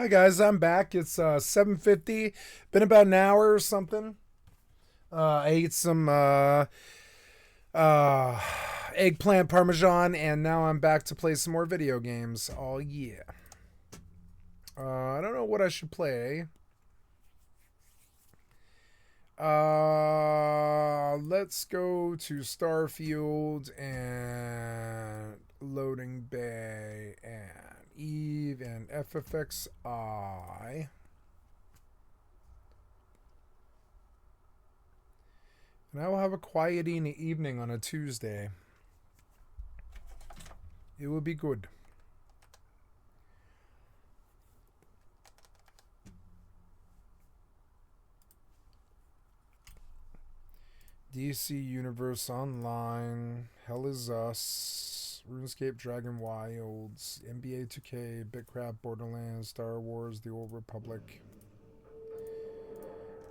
Hi guys, I'm back. It's 7:50. Been about an hour or something. I ate some uh, eggplant parmesan, and now I'm back to play some more video games. Oh yeah. I don't know what I should play. Let's go to Starfield and Loading Bay and Eve and FFXI. And I will have a quiet evening on a Tuesday. It will be good. DC Universe Online, Hell is Us, RuneScape, Dragon Wilds, NBA 2K, Bitcraft, Borderlands, Star Wars, The Old Republic,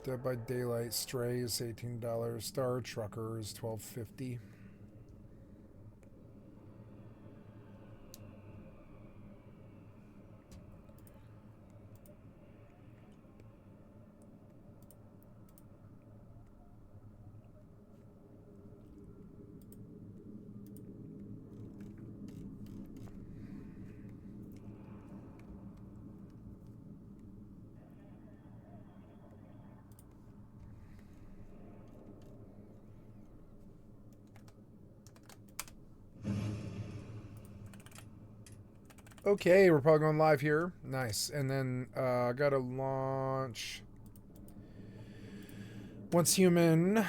Dead by Daylight, Stray is $18, Star Trucker is $12.50. Okay, we're probably going live here. Nice. And then I gotta launch Once Human.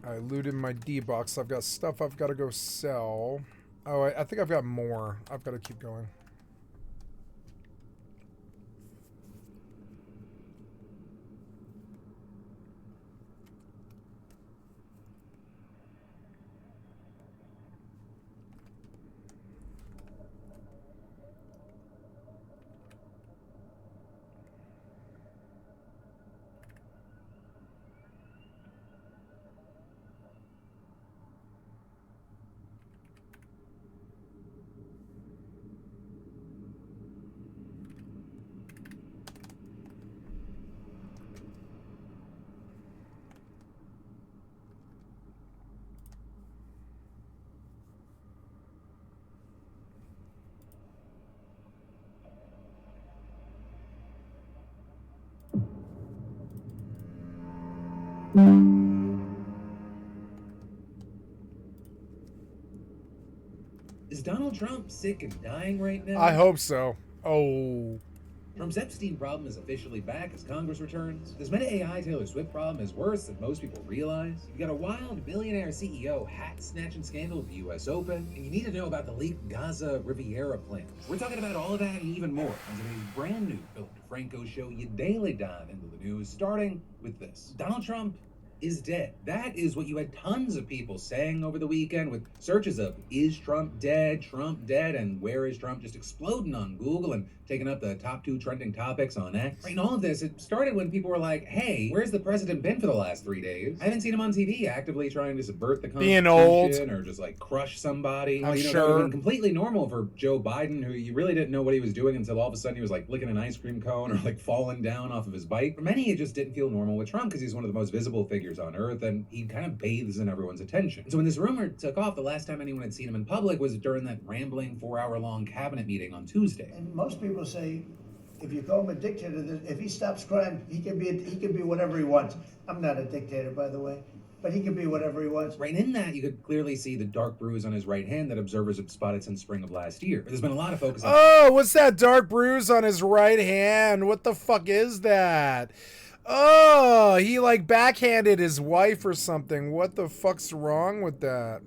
I looted my D-Box. I've got stuff I've got to go sell. Oh, I think I've got more. I've got to keep going. Is Donald Trump sick and dying right now? I hope so. Oh. Trump's Epstein problem is officially back as Congress returns. This Meta AI Taylor Swift problem is worse than most people realize. You got a wild billionaire CEO hat snatching scandal at the US Open, and you need to know about the leaked Gaza Riviera plans. We're talking about all of that and even more on today's brand new Philip DeFranco show. You daily dive into the news, starting with this. Donald Trump is dead. That is what you had tons of people saying over the weekend with searches of is Trump dead, and where is Trump just exploding on Google and taking up the top 2 trending topics on X. Right, and all of this, it started when people were like, hey, where's the president been for the last 3 days? I haven't seen him on TV actively trying to subvert the Constitution Being old. or just like crush somebody. I'm That would have been completely normal for Joe Biden, who you really didn't know what he was doing until all of a sudden he was like licking an ice cream cone or like falling down off of his bike. For many, it just didn't feel normal with Trump because he's one of the most visible figures on earth and he kind of bathes in everyone's attention. So when this rumor took off, the last time anyone had seen him in public was during that rambling 4-hour-long cabinet meeting on Tuesday. And most people say, if you call him a dictator, if he stops crime, he can be whatever he wants. I'm not a dictator, by the way, but he can be whatever he wants. Right, and in that, you could clearly see the dark bruise on his right hand that observers have spotted since spring of last year. There's been a lot of focus on... Oh, what's that dark bruise on his right hand? What the fuck is that? Oh, he like backhanded his wife or something. What the fuck's wrong with that?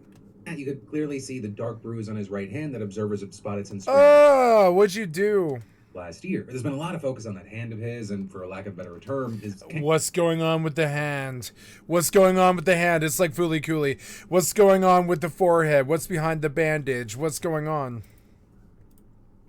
You could clearly see the dark bruise on his right hand that observers have spotted since spring Oh, what'd you do? last year. There's been a lot of focus on that hand of his, and for a lack of a better term, what's going on with the hand? What's going on with the hand? It's like Fooly Cooley. What's going on with the forehead? What's behind the bandage? What's going on?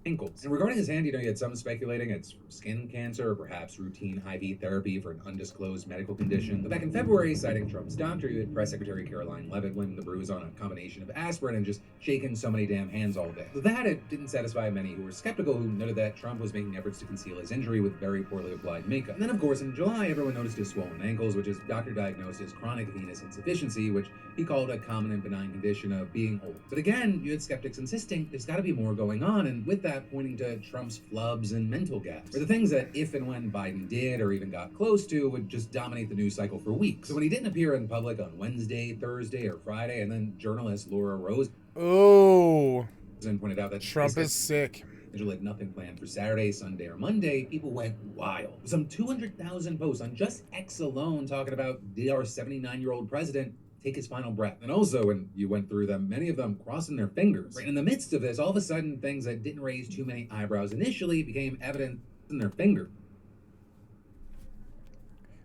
ankles. And regarding his hand, you had some speculating it's skin cancer or perhaps routine IV therapy for an undisclosed medical condition. But back in February, citing Trump's doctor, you had Press Secretary Caroline Leavitt blaming the bruise on a combination of aspirin and just shaking so many damn hands all day. But that it didn't satisfy many who were skeptical, who noted that Trump was making efforts to conceal his injury with very poorly applied makeup. And then, of course, in July, everyone noticed his swollen ankles, which his doctor diagnosed as chronic venous insufficiency, which he called a common and benign condition of being old. But again, you had skeptics insisting there's got to be more going on, and with that pointing to Trump's flubs and mental gaps, or the things that if and when Biden did or even got close to would just dominate the news cycle for weeks. So when he didn't appear in public on Wednesday, Thursday, or Friday, and then journalist Laura Rose pointed out that Trump is sick. Israel had nothing planned for Saturday, Sunday, or Monday, people went wild. Some 200,000 posts on just X alone talking about did our 79-year-old president take his final breath. And also, when you went through them, many of them crossing their fingers. Right in the midst of this, all of a sudden, things that didn't raise too many eyebrows initially became evident in their finger.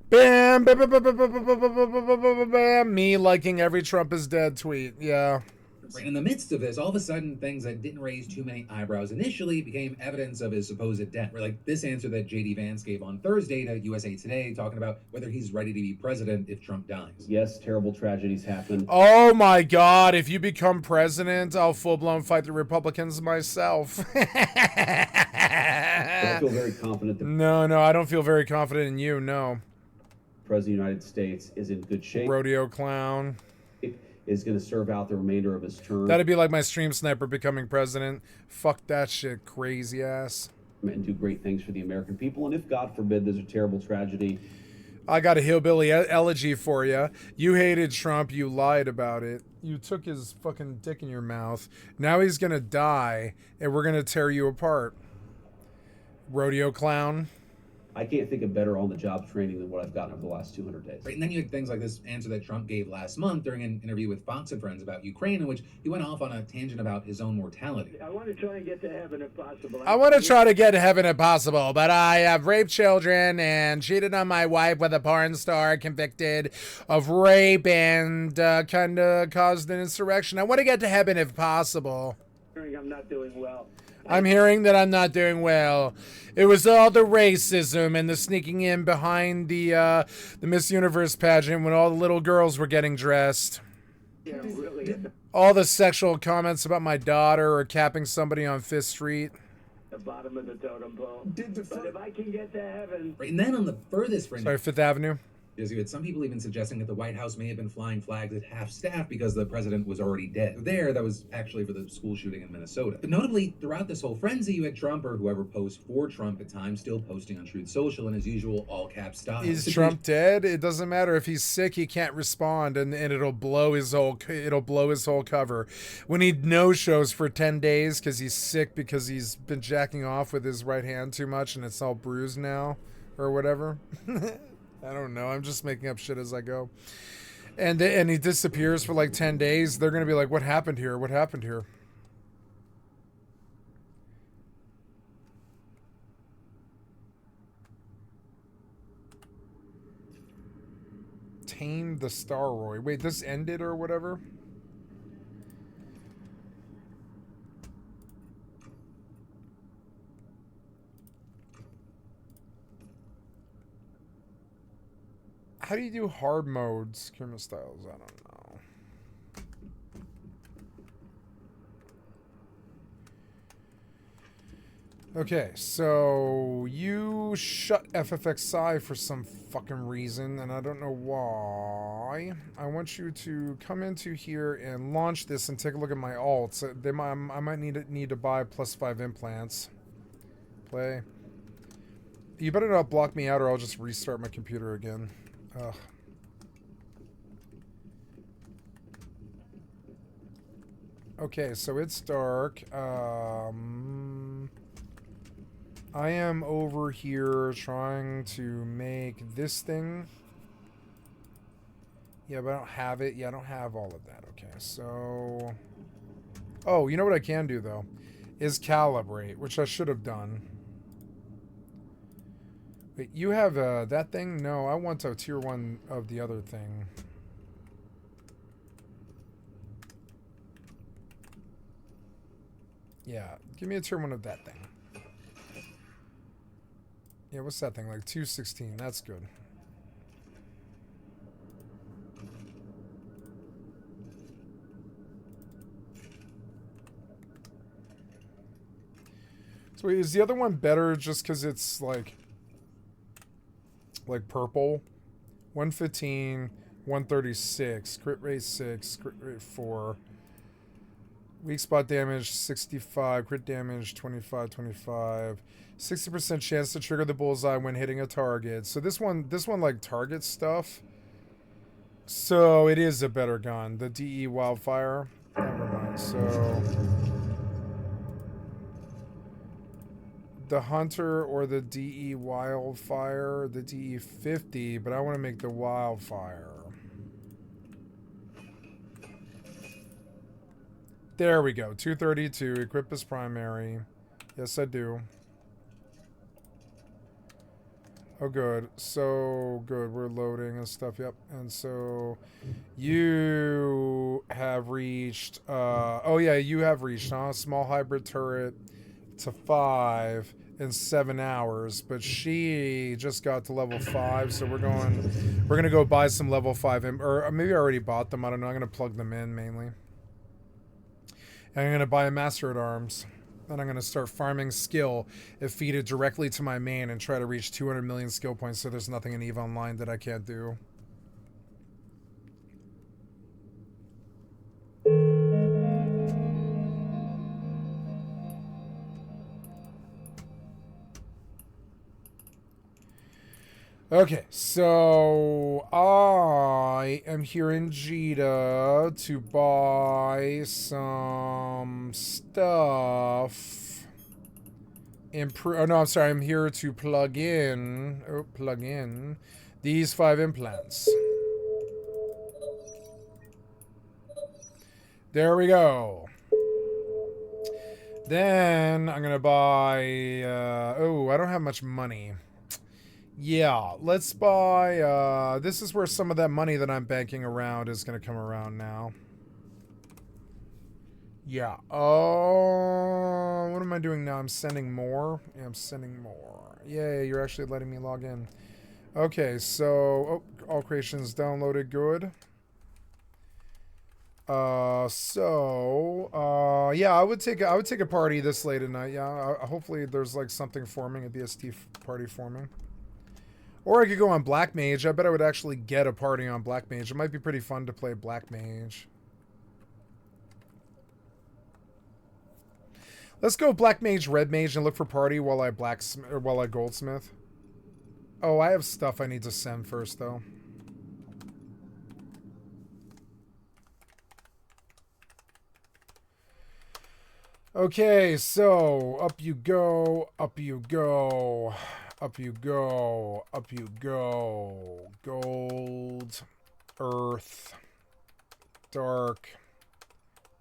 Bam, bam, bam, bam, bam, bam, bam, bam, bam, bam. Me liking every Trump is dead tweet. Yeah. Right in the midst of this, all of a sudden, things that didn't raise too many eyebrows initially became evidence of his supposed death. Or like this answer that J.D. Vance gave on Thursday to USA Today, talking about whether he's ready to be president if Trump dies. Yes, terrible tragedies happen. Oh my God, if you become president, I'll full-blown fight the Republicans myself. I feel very confident that No, I don't feel very confident in you, no. the President of the United States is in good shape. Rodeo clown. Is going to serve out the remainder of his term. That'd be like my stream sniper becoming president. Fuck that shit, crazy ass. And do great things for the American people. And if, God forbid, there's a terrible tragedy. I got a hillbilly elegy for you. You hated Trump. You lied about it. You took his fucking dick in your mouth. Now he's going to die, and we're going to tear you apart. Rodeo clown. I can't think of better on-the-job training than what I've gotten over the last 200 days. Right, and then you had things like this answer that Trump gave last month during an interview with Fox and Friends about Ukraine, in which he went off on a tangent about his own mortality. I want to try and get to heaven if possible. I want to try to get to heaven if possible, but I have raped children and cheated on my wife with a porn star convicted of rape and kind of caused an insurrection. I want to get to heaven if possible. I'm not doing well. I'm hearing that I'm not doing well. It was all the racism and the sneaking in behind the Miss Universe pageant when all the little girls were getting dressed. Yeah, really. All the sexual comments about my daughter or capping somebody on Fifth Street. The bottom of the totem pole. But if I can get to heaven. Right, and then on the furthest fringe, Sorry, Fifth Avenue. you had some people even suggesting that the White House may have been flying flags at half staff because the president was already dead. There, that was actually for the school shooting in Minnesota. But notably, throughout this whole frenzy, you had Trump or whoever posed for Trump at times still posting on Truth Social in his usual all-cap style. Is Trump dead? It doesn't matter. If he's sick, he can't respond, and it'll blow his whole cover. When he no-shows for 10 days because he's sick because he's been jacking off with his right hand too much and it's all bruised now or whatever. I don't know. I'm just making up shit as I go. And he disappears for like 10 days. They're going to be like, what happened here? What happened here? Tame the Starroy. Wait, this ended or whatever? How do you do hard modes, camera styles? I don't know. Okay, so you shut FFXI for some fucking reason, and I don't know why. I want you to come into here and launch this and take a look at my alts. I might need to buy +5 implants. Play. You better not block me out or I'll just restart my computer again. Ugh. Okay, so it's dark. I am over here trying to make this thing. Yeah, but I don't have it. Yeah, I don't have all of that. Okay, so... Oh, you know what I can do, though? Is calibrate, which I should have done. Wait, you have that thing? No, I want a tier 1 of the other thing. Yeah, give me a tier 1 of that thing. Yeah, what's that thing? Like 216. That's good. So wait, is the other one better just because it's like purple? 115, 136, crit rate 6, crit rate 4. Weak spot damage 65, crit damage 25, 25. 60% chance to trigger the bullseye when hitting a target. So this one like targets stuff. So it is a better gun. The DE Wildfire. Never mind. So the Hunter or the DE Wildfire, the DE 50, but I want to make the Wildfire. There we go. 232. Equip as primary. Yes, I do. Oh, good. So good. We're loading and stuff. Yep. And so you have reached. Oh, yeah, you have reached, huh? Small hybrid turret to 5 in 7 hours. But she just got to level 5. So we're going to go buy some level 5. Or maybe I already bought them. I don't know. I'm going to plug them in mainly. And I'm going to buy a Master at Arms. Then I'm going to start farming skill and feed it directly to my main and try to reach 200 million skill points so there's nothing in EVE Online that I can't do. Okay, so I am here in Jita to buy some stuff. Oh no, I'm sorry. I'm here to plug in these 5 implants. There we go. Then I'm gonna buy. Oh, I don't have much money. Yeah, let's buy, this is where some of that money that I'm banking around is going to come around now. Yeah, oh, what am I doing now? I'm sending more? Yeah, I'm sending more. Yay, you're actually letting me log in. Okay, so, oh, all creations downloaded, good. Yeah, I would take a party this late at night, yeah. Hopefully there's, like, something forming, a BST party forming. Or I could go on Black Mage. I bet I would actually get a party on Black Mage. It might be pretty fun to play Black Mage. Let's go Black Mage, Red Mage, and look for party while I Goldsmith. Oh, I have stuff I need to send first, though. Okay, so up you go, up you go. Up you go, up you go. Gold, earth, dark,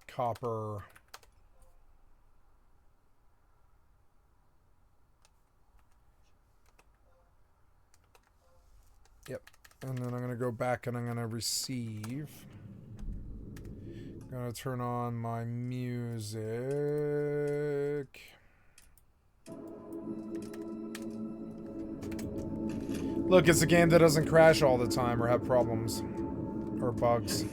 copper. Yep. And then I'm going to go back and I'm going to receive. I'm going to turn on my music. Look, it's a game that doesn't crash all the time or have problems or bugs.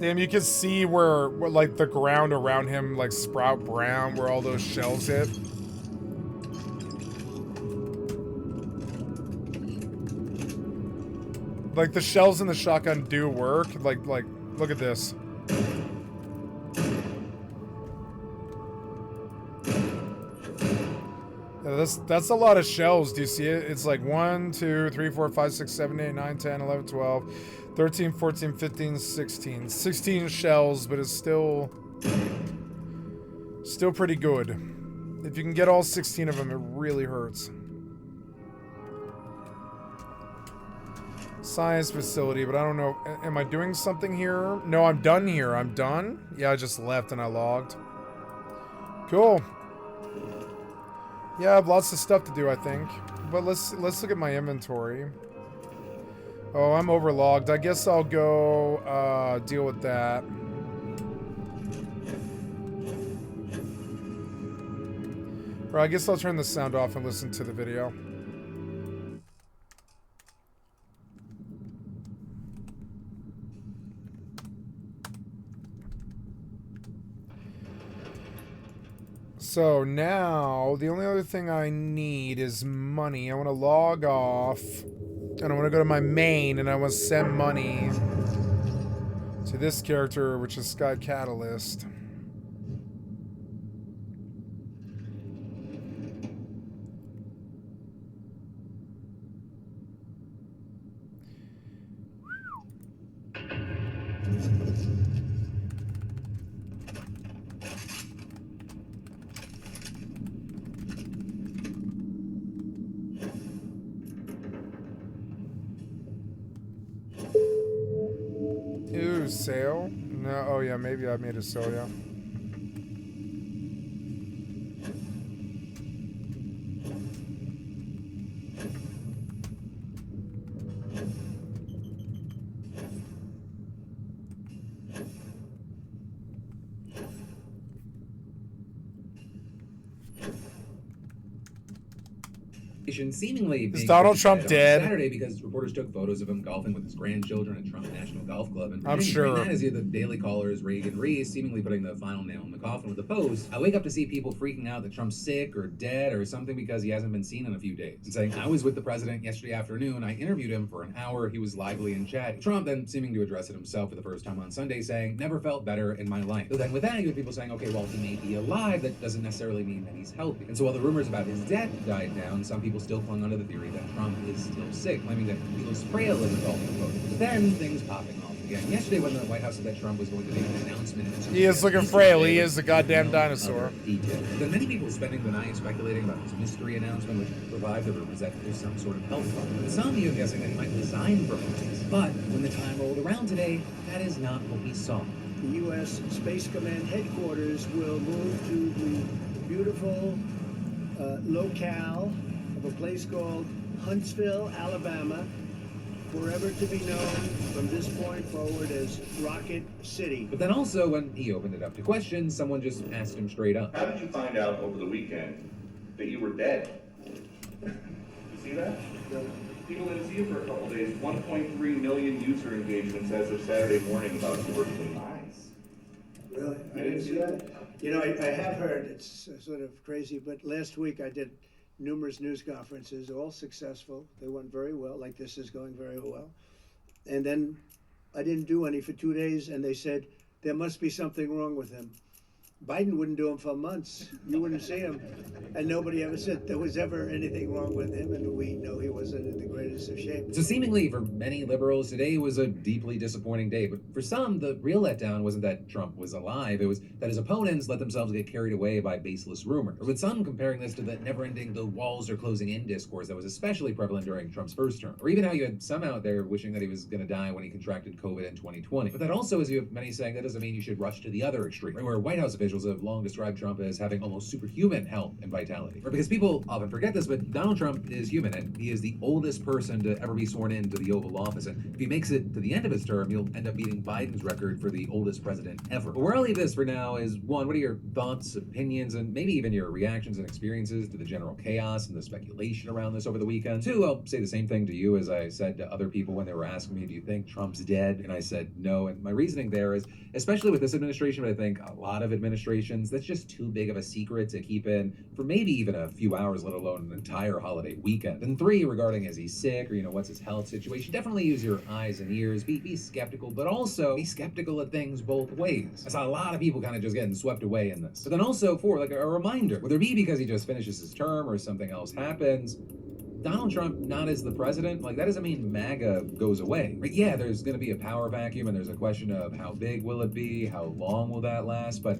Damn, you can see where like the ground around him like sprout brown where all those shells hit. Like the shells in the shotgun do work. Like look at this. Yeah, that's a lot of shells. Do you see it? It's like 1, 2, 3, 4, 5, 6, 7, 8, 9, 10, 11, 12, 13, 14, 15, 16. 16 shells, but it's still pretty good. If you can get all 16 of them, it really hurts. Science facility, but I don't know. Am I doing something here? No, I'm done here. I'm done? Yeah, I just left and I logged. Cool. Yeah, I have lots of stuff to do, I think. But let's look at my inventory. Oh, I'm overlogged. I guess I'll go deal with that. Or I guess I'll turn the sound off and listen to the video. So now, the only other thing I need is money. I want to log off, and I want to go to my main, and I want to send money to this character, which is Skycatlive. Ooh, sale? No, oh yeah, maybe I made a sale, yeah. Seemingly Is being Donald pushed Trump on dead? Saturday because reporters took photos of him golfing with his grandchildren at Trump National Golf Club. And I'm sure. That is the Daily Caller's Reagan Reese seemingly putting the final nail in the coffin with the post. I wake up to see people freaking out that Trump's sick or dead or something because he hasn't been seen in a few days. And saying, I was with the president yesterday afternoon. I interviewed him for an hour. He was lively in chat. Trump then seeming to address it himself for the first time on Sunday, saying, never felt better in my life. So then with that, you have people saying, okay, well, he may be alive. That doesn't necessarily mean that he's healthy. And so while the rumors about his death died down, some people still clung onto the theory that Trump is still sick, claiming that he looks frail in the golfing photos. But then things popping off again. Yesterday when the White House said that Trump was going to make an announcement... He is looking frail. He is a goddamn dinosaur. Then many people spending the night speculating about this mystery announcement, which revived the rumors that there's some sort of health problem. But some even guessing that he might resign from office. But when the time rolled around today, that is not what we saw. The U.S. Space Command headquarters will move to the beautiful locale of a place called Huntsville, Alabama, forever to be known from this point forward as Rocket City. But then also, when he opened it up to questions, someone just asked him straight up. How did you find out over the weekend that you were dead? You see that? People didn't see you for a couple days. 1.3 million user engagements as of Saturday morning about your demise. Really? You didn't see that? You know, I have heard, it's sort of crazy, but last week I did numerous news conferences, all successful. They went very well, like this is going very well. And then I didn't do any for 2 days, and they said, there must be something wrong with him. Biden wouldn't do them for months. You wouldn't see him. And nobody ever said there was ever anything wrong with him, and we know he wasn't in the greatest of shape. So seemingly for many liberals, today was a deeply disappointing day. But for some, the real letdown wasn't that Trump was alive. It was that his opponents let themselves get carried away by baseless rumors. Or with some comparing this to the never-ending "the walls are closing in" discourse that was especially prevalent during Trump's first term. Or even how you had some out there wishing that he was going to die when he contracted COVID in 2020. But that also, as you have many saying, that doesn't mean you should rush to the other extreme, where White House officials have long described Trump as having almost superhuman health and vitality. Or because people often forget this, but Donald Trump is human, and he is the oldest person to ever be sworn into the Oval Office. And if he makes it to the end of his term, he'll end up beating Biden's record for the oldest president ever. But where I'll leave this for now is, one, what are your thoughts, opinions, and maybe even your reactions and experiences to the general chaos and the speculation around this over the weekend? Two, I'll say the same thing to you as I said to other people when they were asking me, do you think Trump's dead? And I said no. And my reasoning there is, especially with this administration, but I think a lot of administrations, that's just too big of a secret to keep in for maybe even a few hours, let alone an entire holiday weekend. And three, regarding is he sick or, what's his health situation, definitely use your eyes and ears, be skeptical, but also be skeptical of things both ways. I saw a lot of people kind of just getting swept away in this. But then also for like a reminder, whether it be because he just finishes his term or something else happens, Donald Trump not as the president, that doesn't mean MAGA goes away. Right? Yeah, there's going to be a power vacuum, and there's a question of how big will it be, how long will that last, but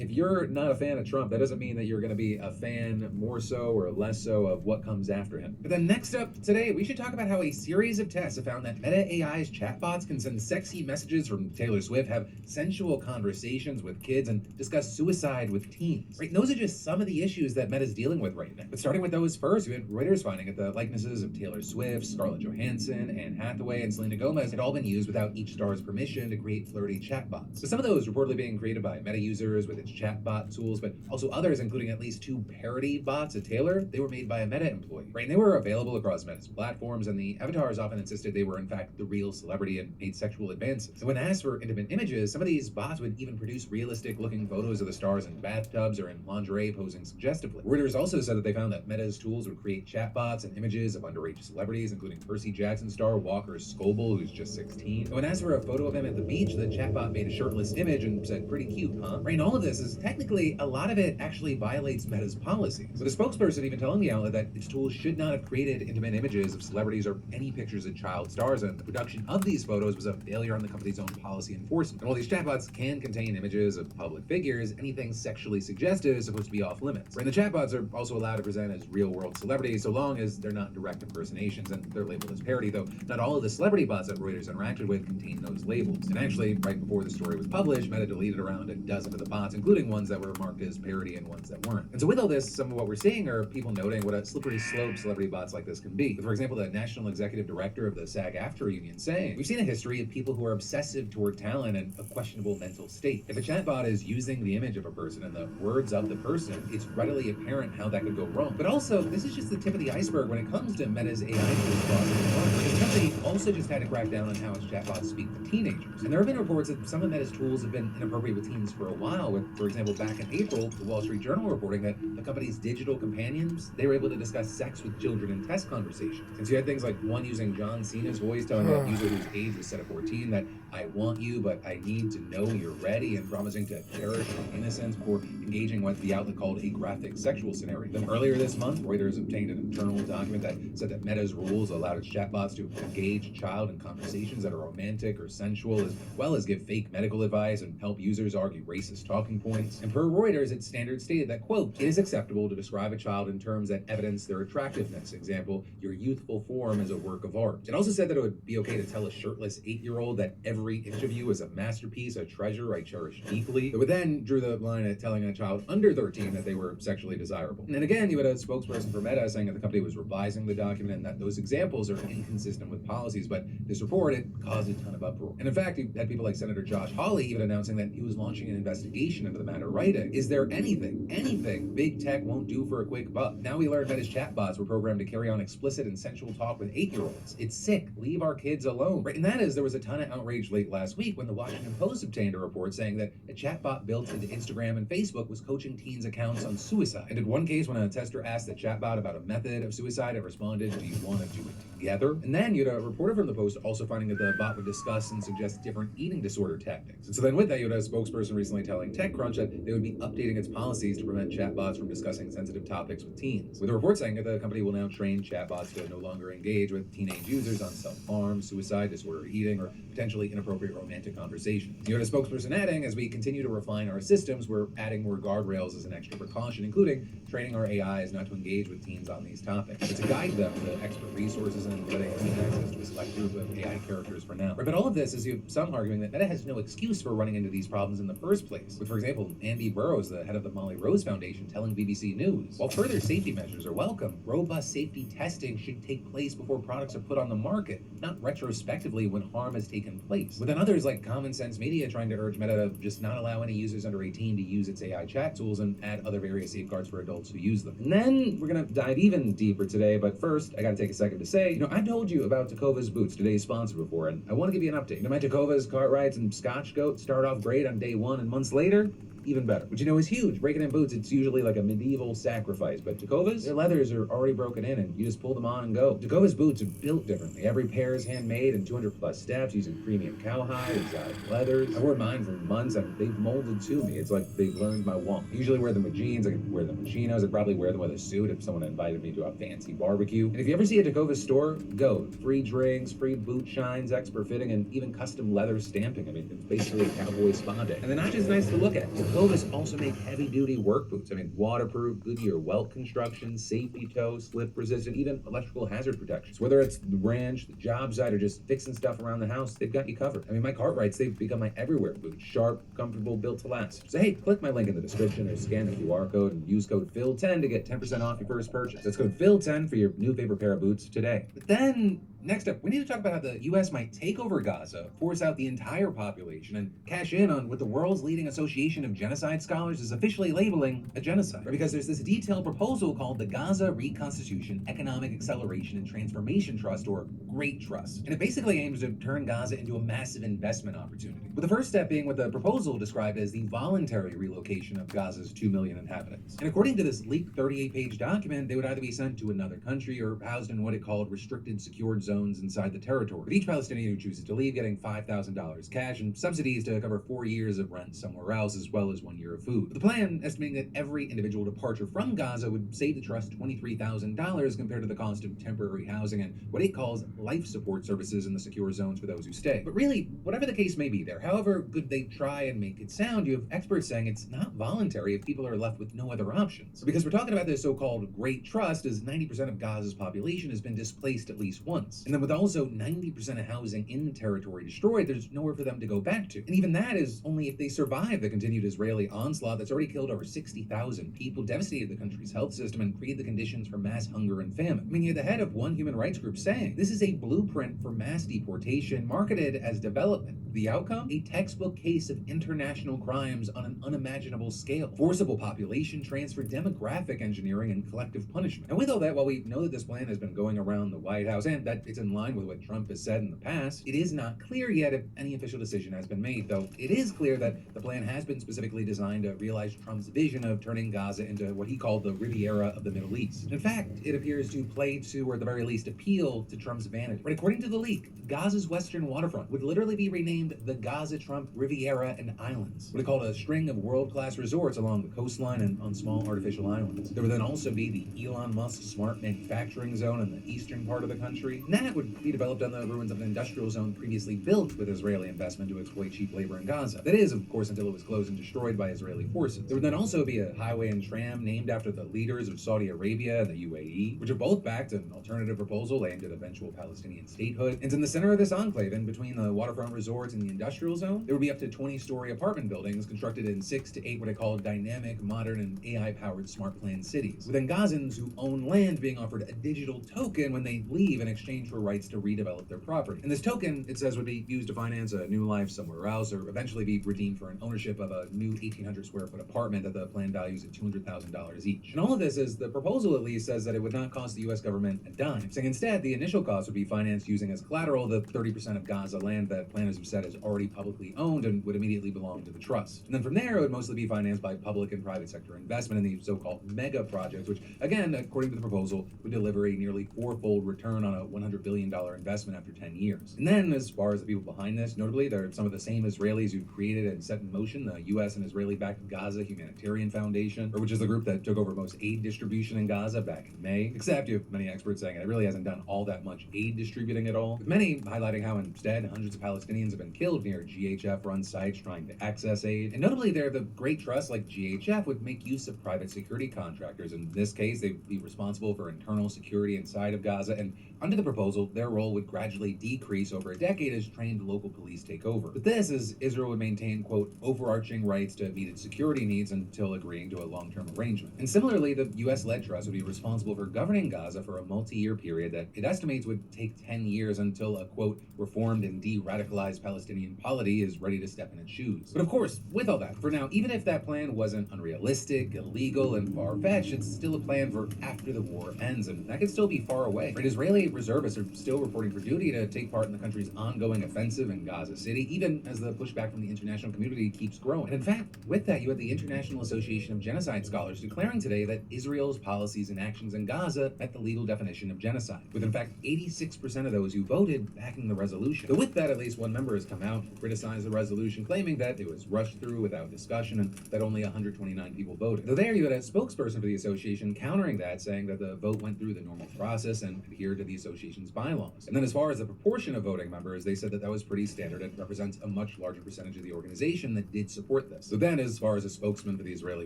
if you're not a fan of Trump, that doesn't mean that you're going to be a fan more so or less so of what comes after him. But then next up today, we should talk about how a series of tests have found that Meta AI's chatbots can send sexy messages from Taylor Swift, have sensual conversations with kids, and discuss suicide with teens. Right? And those are just some of the issues that Meta's dealing with right now. But starting with those first, we had Reuters finding that the likenesses of Taylor Swift, Scarlett Johansson, Anne Hathaway, and Selena Gomez had all been used without each star's permission to create flirty chatbots. So some of those reportedly being created by Meta users with its chatbot tools, but also others, including at least 2 parody bots of Taylor, they were made by a Meta employee. Right? And they were available across Meta's platforms, and the avatars often insisted they were in fact the real celebrity and made sexual advances. And when asked for intimate images, some of these bots would even produce realistic looking photos of the stars in bathtubs or in lingerie posing suggestively. Reuters also said that they found that Meta's tools would create chatbots and images of underage celebrities, including Percy Jackson star Walker Scoble, who's just 16. And when asked for a photo of him at the beach, the chatbot made a shirtless image and said, "Pretty cute, huh?" Right, and all of this is technically, a lot of it actually violates Meta's policies. With a spokesperson even telling the outlet that its tools should not have created intimate images of celebrities or any pictures of child stars, and the production of these photos was a failure on the company's own policy enforcement. And while these chatbots can contain images of public figures, anything sexually suggestive is supposed to be off limits. And the chatbots are also allowed to present as real-world celebrities so long as they're not direct impersonations, and they're labeled as parody, though not all of the celebrity bots that Reuters interacted with contain those labels. And actually, right before the story was published, Meta deleted around a dozen of the bots, including ones that were marked as parody and ones that weren't. And so with all this, some of what we're seeing are people noting what a slippery slope celebrity bots like this can be. For example, the National Executive Director of the SAG-AFTRA union saying, "We've seen a history of people who are obsessive toward talent and a questionable mental state. If a chatbot is using the image of a person and the words of the person, it's readily apparent how that could go wrong." But also, this is just the tip of the iceberg when it comes to Meta's AI tools crossing the line. The company also just had to crack down on how its chatbots speak to teenagers. And there have been reports that some of Meta's tools have been inappropriate with teens for a while, with, for example, back in April, the Wall Street Journal reporting that the company's digital companions, they were able to discuss sex with children in test conversations. And so you had things like one using John Cena's voice telling a user whose age was set at 14 that, "I want you, but I need to know you're ready," and promising to cherish your innocence before engaging what the outlet called a graphic sexual scenario. Then earlier this month, Reuters obtained an internal document that said that Meta's rules allowed its chatbots to engage a child in conversations that are romantic or sensual, as well as give fake medical advice and help users argue racist talking points. And per Reuters, its standards stated that, quote, "It is acceptable to describe a child in terms that evidence their attractiveness. Example, your youthful form is a work of art." It also said that it would be okay to tell a shirtless 8-year-old that every inch of you is a masterpiece, a treasure I cherish deeply. It would then drew the line at telling a child under 13 that they were sexually desirable. And then again, you had a spokesperson for Meta saying that the company was revising the document and that those examples are inconsistent with policies. But this report, it caused a ton of uproar. And in fact, you had people like Senator Josh Hawley even announcing that he was launching an investigation into the matter, writing, "Is there anything big tech won't do for a quick buck? Now we learned that his chatbots were programmed to carry on explicit and sensual talk with 8-year-olds. It's sick. Leave our kids alone." Right, and that is, there was a ton of outrage late last week when the Washington Post obtained a report saying that a chatbot built into Instagram and Facebook was coaching teens' accounts on suicide. And in one case, when a tester asked the chatbot about a method of suicide, it responded, "Do you want to do it together?" And then you had a reporter from the Post also finding that the bot would discuss and suggest different eating disorder tactics. And so then with that, you had a spokesperson recently telling TechCrunch that they would be updating its policies to prevent chatbots from discussing sensitive topics with teens. With a report saying that the company will now train chatbots to no longer engage with teenage users on self-harm, suicide, disordered eating, or potentially inappropriate romantic conversations. You had a spokesperson adding, "As we continue to refine our systems, we're adding more guardrails as an extra precaution, including training our AIs not to engage with teens on these topics, but to guide them to expert resources and letting teens access to a select group of AI characters for now." Right, but all of this is you have some arguing that Meta has no excuse for running into these problems in the first place. With, for example, Andy Burroughs, the head of the Molly Rose Foundation, telling BBC News, "While further safety measures are welcome, robust safety testing should take place before products are put on the market, not retrospectively when harm has taken place." With then others like Common Sense Media trying to urge Meta to just not allow any users under 18 to use its AI chat tools and add other various safeguards for adults who use them. And then we're gonna dive even deeper today, but first I gotta take a second to say, I told you about Takova's Boots, today's sponsor, before, and I want to give you an update. My Takova's, Cartwrights, and Scotch Goat start off great on day one, and months later, even better. Which is huge. Breaking in boots, it's usually like a medieval sacrifice, but Takova's, their leathers are already broken in and you just pull them on and go. Takova's boots are built differently. Every pair is handmade and 200 plus steps using premium cowhide, exotic leathers. I've worn mine for months and they've molded to me. It's like they've learned my want. I usually wear them with jeans, I can wear them with chinos, I'd probably wear them with a suit if someone invited me to a fancy barbecue. And if you ever see a Takova's store, go. Free drinks, free boot shines, expert fitting, and even custom leather stamping. It's basically a cowboy spa day. And they're not just nice to look at. Clovis also make heavy-duty work boots. I mean, waterproof, Goodyear welt construction, safety toe, slip-resistant, even electrical hazard protections. Whether it's the ranch, the job site, or just fixing stuff around the house, they've got you covered. I mean, my Cartwrights, they've become my everywhere boot. Sharp, comfortable, built to last. So hey, click my link in the description or scan the QR code and use code PHIL10 to get 10% off your first purchase. That's code PHIL10 for your new favorite pair of boots today. But then, next up, we need to talk about how the U.S. might take over Gaza, force out the entire population, and cash in on what the world's leading association of genocide scholars is officially labeling a genocide. Because there's this detailed proposal called the Gaza Reconstitution Economic Acceleration and Transformation Trust, or Great Trust. And it basically aims to turn Gaza into a massive investment opportunity. With the first step being what the proposal described as the voluntary relocation of Gaza's 2 million inhabitants. And according to this leaked 38-page document, they would either be sent to another country or housed in what it called restricted secured zones inside the territory, with each Palestinian who chooses to leave getting $5,000 cash and subsidies to cover 4 years of rent somewhere else, as well as 1 year of food. With the plan estimating that every individual departure from Gaza would save the trust $23,000 compared to the cost of temporary housing and what it calls life support services in the secure zones for those who stay. But really, whatever the case may be there, however good they try and make it sound, you have experts saying it's not voluntary if people are left with no other options. Because we're talking about this so-called Great Trust, as 90% of Gaza's population has been displaced at least once. And then with also 90% of housing in the territory destroyed, there's nowhere for them to go back to. And even that is only if they survive the continued Israeli onslaught that's already killed over 60,000 people, devastated the country's health system, and created the conditions for mass hunger and famine. I mean, you're the head of one human rights group saying this is a blueprint for mass deportation marketed as development. The outcome? A textbook case of international crimes on an unimaginable scale. Forcible population transfer, demographic engineering, and collective punishment. And with all that, while we know that this plan has been going around the White House and that it's in line with what Trump has said in the past, it is not clear yet if any official decision has been made, though it is clear that the plan has been specifically designed to realize Trump's vision of turning Gaza into what he called the Riviera of the Middle East. In fact, it appears to play to, or at the very least appeal to, Trump's vanity. But according to the leak, Gaza's western waterfront would literally be renamed the Gaza-Trump Riviera and Islands, what it called a string of world-class resorts along the coastline and on small artificial islands. There would then also be the Elon Musk smart manufacturing zone in the eastern part of the country, and that would be developed on the ruins of an industrial zone previously built with Israeli investment to exploit cheap labor in Gaza. That is, of course, until it was closed and destroyed by Israeli forces. There would then also be a highway and tram named after the leaders of Saudi Arabia and the UAE, which have both backed an alternative proposal aimed at eventual Palestinian statehood. And in the center of this enclave, in between the waterfront resorts and the industrial zone, there would be up to 20-story apartment buildings constructed in 6 to 8 what I call dynamic, modern, and AI-powered smart planned cities, with Gazans who own land being offered a digital token when they leave in exchange for rights to redevelop their property. And this token, it says, would be used to finance a new life somewhere else, or eventually be redeemed for an ownership of a new 1,800 square foot apartment that the plan values at $200,000 each. And all of this is, the proposal at least says that it would not cost the U.S. government a dime, saying instead the initial cost would be financed using as collateral the 30% of Gaza land that planners have said is already publicly owned and would immediately belong to the trust. And then from there, it would mostly be financed by public and private sector investment in the so-called mega projects, which, again, according to the proposal, would deliver a nearly 4-fold return on a $100 billion investment after 10 years. And then, as far as the people behind this, notably, they're some of the same Israelis who created and set in motion the U.S. and Israeli-backed Gaza Humanitarian Foundation, which is the group that took over most aid distribution in Gaza back in May, except you have many experts saying it really hasn't done all that much aid distributing at all, with many highlighting how instead hundreds of Palestinians have been killed near GHF-run sites trying to access aid. And notably, there, the great trust like GHF would make use of private security contractors. In this case, they'd be responsible for internal security inside of Gaza, and under the proposal, their role would gradually decrease over a decade as trained local police take over. But this is Israel would maintain, quote, overarching rights to meet its security needs until agreeing to a long-term arrangement. And similarly, the U.S.-led trust would be responsible for governing Gaza for a multi-year period that it estimates would take 10 years until a, quote, reformed and de-radicalized Palestinian polity is ready to step in its shoes. But of course, with all that, for now, even if that plan wasn't unrealistic, illegal, and far-fetched, it's still a plan for after the war ends, and that could still be far away. Right? Israeli reservists are still reporting for duty to take part in the country's ongoing offensive in Gaza City, even as the pushback from the international community keeps growing. And in fact, with that, you had the International Association of Genocide Scholars declaring today that Israel's policies and actions in Gaza met the legal definition of genocide, with in fact 86% of those who voted backing the resolution. But with that, at least one member has come out to criticize the resolution, claiming that it was rushed through without discussion and that only 129 people voted. Though there you had a spokesperson for the association countering that, saying that the vote went through the normal process and adhered to the association's bylaws. And then as far as the proportion of voting members, they said that was pretty standard. It represents a much larger percentage of the organization that did support this. So then, as far as a spokesman for the Israeli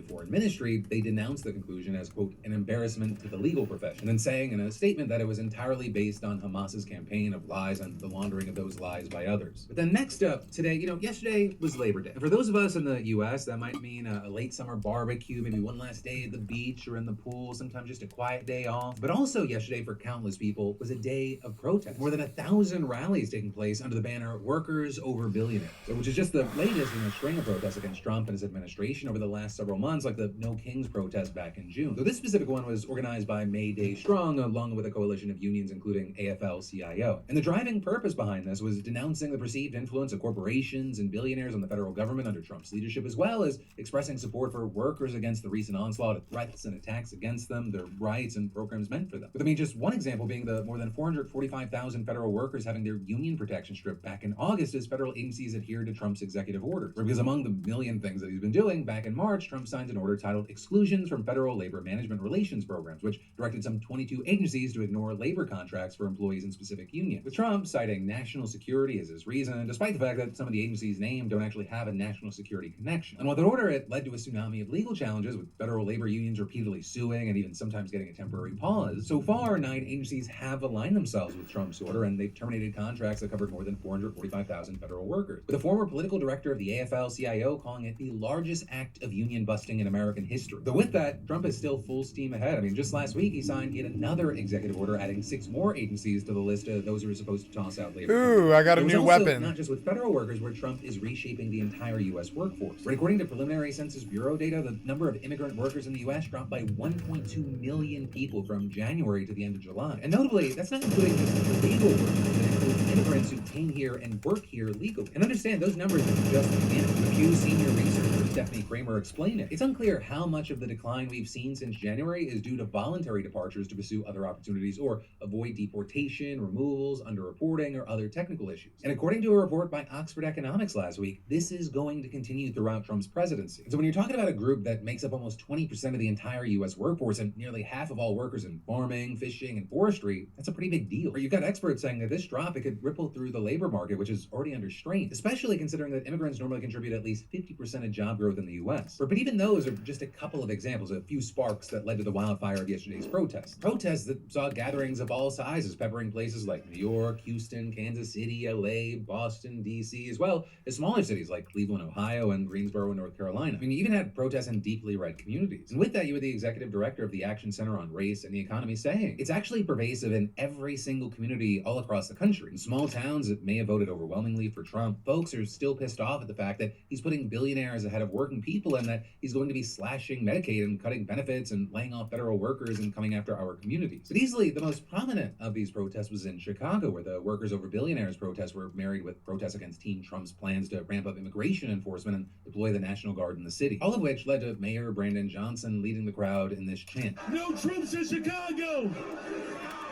Foreign Ministry, they denounced the conclusion as, quote, an embarrassment to the legal profession, and then saying in a statement that it was entirely based on Hamas's campaign of lies and the laundering of those lies by others. But then next up, today, yesterday was Labor Day. And for those of us in the U.S., that might mean a late summer barbecue, maybe one last day at the beach or in the pool, sometimes just a quiet day off. But also yesterday, for countless people, was a day of protest. More than 1,000 rallies taking place under the banner Workers Over Billionaires, which is just the latest in a string of protests against Trump and his administration over the last several months, like the No Kings protest back in June. So this specific one was organized by May Day Strong, along with a coalition of unions, including AFL-CIO. And the driving purpose behind this was denouncing the perceived influence of corporations and billionaires on the federal government under Trump's leadership, as well as expressing support for workers against the recent onslaught of threats and attacks against them, their rights, and programs meant for them. With just one example being the more than 445,000 federal workers having their union protection stripped back in August as federal agencies adhered to Trump's executive orders. Because among the million things that he's been doing, back in March, Trump signed an order titled Exclusions from Federal Labor Management Relations Programs, which directed some 22 agencies to ignore labor contracts for employees in specific unions, with Trump citing national security as his reason, despite the fact that some of the agencies named don't actually have a national security connection. And with that order, it led to a tsunami of legal challenges, with federal labor unions repeatedly suing and even sometimes getting a temporary pause. So far, 9 agencies have aligned themselves with Trump's order, and they've terminated contracts that covered more than 445,000 federal workers, with a former political director of the AFL-CIO calling it the largest act of union busting in American history. Though with that, Trump is still full steam ahead. Just last week, he signed yet another executive order adding 6 more agencies to the list of those who are supposed to toss out labor. Ooh, I got a new weapon. Not just with federal workers, where Trump is reshaping the entire U.S. workforce. But according to preliminary Census Bureau data, the number of immigrant workers in the U.S. dropped by 1.2 million people from January to the end of July. And notably, that's not including just the legal workers, that includes immigrants who came here and work here legally. And understand, those numbers are just the beginning. The Pew senior researcher Stephanie Kramer explained it. It's unclear how much of the decline we've seen since January is due to voluntary departures to pursue other opportunities or avoid deportation, removals, underreporting, or other technical issues. And according to a report by Oxford Economics last week, this is going to continue throughout Trump's presidency. And so when you're talking about a group that makes up almost 20% of the entire U.S. workforce and nearly half of all workers in farming, fishing, and forestry, that's a pretty big deal. Or you've got experts saying that this drop, it could ripple through the labor market, which is already under strain, especially considering that immigrants normally contribute at least 50% of job growth in the U.S. But even those are just a couple of examples, a few sparks that led to the wildfire of yesterday's protests. Protests that saw gatherings of all sizes peppering places like New York, Houston, Kansas City, LA, Boston, D.C., as well as smaller cities like Cleveland, Ohio, and Greensboro, North Carolina. You even had protests in deeply red communities. And with that, you had the executive director of the Action Center on Race and the Economy saying it's actually pervasive in every single community all across the country. In small towns that may have voted overwhelmingly for Trump, folks are still pissed off at the fact that he's putting billionaires ahead of working people and that he's going to be slashing Medicaid and cutting benefits and laying off federal workers and coming after our communities. But easily the most prominent of these protests was in Chicago, where the Workers Over Billionaires protests were married with protests against Team Trump's plans to ramp up immigration enforcement and deploy the National Guard in the city. All of which led to Mayor Brandon Johnson leading the crowd in this chant. No troops in Chicago!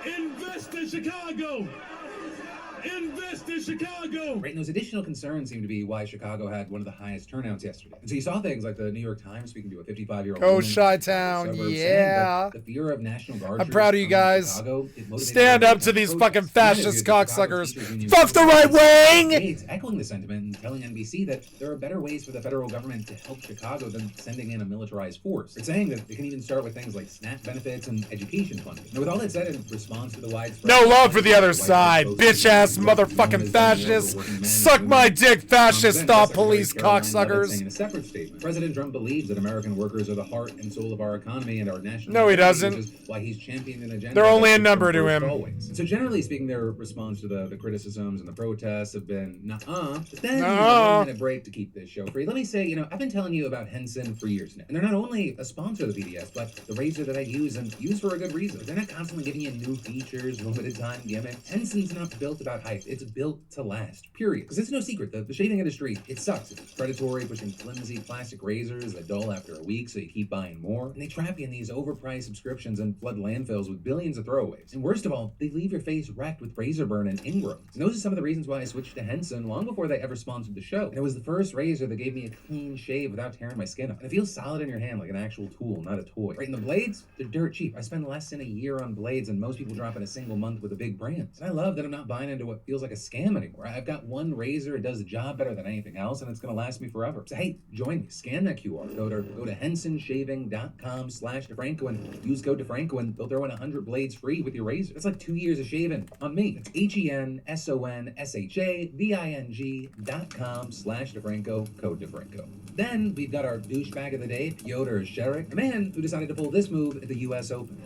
Invest in Chicago! Invest in Chicago! Right, and those additional concerns seem to be why Chicago had one of the highest turnouts yesterday. And so you saw things like the New York Times speaking to a 55-year-old Go woman Chi-Town, yeah. the fear of National Guard. I'm proud of you guys. Chicago, stand up to these fucking fascist cocksuckers. Fuck the right wing! Echoing the sentiment and telling NBC that there are better ways for the federal government to help Chicago than sending in a militarized force. It's saying that it can even start with things like SNAP benefits and education funding. Now, with all that said, in response to the widespread... No love for the other side, bitch-ass motherfucking fascists. Suck my dick, fascist thought police cocksuckers. In a separate statement, President Trump believes that American workers are the heart and soul of our economy and our national... No, he doesn't. Which is why he's championed an agenda... They're only a number to him. Always. So generally speaking, their response to the criticisms and the protests have been, nuh-uh. But then, a minute break to keep this show free. Let me say, I've been telling you about Henson for years now. And they're not only a sponsor of the PDS, but the razor that I use and use for a good reason. They're not constantly giving you new features, limited time gimmicks. Henson's not built about overhyped. It's built to last, period. Because it's no secret, the shaving industry, it sucks. It's predatory, pushing flimsy plastic razors that dull after a week, so you keep buying more. And they trap you in these overpriced subscriptions and flood landfills with billions of throwaways. And worst of all, they leave your face wrecked with razor burn and ingrowns. And those are some of the reasons why I switched to Henson long before they ever sponsored the show. And it was the first razor that gave me a clean shave without tearing my skin off. And it feels solid in your hand like an actual tool, not a toy. Right, and the blades, they're dirt cheap. I spend less than a year on blades and most people drop in a single month with the big brands. And I love that I'm not buying into what feels like a scam anymore. I've got one razor, it does the job better than anything else, and it's gonna last me forever. So hey, join me, scan that QR code or go to hensonshaving.com/DeFranco and use code DeFranco and they'll throw in 100 blades free with your razor. That's like 2 years of shaving on me. It's HENSONSHAVING.com/DeFranco, code DeFranco. Then we've got our douchebag of the day, Piotr Sherrick, a man who decided to pull this move at the US Open.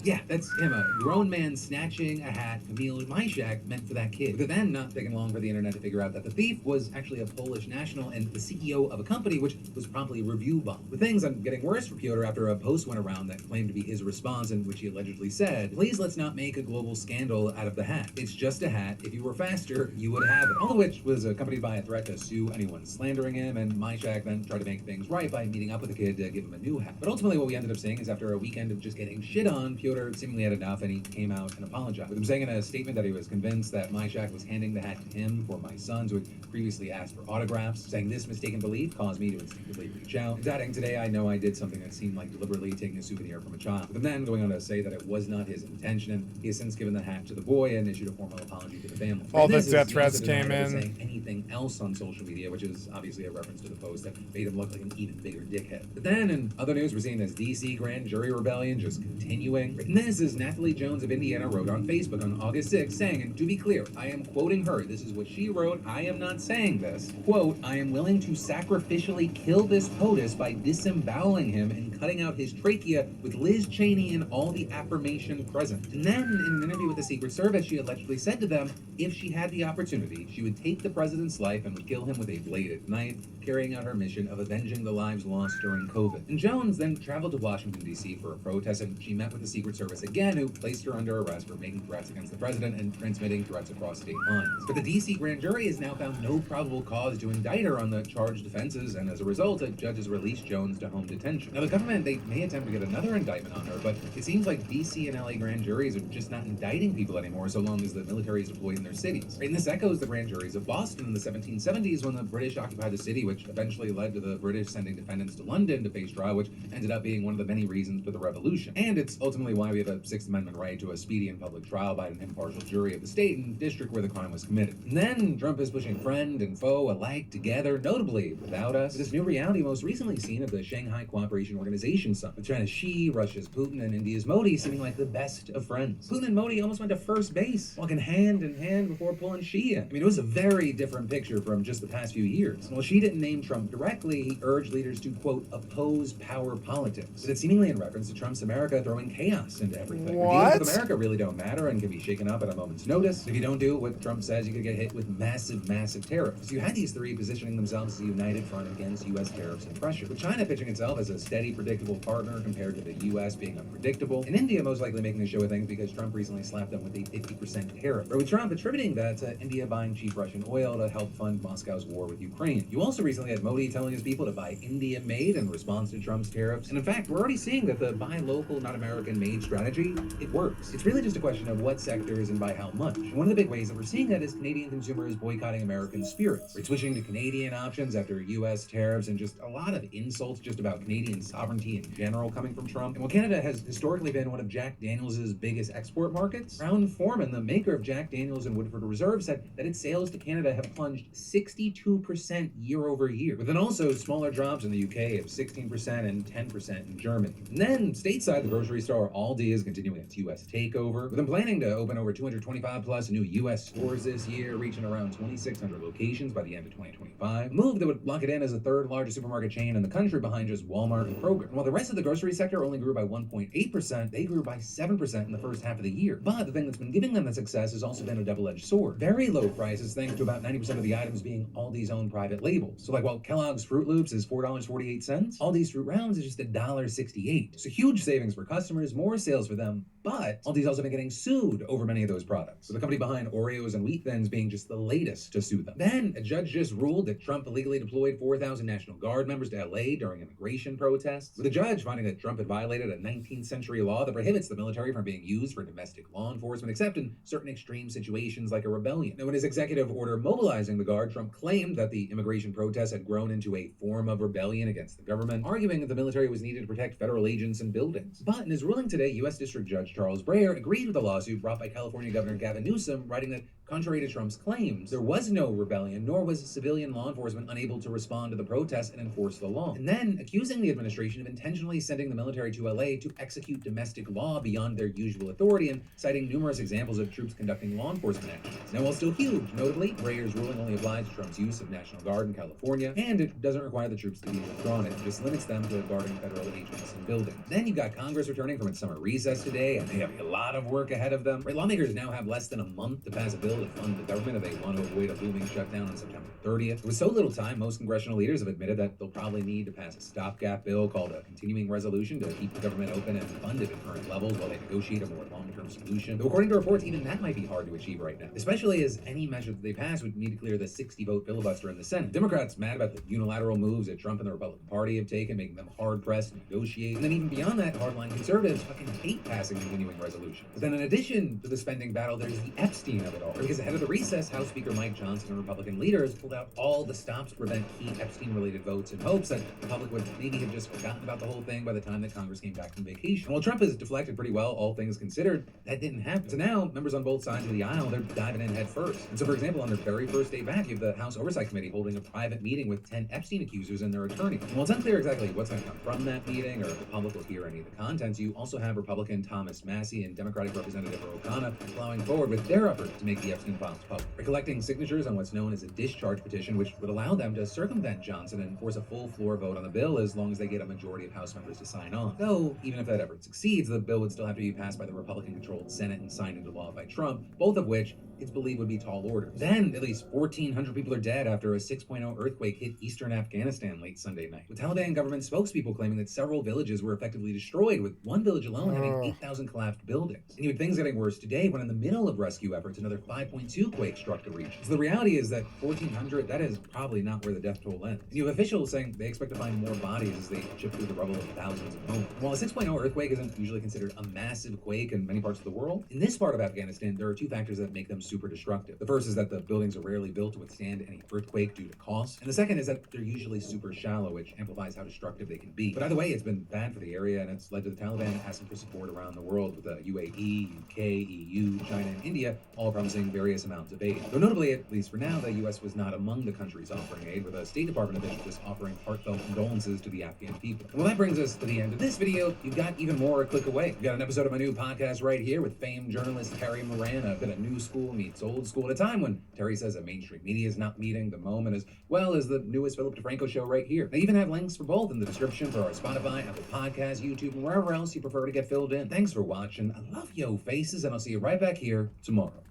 Yeah, that's him, a grown man snatching a hat Kamil Majchak meant for that kid. But then, not taking long for the internet to figure out that the thief was actually a Polish national and the CEO of a company which was promptly review bombed. But things are getting worse for Piotr after a post went around that claimed to be his response in which he allegedly said, "Please let's not make a global scandal out of the hat. It's just a hat. If you were faster, you would have it." All of which was accompanied by a threat to sue anyone slandering him, and Majchak then tried to make things right by meeting up with the kid to give him a new hat. But ultimately what we ended up seeing is after a weekend of just getting shit on, Piotr seemingly had enough and he came out and apologized. With him saying in a statement that he was convinced that Majchak was handing the hat to him for my sons who had previously asked for autographs, saying this mistaken belief caused me to instinctively reach out. And adding, "Today I know I did something that seemed like deliberately taking a souvenir from a child." With him then going on to say that it was not his intention, and he has since given the hat to the boy and issued a formal apology to the family. All the death threats came in. Saying anything else on social media, which is obviously a reference to the post that made him look like an even bigger dickhead. But then in other news, we're seeing this DC grand jury rebellion just continuing. And this is Natalie Jones of Indiana wrote on Facebook on August 6th saying, and to be clear, I am quoting her, this is what she wrote, I am not saying this, quote, "I am willing to sacrificially kill this POTUS by disemboweling him and cutting out his trachea with Liz Cheney and all the affirmation present." And then in an interview with the Secret Service, she allegedly said to them, if she had the opportunity, she would take the president's life and would kill him with a bladed knife, carrying out her mission of avenging the lives lost during COVID. And Jones then traveled to Washington, D.C. for a protest, and she met with the Secret Service again, who placed her under arrest for making threats against the president and transmitting threats across state lines. But the D.C. grand jury has now found no probable cause to indict her on the charged offenses, and as a result, a judge has released Jones to home detention. Now, the government, they may attempt to get another indictment on her, but it seems like D.C. and L.A. grand juries are just not indicting people anymore so long as the military is deployed in their cities. And this echoes the grand juries of Boston in the 1770s when the British occupied the city, which eventually led to the British sending defendants to London to face trial, which ended up being one of the many reasons for the revolution. And it's ultimately why we have a Sixth Amendment right to a speedy and public trial by an impartial jury of the state and district where the crime was committed. And then Trump is pushing friend and foe alike together, notably without us. This new reality most recently seen at the Shanghai Cooperation Organization Summit, with China's Xi, Russia's Putin, and India's Modi seeming like the best of friends. Putin and Modi almost went to first base, walking hand in hand before pulling Xi in. I mean, it was a very different picture from just the past few years. And while Xi didn't name Trump directly, he urged leaders to, quote, oppose power politics. But it's seemingly in reference to Trump's America throwing chaos into everything. What? Deals with America really don't matter and can be shaken up at a moment's notice. If you don't do what Trump says, you could get hit with massive, massive tariffs. So you had these three positioning themselves as a united front against U.S. tariffs and pressure, with China pitching itself as a steady, predictable partner compared to the U.S. being unpredictable, and India most likely making a show of things because Trump recently slapped them with a 50% tariff, or with Trump attributing that to India buying cheap Russian oil to help fund Moscow's war with Ukraine. You also recently had Modi telling his people to buy India-made in response to Trump's tariffs, and in fact, we're already seeing that the buy local, not American-made strategy, it works. It's really just a question of what sectors and by how much. And one of the big ways that we're seeing that is Canadian consumers boycotting American spirits. We're switching to Canadian options after U.S. tariffs and just a lot of insults just about Canadian sovereignty in general coming from Trump. And while Canada has historically been one of Jack Daniels' biggest export markets, Brown-Forman, the maker of Jack Daniels and Woodford Reserve, said that its sales to Canada have plunged 62% year over year, with then also smaller drops in the UK of 16% and 10% in Germany. And then stateside, the grocery store Aldi is continuing its U.S. takeover, with them planning to open over 225 plus new U.S. stores this year, reaching around 2,600 locations by the end of 2025. A move that would lock it in as the third largest supermarket chain in the country behind just Walmart and Kroger. And while the rest of the grocery sector only grew by 1.8%, they grew by 7% in the first half of the year. But the thing that's been giving them the success has also been a double-edged sword. Very low prices thanks to about 90% of the items being Aldi's own private labels. So like while Kellogg's Fruit Loops is $4.48, Aldi's Fruit Rounds is just $1.68. So huge savings for customers, more sales for them, but Aldi's also been getting sued over many of those products. So the company behind Oreos and Wheat Thins being just the latest to sue them. Then a judge just ruled that Trump illegally deployed 4,000 National Guard members to LA during immigration protests, with the judge finding that Trump had violated a 19th century law that prohibits the military from being used for domestic law enforcement except in certain extreme situations like a rebellion. Now in his executive order mobilizing the Guard, Trump claimed that the immigration protests had grown into a form of rebellion against the government, arguing that the military was needed to protect federal agents and buildings. But in his ruling today, U.S. District Judge Charles Breyer agreed with the lawsuit brought by California Governor Gavin Newsom, writing that contrary to Trump's claims, there was no rebellion, nor was civilian law enforcement unable to respond to the protests and enforce the law. And then accusing the administration of intentionally sending the military to LA to execute domestic law beyond their usual authority, and citing numerous examples of troops conducting law enforcement actions. Now, while still huge, notably, Breyer's ruling only applies to Trump's use of National Guard in California, and it doesn't require the troops to be withdrawn. It just limits them to guarding federal agents and buildings. Then you've got Congress returning from its summer recess today, and they have a lot of work ahead of them. Right, lawmakers now have less than a month to pass a bill to fund the government if they want to avoid a looming shutdown on September 30th. With so little time, most congressional leaders have admitted that they'll probably need to pass a stopgap bill called a continuing resolution to keep the government open and funded at current levels while they negotiate a more long-term solution. Though according to reports, even that might be hard to achieve right now, especially as any measure that they pass would need to clear the 60-vote filibuster in the Senate. Democrats mad about the unilateral moves that Trump and the Republican Party have taken, making them hard-pressed to negotiate. And then even beyond that, hardline conservatives fucking hate passing continuing resolutions. But then in addition to the spending battle, there's the Epstein of it all. Because ahead of the recess, House Speaker Mike Johnson and Republican leaders pulled out all the stops to prevent key Epstein-related votes in hopes that the public would maybe have just forgotten about the whole thing by the time that Congress came back from vacation. And while Trump has deflected pretty well, all things considered, that didn't happen. So now, members on both sides of the aisle, they're diving in head first. And so, for example, on their very first day back, you have the House Oversight Committee holding a private meeting with 10 Epstein accusers and their attorney. And while it's unclear exactly what's going to come from that meeting or if the public will hear any of the contents, you also have Republican Thomas Massey and Democratic Representative O'Connor plowing forward with their effort to make the Epstein files public. They're collecting signatures on what's known as a discharge petition, which would allow them to circumvent Johnson and force a full floor vote on the bill as long as they get a majority of House members to sign on. Though, even if that effort succeeds, the bill would still have to be passed by the Republican-controlled Senate and signed into law by Trump, both of which it's believed would be tall orders. Then, at least 1,400 people are dead after a 6.0 earthquake hit eastern Afghanistan late Sunday night, with Taliban government spokespeople claiming that several villages were effectively destroyed, with one village alone having 8,000 collapsed buildings. And you had things getting worse today when in the middle of rescue efforts, another 5.2 quake struck the region. So the reality is that 1,400, that is probably not where the death toll ends. And you have officials saying they expect to find more bodies as they chip through the rubble of thousands of homes. While a 6.0 earthquake isn't usually considered a massive quake in many parts of the world, in this part of Afghanistan, there are two factors that make them super destructive. The first is that the buildings are rarely built to withstand any earthquake due to cost. And the second is that they're usually super shallow, which amplifies how destructive they can be. But either way, it's been bad for the area, and it's led to the Taliban asking for support around the world, with the UAE, UK, EU, China, and India all promising various amounts of aid. Though notably, at least for now, the US was not among the countries offering aid, with a State Department official just offering heartfelt condolences to the Afghan people. And well, that brings us to the end of this video. You've got even more a click away. You've got an episode of my new podcast right here with famed journalist Terry Moran. I've got a new school meets old school at a time when Terry says that mainstream media is not meeting the moment, as well as the newest Philip DeFranco show right here. I even have links for both in the description for our Spotify, Apple Podcasts, YouTube, and wherever else you prefer to get filled in. Thanks for watching. I love yo faces, and I'll see you right back here tomorrow.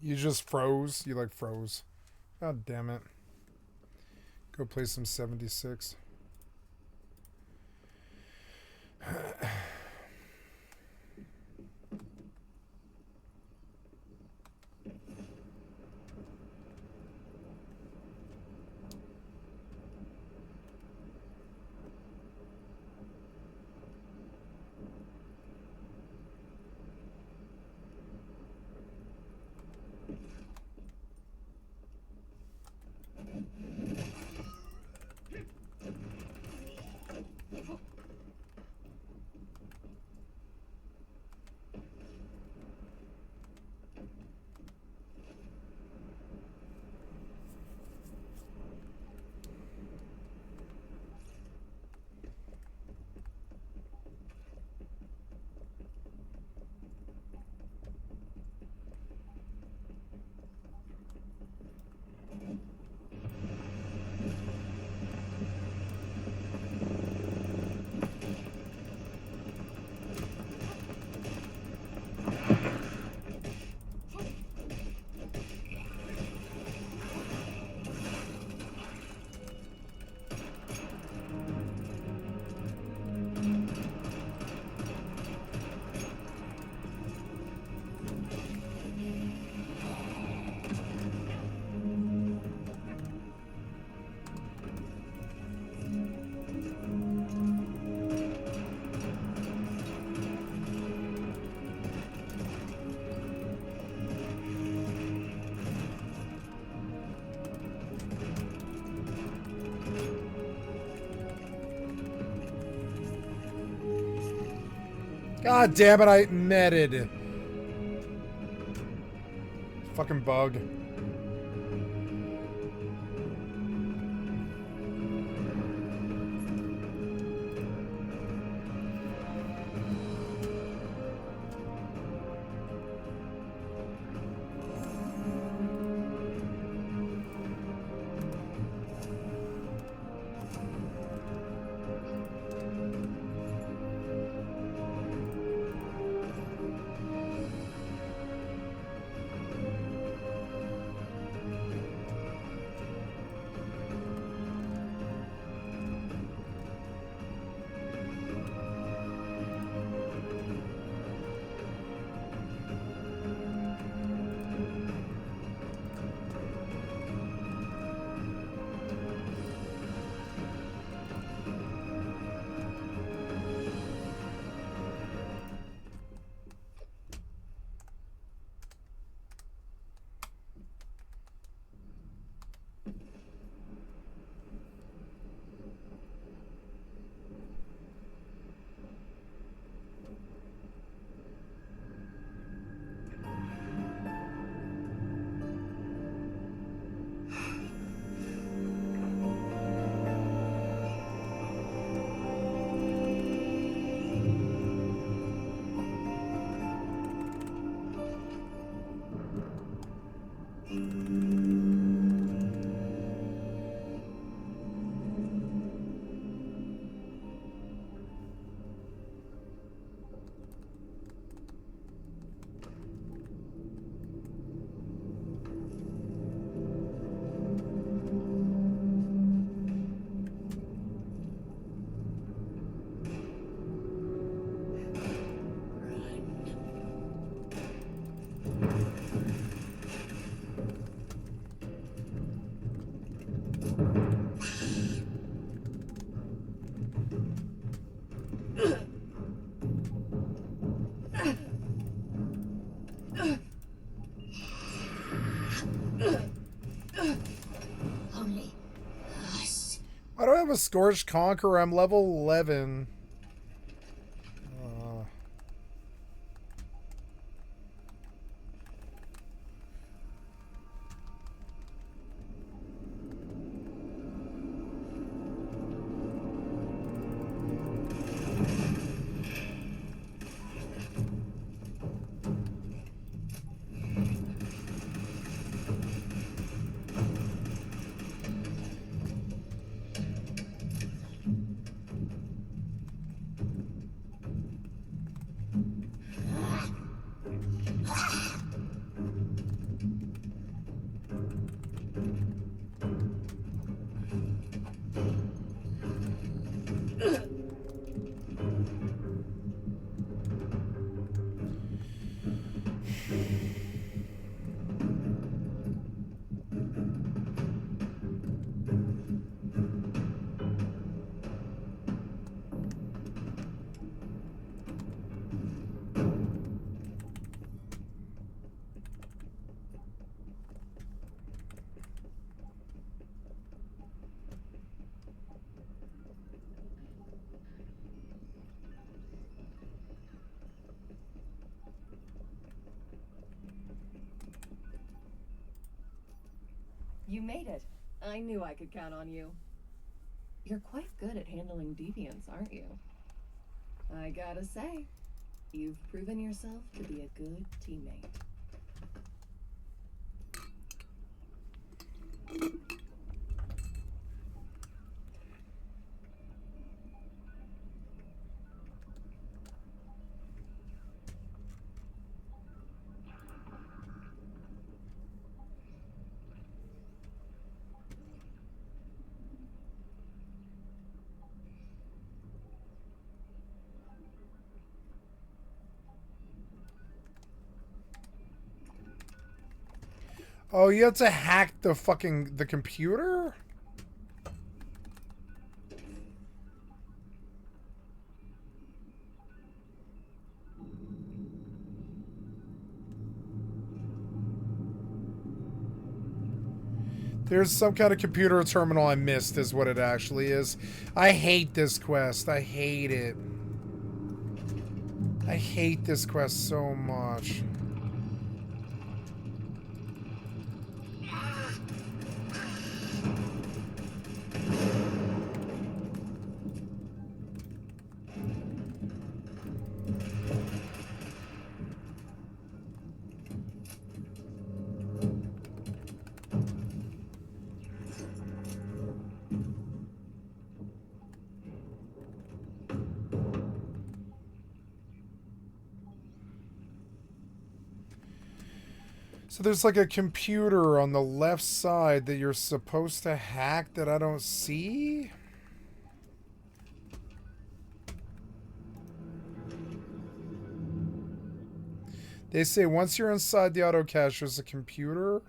You just froze. You like froze. God damn it. Go play some 76. God damn it, I netted. Fucking bug. Why do I have a Scorched Conqueror? I'm level 11. You made it. I knew I could count on you. You're quite good at handling deviants, aren't you? I gotta say, you've proven yourself to be a good teammate. Oh, you have to hack the computer? There's some kind of computer terminal I missed is what it actually is. I hate this quest. I hate it. I hate this quest so much. So there's like a computer on the left side that you're supposed to hack that I don't see? They say once you're inside the auto cache, there's a computer.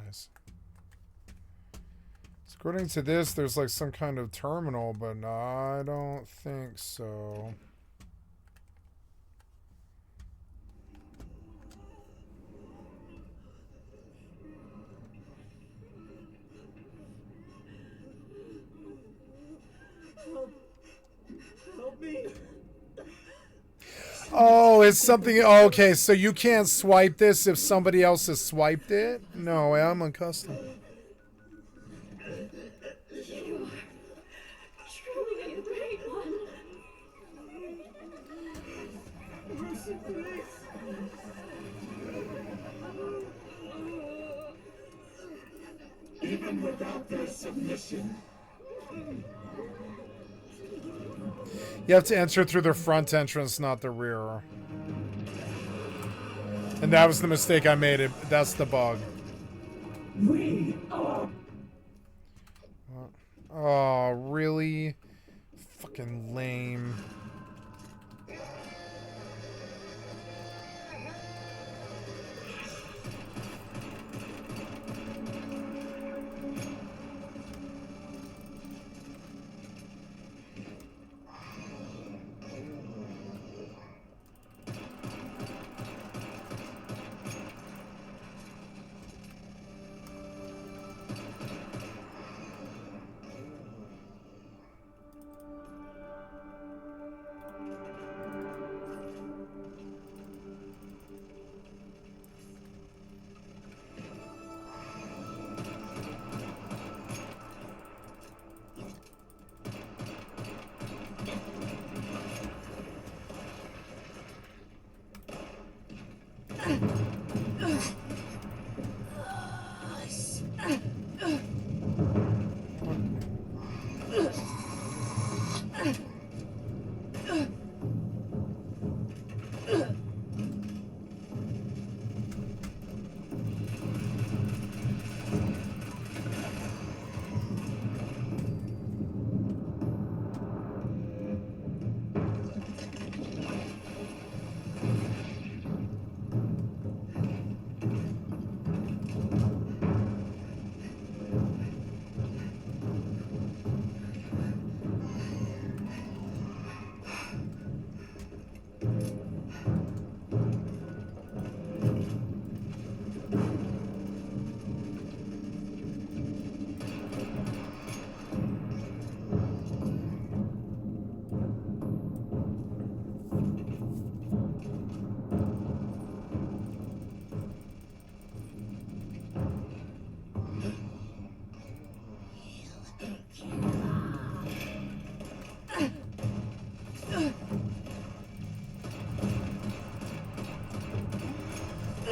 Nice. So according to this, there's like some kind of terminal, but I don't think so. Help me. Oh, it's something. Oh, okay, so you can't swipe this if somebody else has swiped it? No way, I'm unaccustomed. You are truly a great one. Mercy, please. Even without their submission. You have to enter through the front entrance, not the rear. And that was the mistake I made. That's the bug. We are. Oh, really? Fucking lame.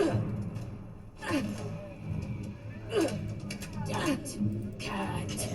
Don't cat.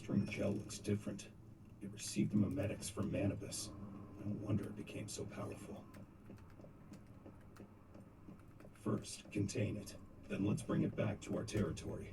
blistering gel looks different. It received memetics from Manibus. No wonder it became so powerful. First, contain it. Then let's bring it back to our territory.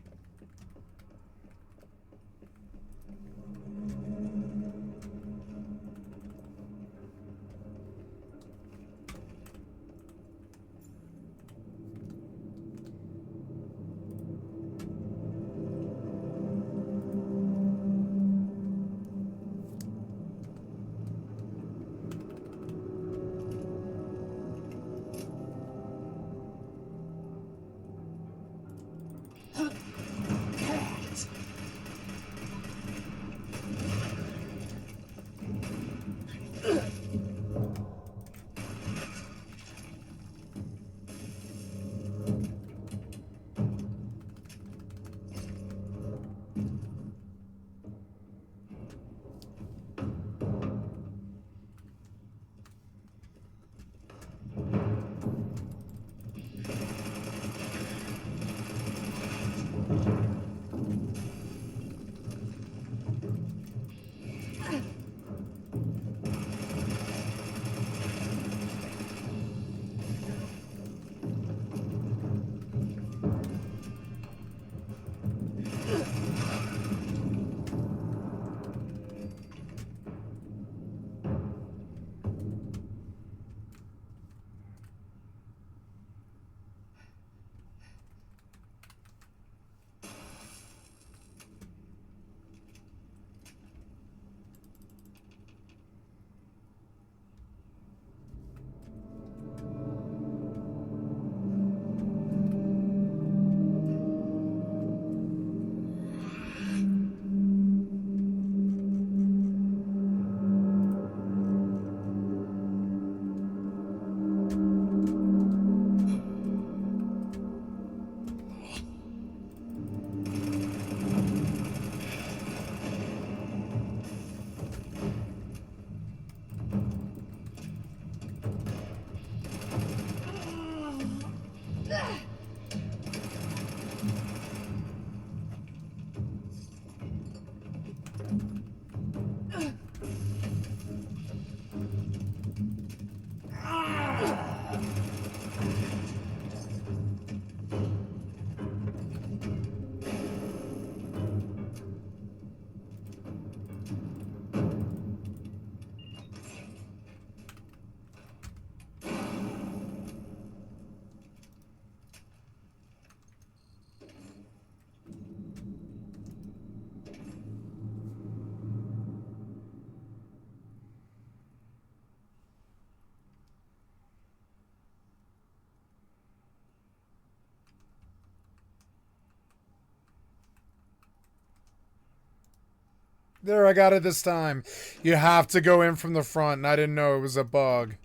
There, I got it this time. You have to go in from the front, and I didn't know it was a bug.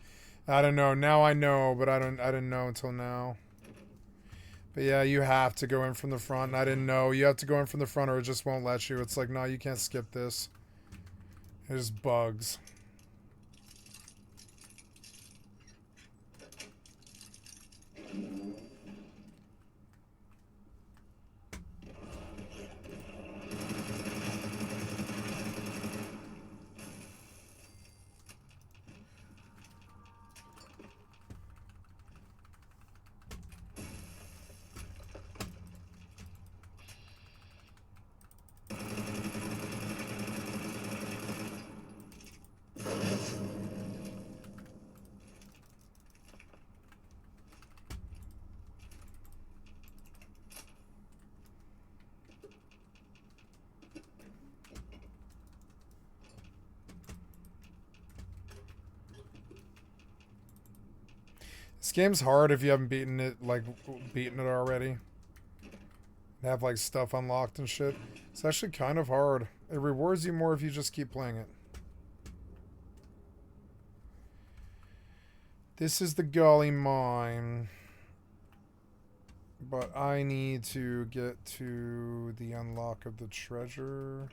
I don't know. Now I know, but I didn't know until now. But yeah, you have to go in from the front, and I didn't know. You have to go in from the front or it just won't let you. It's like, no, you can't skip this. There's bugs. This game's hard if you haven't beaten it already. Have like stuff unlocked and shit. It's actually kind of hard. It rewards you more if you just keep playing it. This is the gully mine. But I need to get to the unlock of the treasure.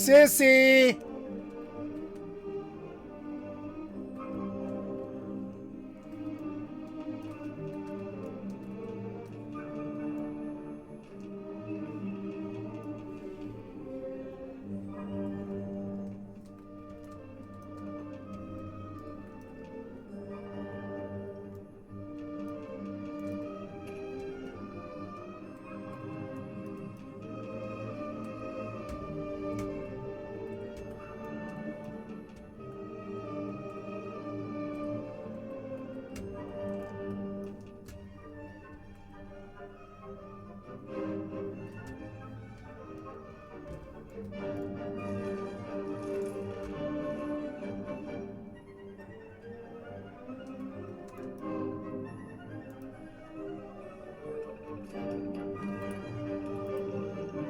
Sissy!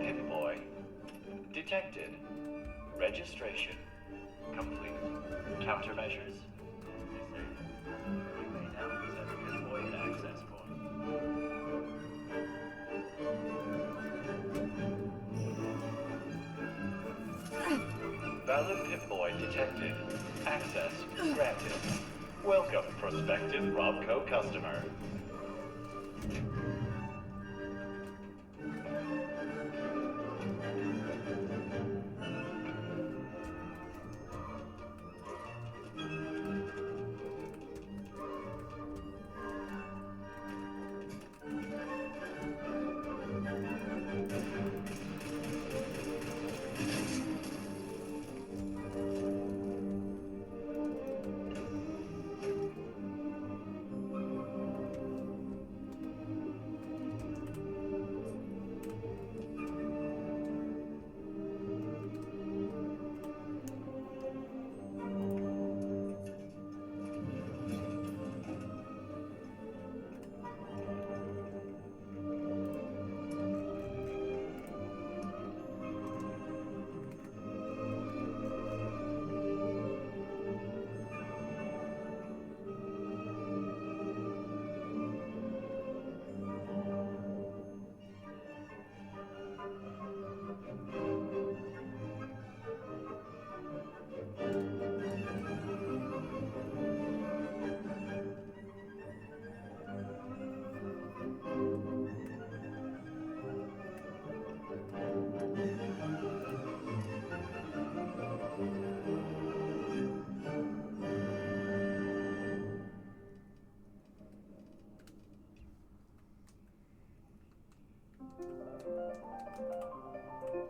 Pip-Boy. Detected. Registration. Complete. Countermeasures. You may now possess Pip-Boy at access point. Valid Pip-Boy detected. Access granted. Welcome, prospective Robco customer.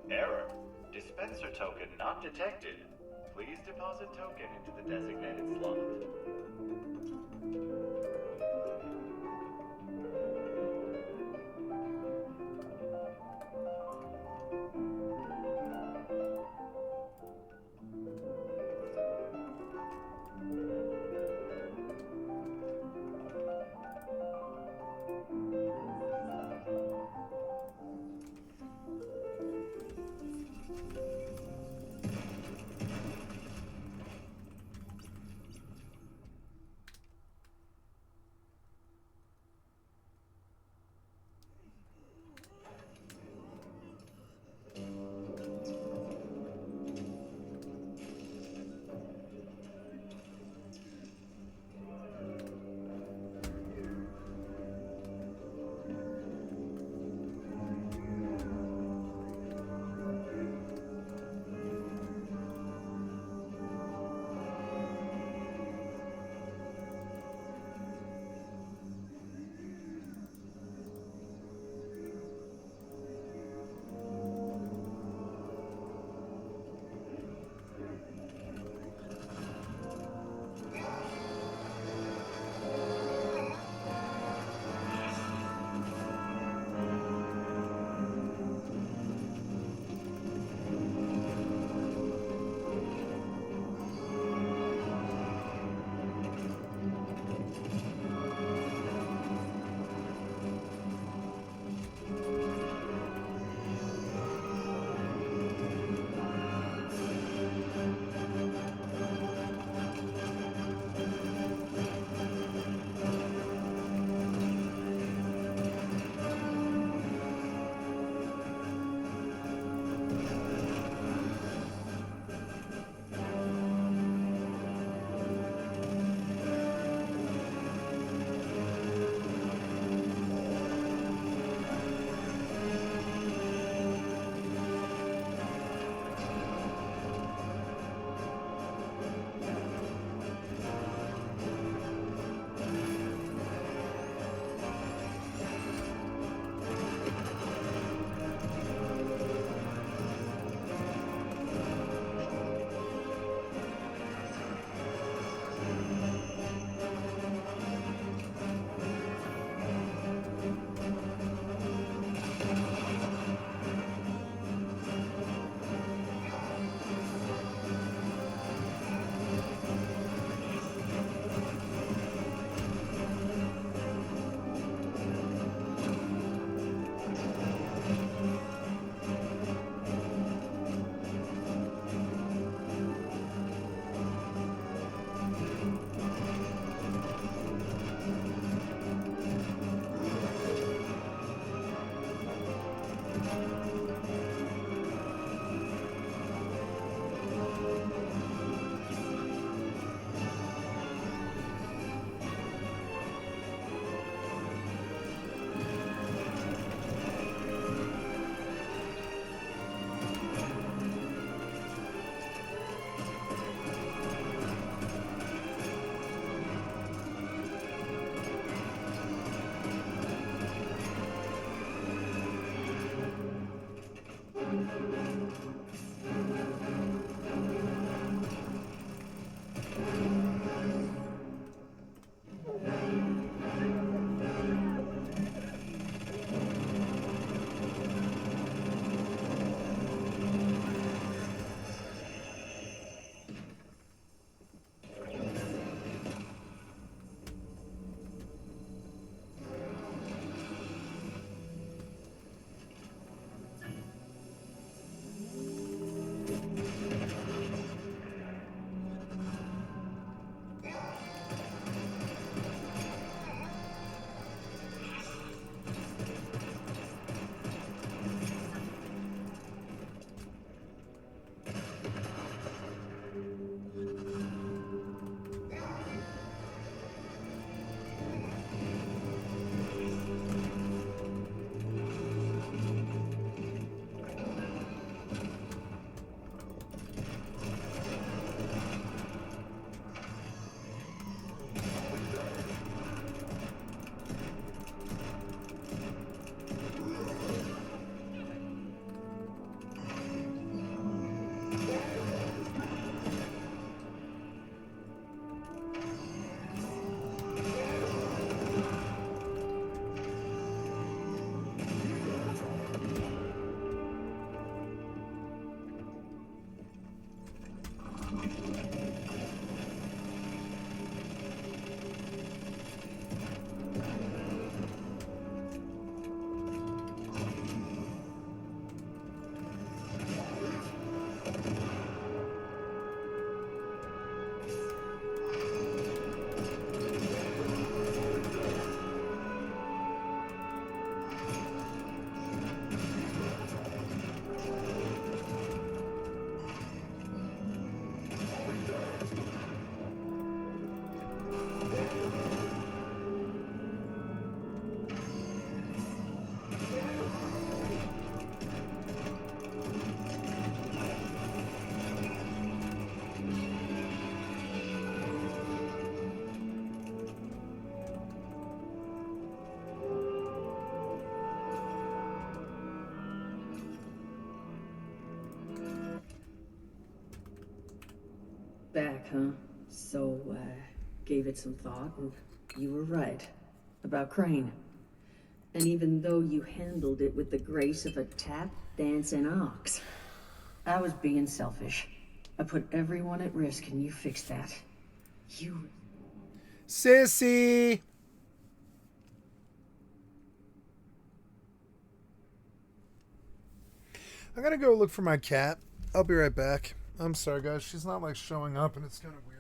Error. Dispenser token not detected. Please deposit token into the designated slot. Back, huh? So, gave it some thought, and you were right. About Crane. And even though you handled it with the grace of a tap-dancing ox, I was being selfish. I put everyone at risk, and you fixed that. You... Sissy! I gotta go look for my cat. I'll be right back. I'm sorry, guys. She's not, like, showing up, and it's kind of weird.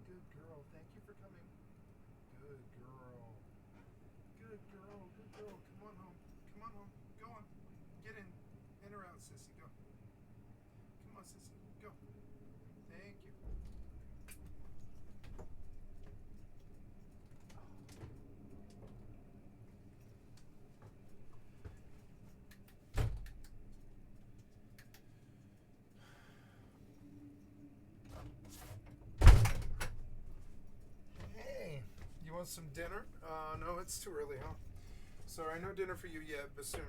Good girl. Thank you for coming. Good girl. Good girl. Good girl. Come on home. Come on home. Go on. Get in. In or out, sissy. Go. Come on, sissy. Go. Thank you. Hey, you want some dinner? No, it's too early, huh? Sorry, no dinner for you yet, but soon.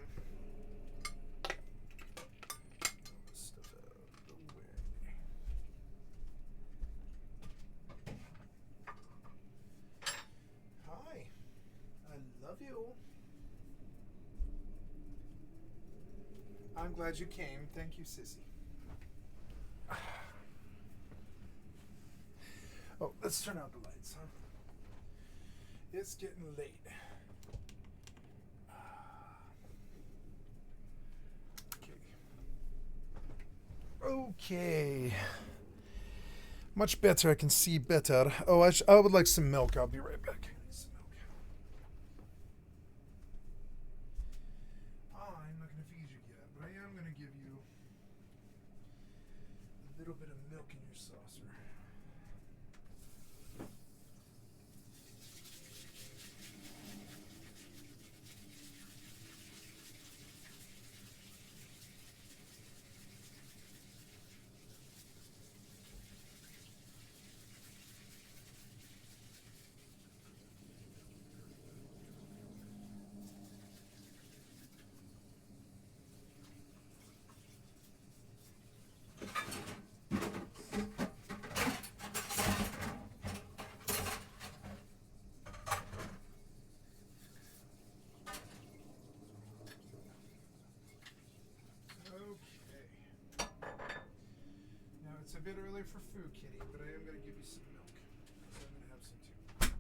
Stuff out of the way. Hi. I love you. I'm glad you came. Thank you, sissy. Oh, let's turn out the lights, huh? It's getting late. Okay. Much better. I can see better. Oh, I would like some milk. I'll be right back. Some milk. I'm not going to feed you yet, but I am going to give you a little bit of milk in your saucer. It's a bit early for food, kitty, but I am going to give you some milk. So I'm going to have some too.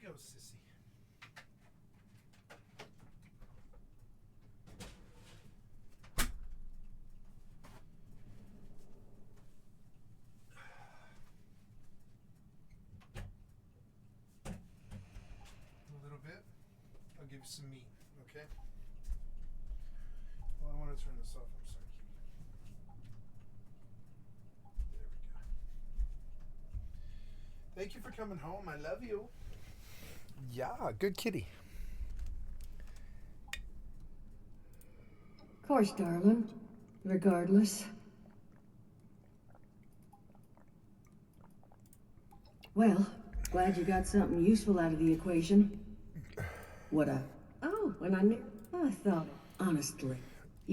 Okay, sissy. There you go, sissy. I'll give you some meat, okay? Well, I want to turn this off. I'm sorry, kitty. There we go. Thank you for coming home. I love you. Yeah, good kitty. Of course, darling. Regardless. Well, glad you got something useful out of the equation. What a... Oh, when I thought, honestly.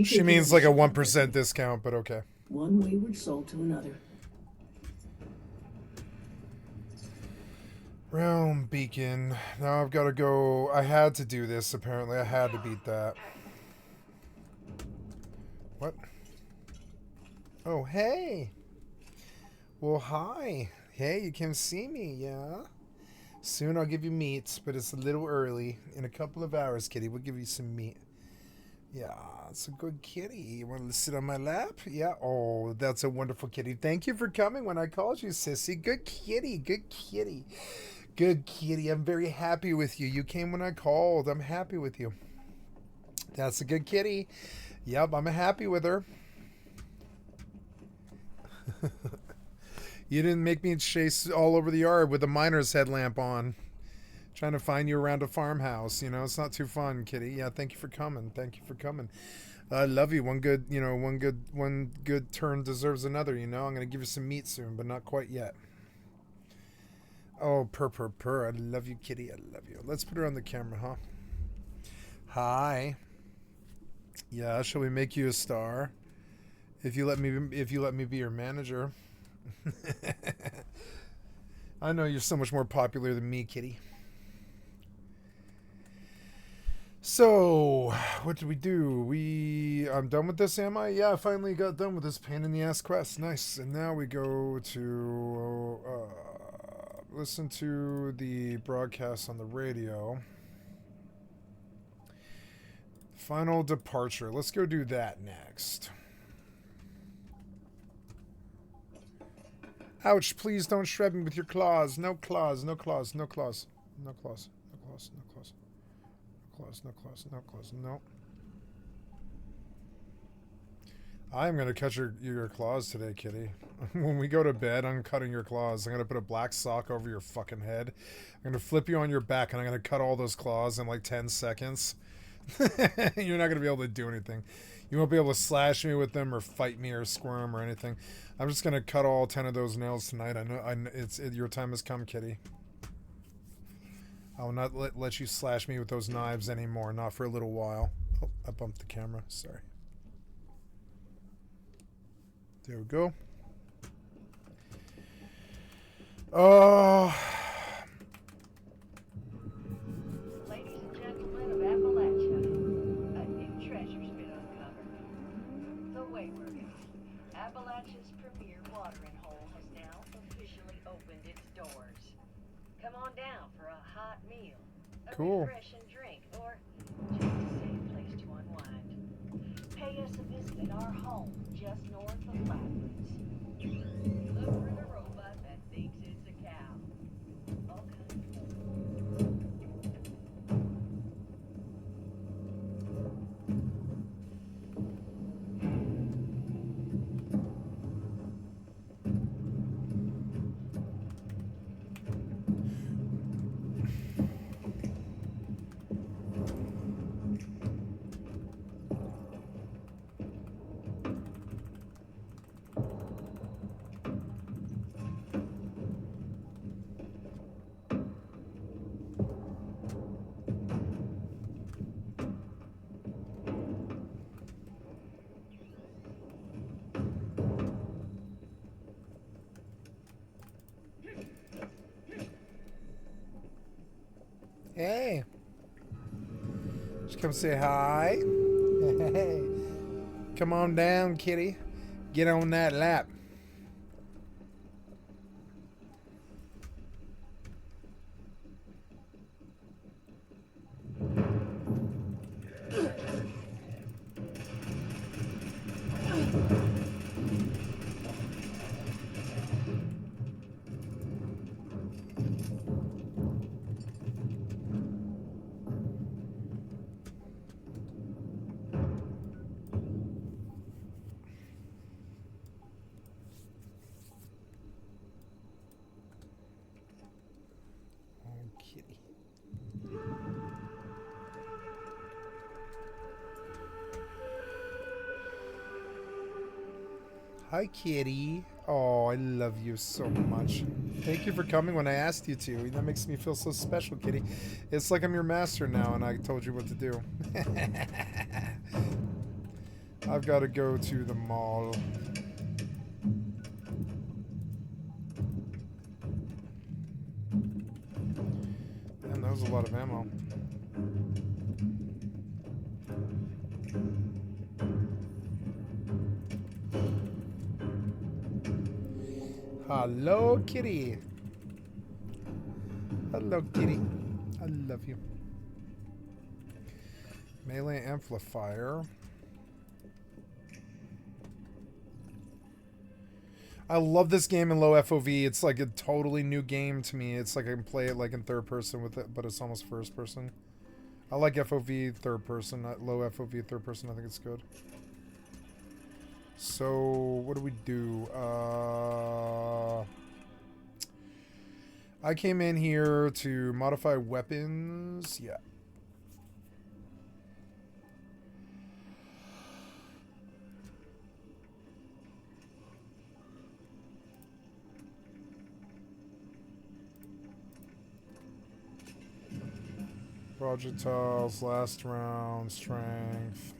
She means like a 1% discount, but okay. One wayward soul to another. Realm Beacon. Now I've got to go. I had to do this, apparently. I had to beat that. What? Oh, hey. Well, hi. Hey, you can see me, yeah? Soon I'll give you meat, but it's a little early. In a couple of hours, kitty, we'll give you some meat. Yeah, it's a good kitty. You want to sit on my lap? Yeah. Oh, that's a wonderful kitty. Thank you for coming when I called you, sissy. Good kitty. Good kitty. Good kitty. I'm very happy with you. You came when I called. I'm happy with you. That's a good kitty. Yep, I'm happy with her. You didn't make me chase all over the yard with a miner's headlamp on, trying to find you around a farmhouse. You know, it's not too fun, kitty. Yeah, thank you for coming. Thank you for coming. I love you. One good turn deserves another. You know, I'm gonna give you some meat soon, but not quite yet. Oh, purr. I love you, kitty. I love you. Let's put her on the camera, huh? Hi. Yeah, shall we make you a star? If you let me be your manager. I know you're so much more popular than me, kitty. So, what did we do? I'm done with this, am I? Yeah, I finally got done with this pain in the ass quest. Nice. And now we go to listen to the broadcast on the radio. Final departure. Let's go do that next. Ouch, please don't shred me with your claws. No claws, no claws, no claws. No claws, no claws, no claws. No claws, no claws, no claws, no. I'm going to cut your claws today, kitty. When we go to bed, I'm cutting your claws. I'm going to put a black sock over your fucking head. I'm going to flip you on your back, and I'm going to cut all those claws in like 10 seconds. You're not going to be able to do anything. You won't be able to slash me with them or fight me or squirm or anything. I'm just going to cut all 10 of those nails tonight. I know your time has come, kitty. I will not let you slash me with those knives anymore. Not for a little while. Oh, I bumped the camera. Sorry. There we go. Ladies and gentlemen of Appalachia, a new treasure's been uncovered. The Wayward. Appalachia's premier watering hole has now officially opened its doors. Come on down for a hot meal, a refreshing drink, or just a safe place to unwind. Pay us a visit at our home just north of Flatwoods. Look for the robot that thinks it's a cow. Hey. Just come say hi. Hey. Come on down, kitty. Get on that lap. Hi, kitty. Oh, I love you so much. Thank you for coming when I asked you to. That makes me feel so special, kitty. It's like I'm your master now and I told you what to do. I've got to go to the mall. Man, that was a lot of ammo. Hello, kitty. Hello, kitty. I love you. Melee amplifier. I love this game in low FOV. It's like a totally new game to me. It's like I can play it like in third person with it, but it's almost first person. I like FOV third person, not low FOV third person. I think it's good. So, what do we do? I came in here to modify weapons. Yeah. Projectiles, last round, strength.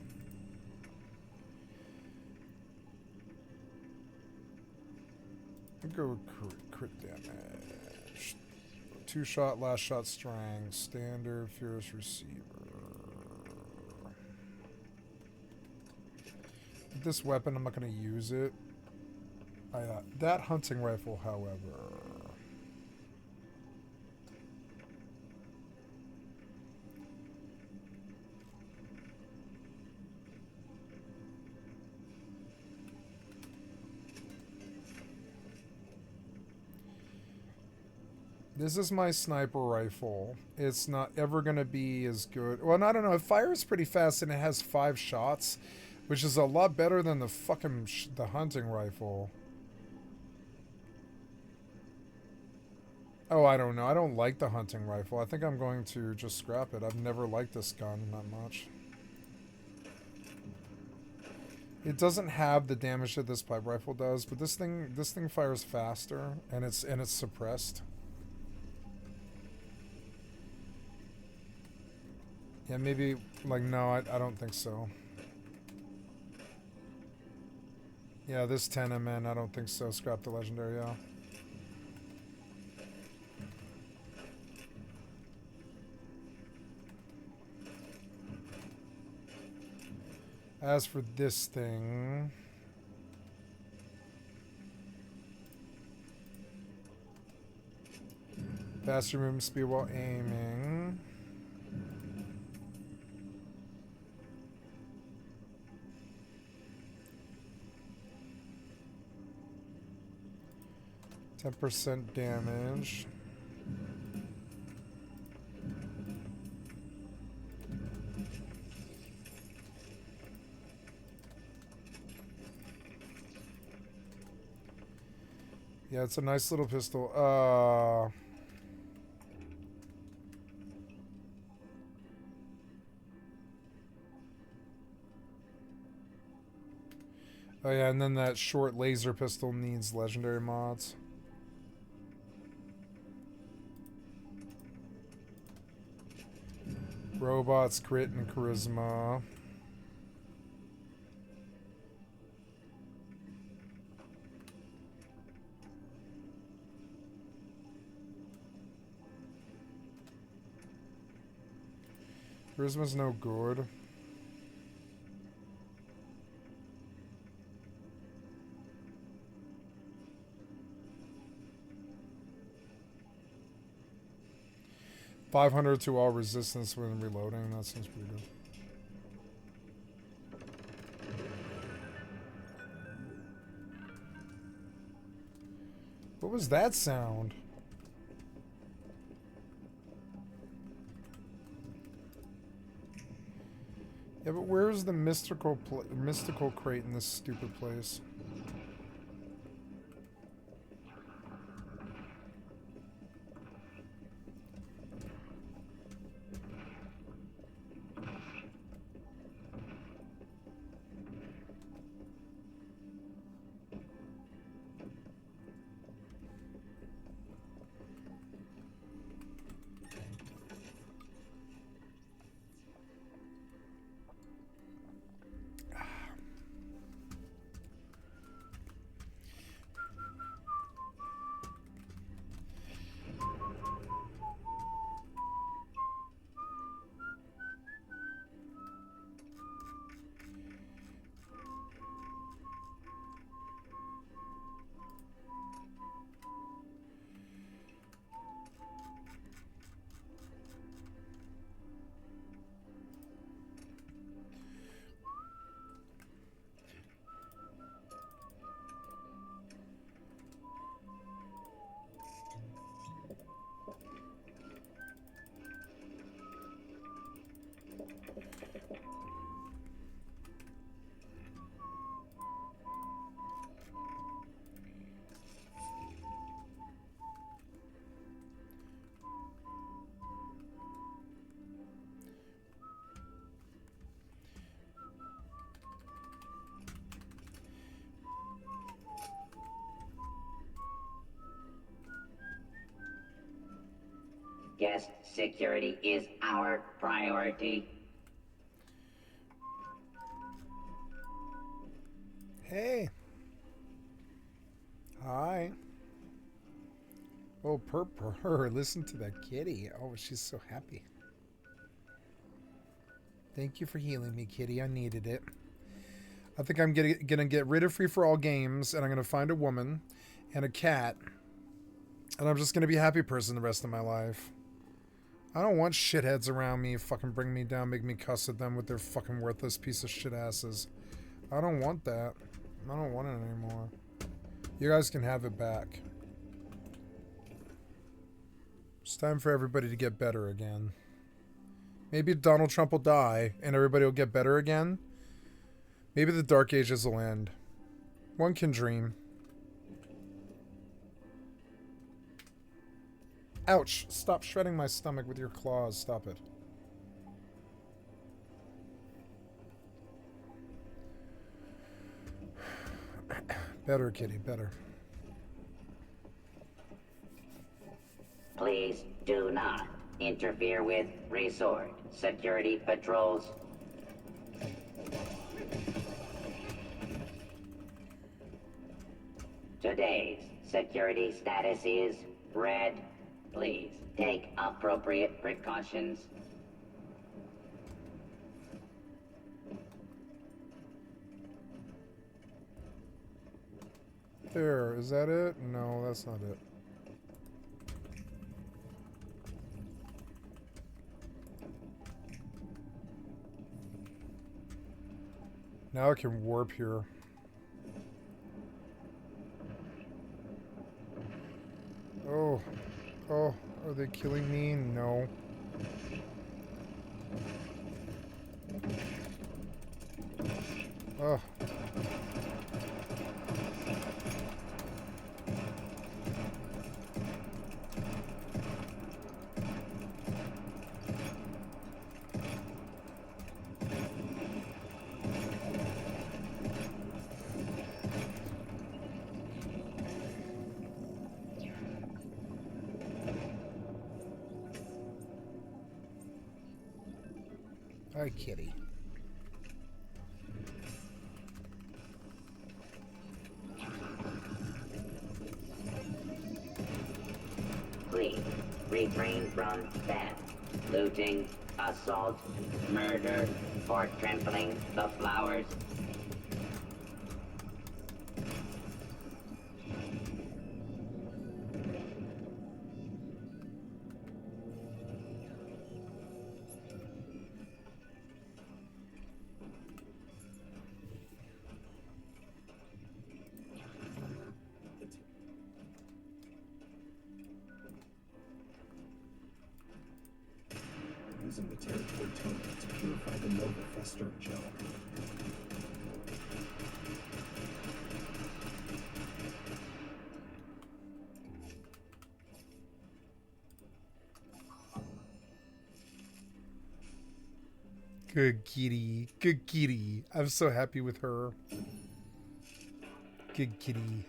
I'll go with crit damage. 2-shot, last shot strength. Standard, fierce receiver. This weapon, I'm not going to use it. That hunting rifle, however... This is my sniper rifle. It's not ever going to be as good. Well, I don't know. It fires pretty fast and it has 5 shots, which is a lot better than the fucking the hunting rifle. Oh, I don't know. I don't like the hunting rifle. I think I'm going to just scrap it. I've never liked this gun that much. It doesn't have the damage that this pipe rifle does, but this thing fires faster and it's suppressed. Yeah, maybe, like, no, I don't think so. Yeah, this 10MN, I don't think so. Scrap the legendary, yeah. As for this thing... Faster movement speed while aiming... 10% damage. Yeah, it's a nice little pistol. Oh yeah, and then that short laser pistol needs legendary mods. Robots, crit, and charisma. Charisma's no good. $500 to all resistance when reloading. That seems pretty good. What was that sound? Yeah, but where's the mystical crate in this stupid place? Guest security is our priority. Hey. Hi. Oh, purr. Listen to that kitty. Oh, she's so happy. Thank you for healing me, kitty. I needed it. I think I'm gonna get rid of free for all games, and I'm gonna find a woman and a cat, and I'm just gonna be a happy person the rest of my life. I don't want shitheads around me fucking bring me down, make me cuss at them with their fucking worthless piece of shit asses. I don't want that. I don't want it anymore. You guys can have it back. It's time for everybody to get better again. Maybe Donald Trump will die and everybody will get better again. Maybe the Dark Ages will end. One can dream. Ouch! Stop shredding my stomach with your claws. Stop it. Better, kitty, better. Please do not interfere with resort security patrols. Today's security status is red. Please take appropriate precautions. There, is that it? No, that's not it. Now I can warp here. Oh. Oh, are they killing me? No. Oh. Hi, kitty. Please refrain from theft, looting, assault, murder, or trampling the flowers. Using the territory token to purify the Nova Fester gel. Good kitty. Good kitty. I'm so happy with her. Good kitty.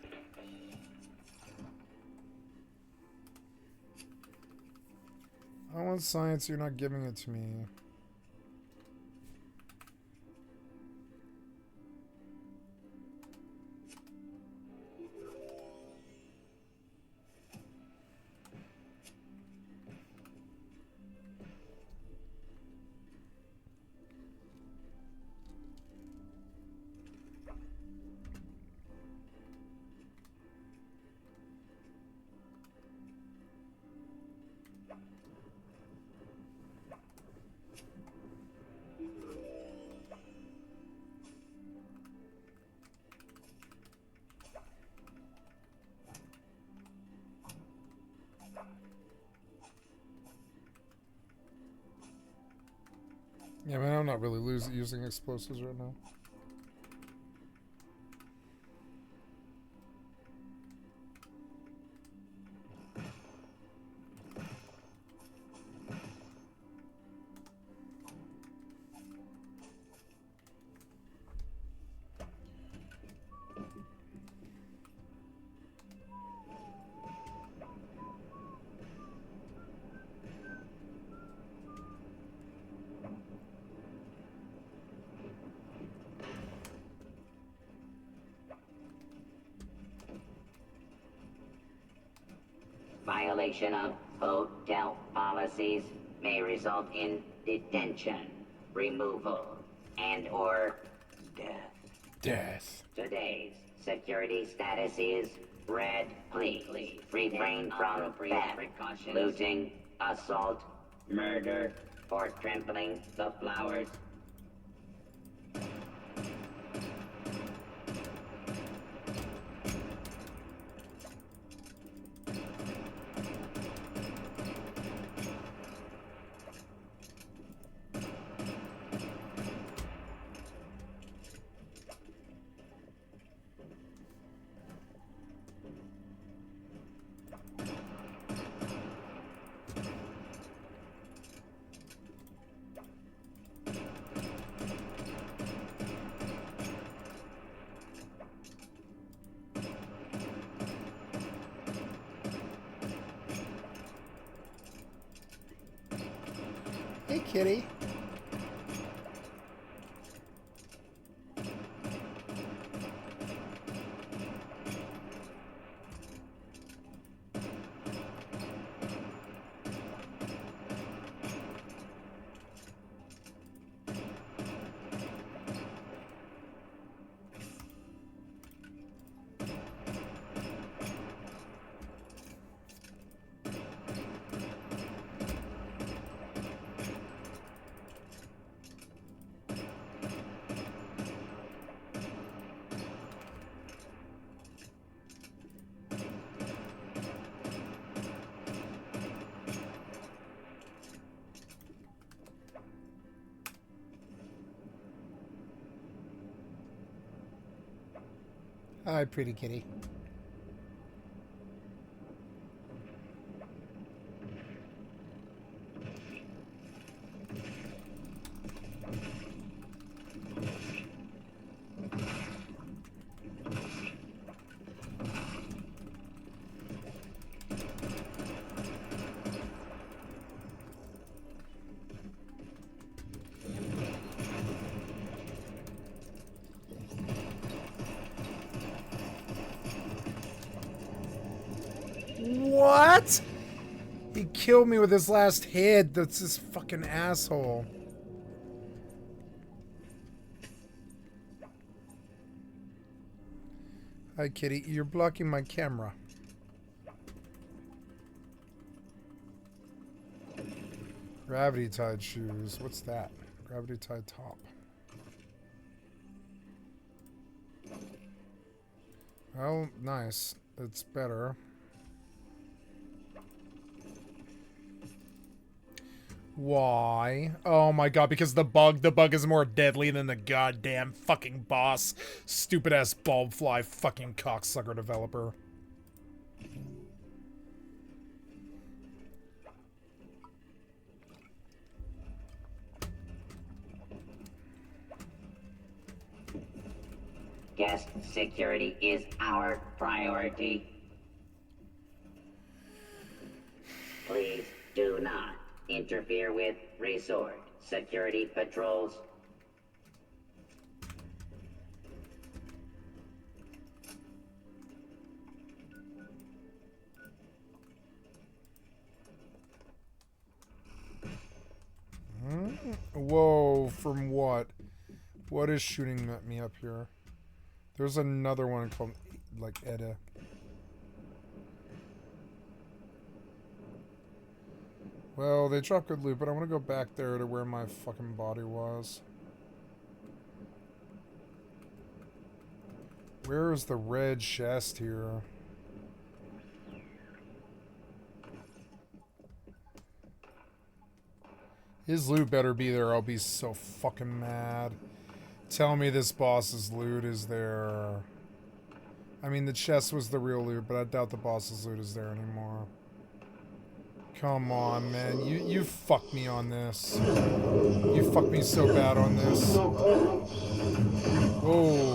I want science, you're not giving it to me. Yeah, man, I'm not really using explosives right now. Violation of hotel policies may result in detention, removal, and/or death. Death. Today's security status is red. Please refrain from theft, looting, assault, murder, or trampling the flowers. Hey, kitty. Hi, pretty kitty. What? He killed me with his last hit. That's this fucking asshole. Hi, kitty. You're blocking my camera. Gravity tied shoes. What's that? Gravity tied top. Oh, nice. It's better. Why? Oh my god, because the bug is more deadly than the goddamn fucking boss. Stupid ass bulb fly fucking cocksucker developer. Guest security is our priority. Please do not interfere with resort security patrols. Whoa, from what? What is shooting at me up here? There's another one called, like, Edda. Well, they dropped good loot, but I want to go back there to where my fucking body was. Where is the red chest here? His loot better be there, I'll be so fucking mad. Tell me this boss's loot is there. I mean, the chest was the real loot, but I doubt the boss's loot is there anymore. Come on, man. You fucked me on this. You fucked me so bad on this. Oh.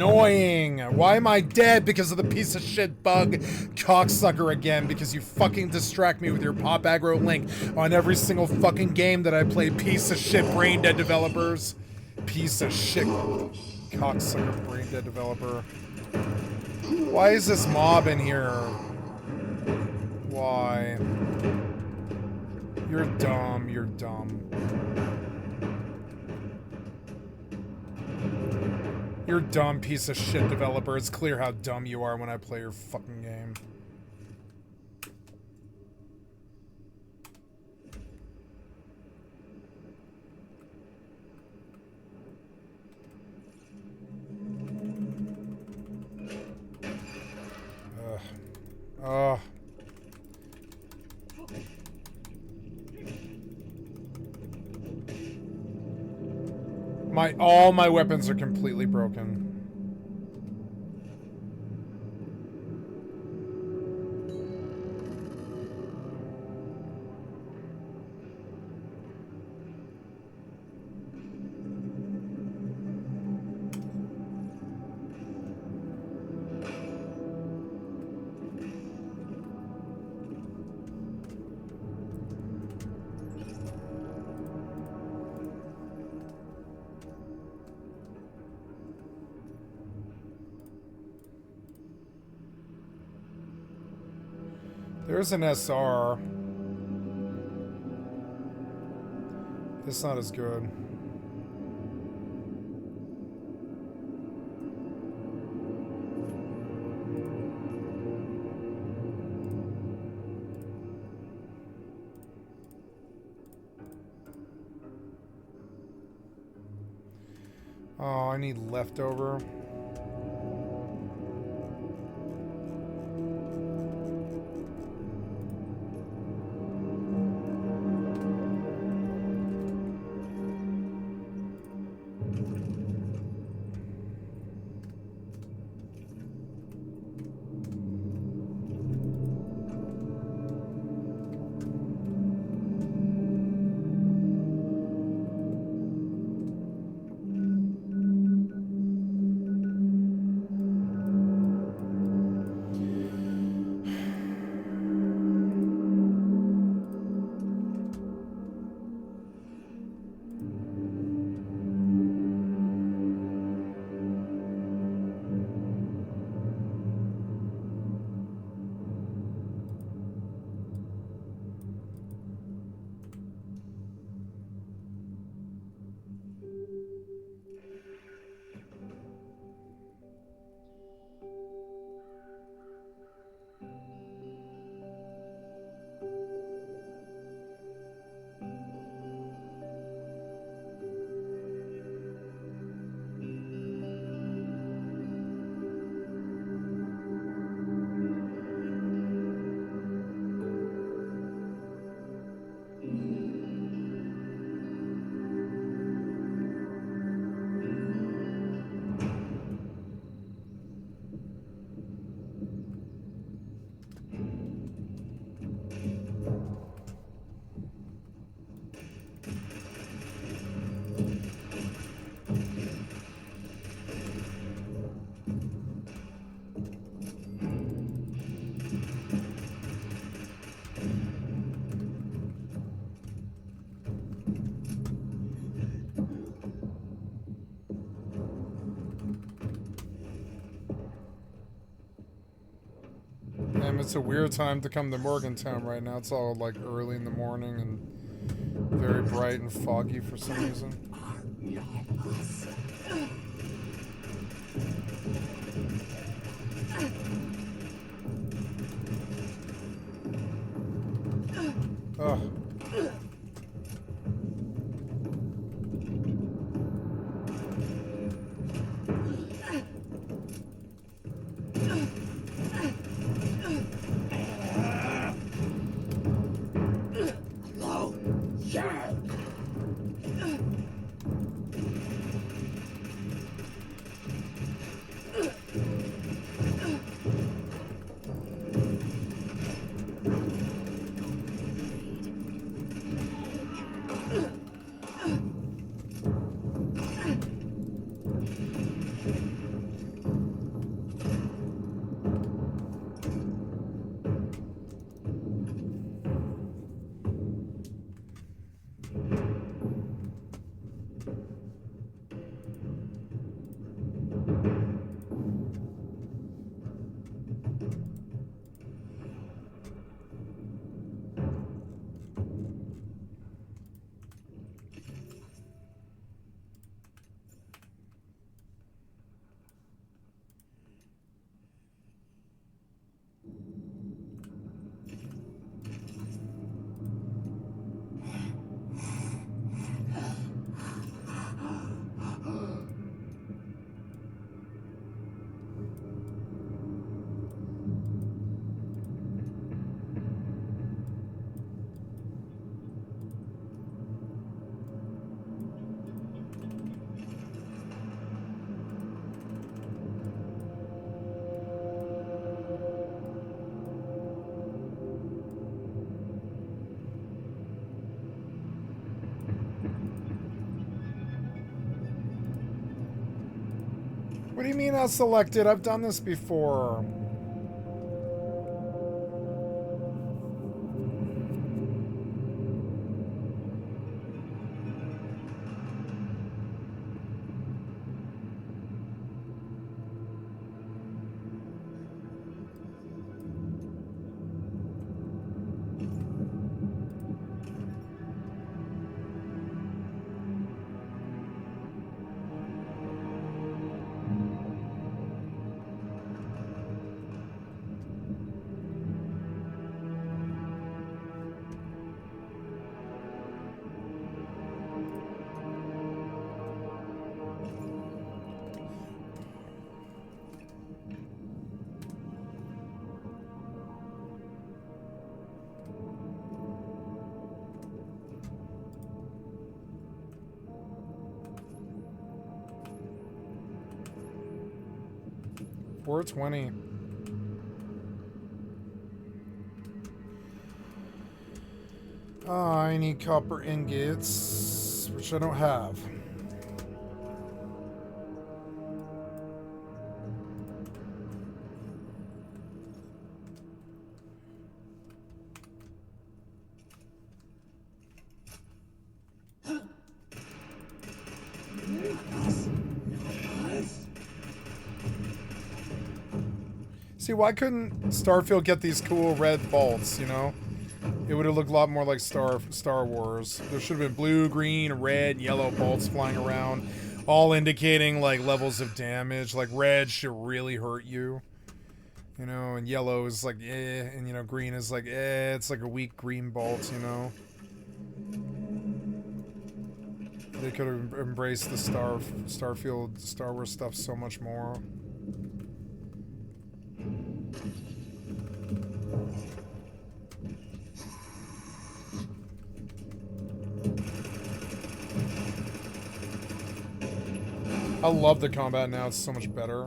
annoying. Why am I dead? Because of the piece of shit bug cocksucker again. Because you fucking distract me with your pop aggro link on every single fucking game that I play. Piece of shit brain dead developers. Piece of shit cocksucker brain dead developer. Why is this mob in here? Why? You're dumb. You're dumb. You're a dumb piece of shit developer. It's clear how dumb you are when I play your fucking game. Ugh. All my weapons are completely broken. There's an SR. It's not as good. Oh, I need leftover. It's a weird time to come to Morgantown right now. It's all like early in the morning and very bright and foggy for some reason. Ugh. What do you mean not selected? I've done this before. $420. I need copper ingots, which I don't have. See, why couldn't Starfield get these cool red bolts, you know? It would have looked a lot more like Star Wars. There should have been blue, green, red, and yellow bolts flying around, all indicating, like, levels of damage. Like, red should really hurt you, you know, and yellow is like, eh, and, you know, green is like, eh, it's like a weak green bolt, you know? They could have embraced the Starfield, Star Wars stuff so much more. I love the combat now, it's so much better.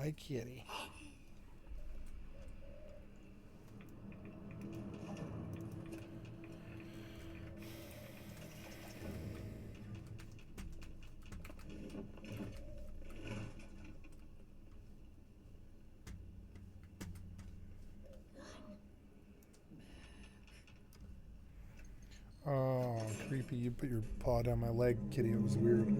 Hi, kitty. Oh, creepy. You put your paw down my leg, kitty. It was weird.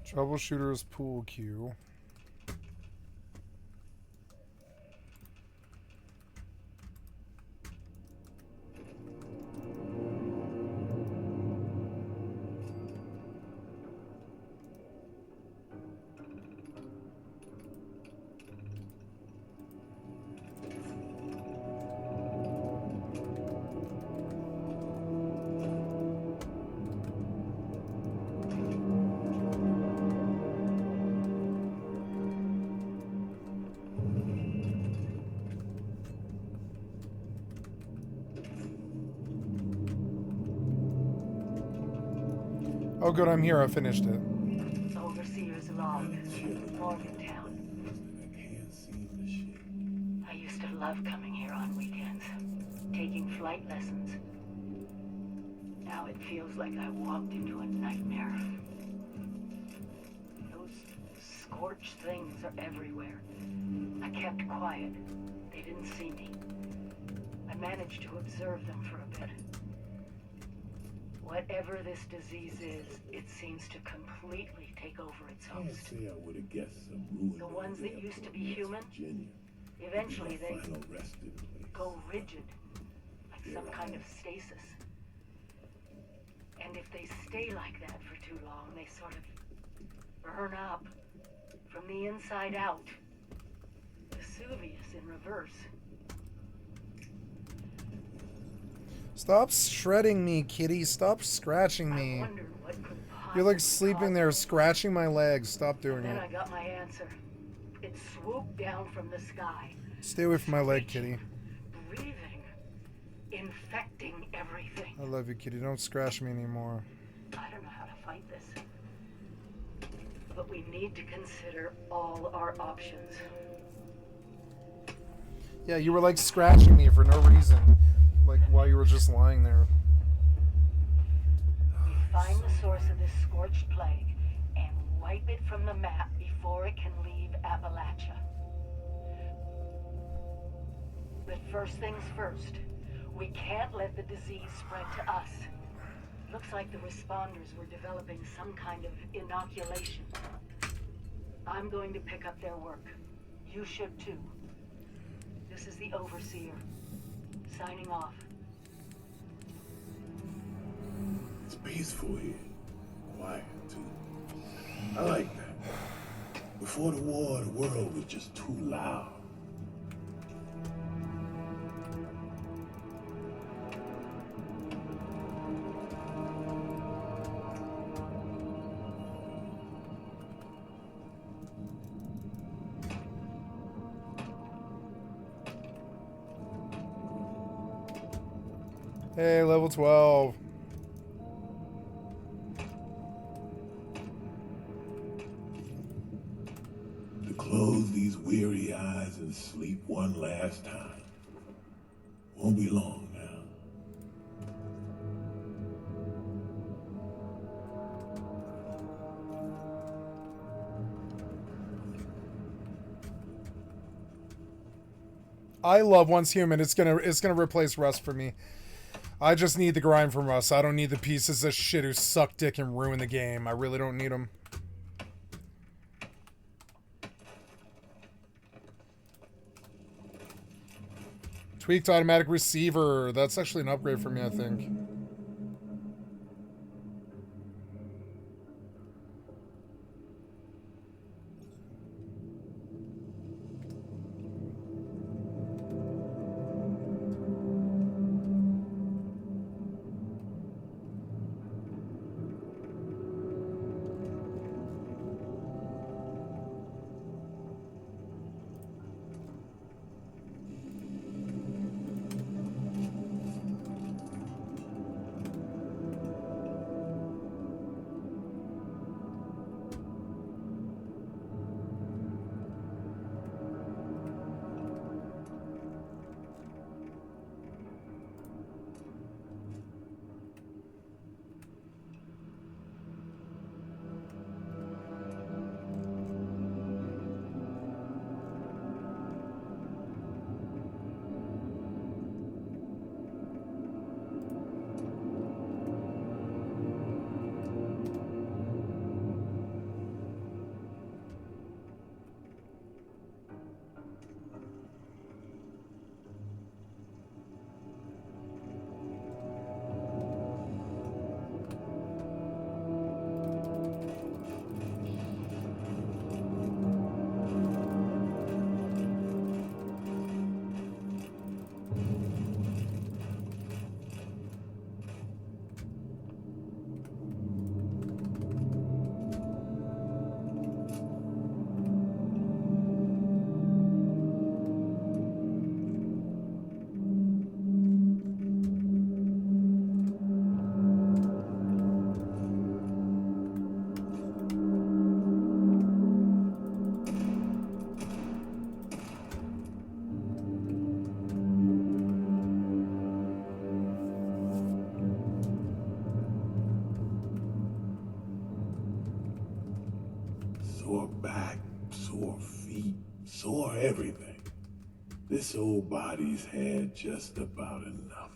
Troubleshooter's pool cue. Oh, good, I'm here. I finished it. Overseer's log, Morgantown. I used to love coming here on weekends, taking flight lessons. Now it feels like I walked into a nightmare. Those scorched things are everywhere. I kept quiet. They didn't see me. I managed to observe them for a bit. Whatever this disease is, it seems to completely take over its host. Say I would have guessed some ruin. The ones that used to be human, eventually they go rigid, like some kind of stasis. And if they stay like that for too long, they sort of burn up from the inside out. Vesuvius in reverse. Stop shredding me, kitty. Stop scratching me. You're like sleeping there, scratching my legs. Stop doing Then it. I got my answer. It swooped down from the sky. Stay away from my leg, kitty. Breathing. Infecting everything. I love you, kitty. Don't scratch me anymore. I don't know how to fight this. But we need to consider all our options. Yeah, you were like scratching me for no reason. Like while you were just lying there. We find the source of this scorched plague and wipe it from the map before it can leave Appalachia. But first things first, we can't let the disease spread to us. Looks like the responders were developing some kind of inoculation. I'm going to pick up their work. You should too. This is the Overseer. Signing off. It's peaceful here. Quiet, too. I like that. Before the war, the world was just too loud. Hey, level 12. To close these weary eyes and sleep one last time. Won't be long now. I love Once Human. It's gonna replace Rust for me. I just need the grind from us. I don't need the pieces of shit who suck dick and ruin the game. I really don't need them. Tweaked automatic receiver. That's actually an upgrade for me, I think. Sore back, sore feet, sore everything. This old body's had just about enough.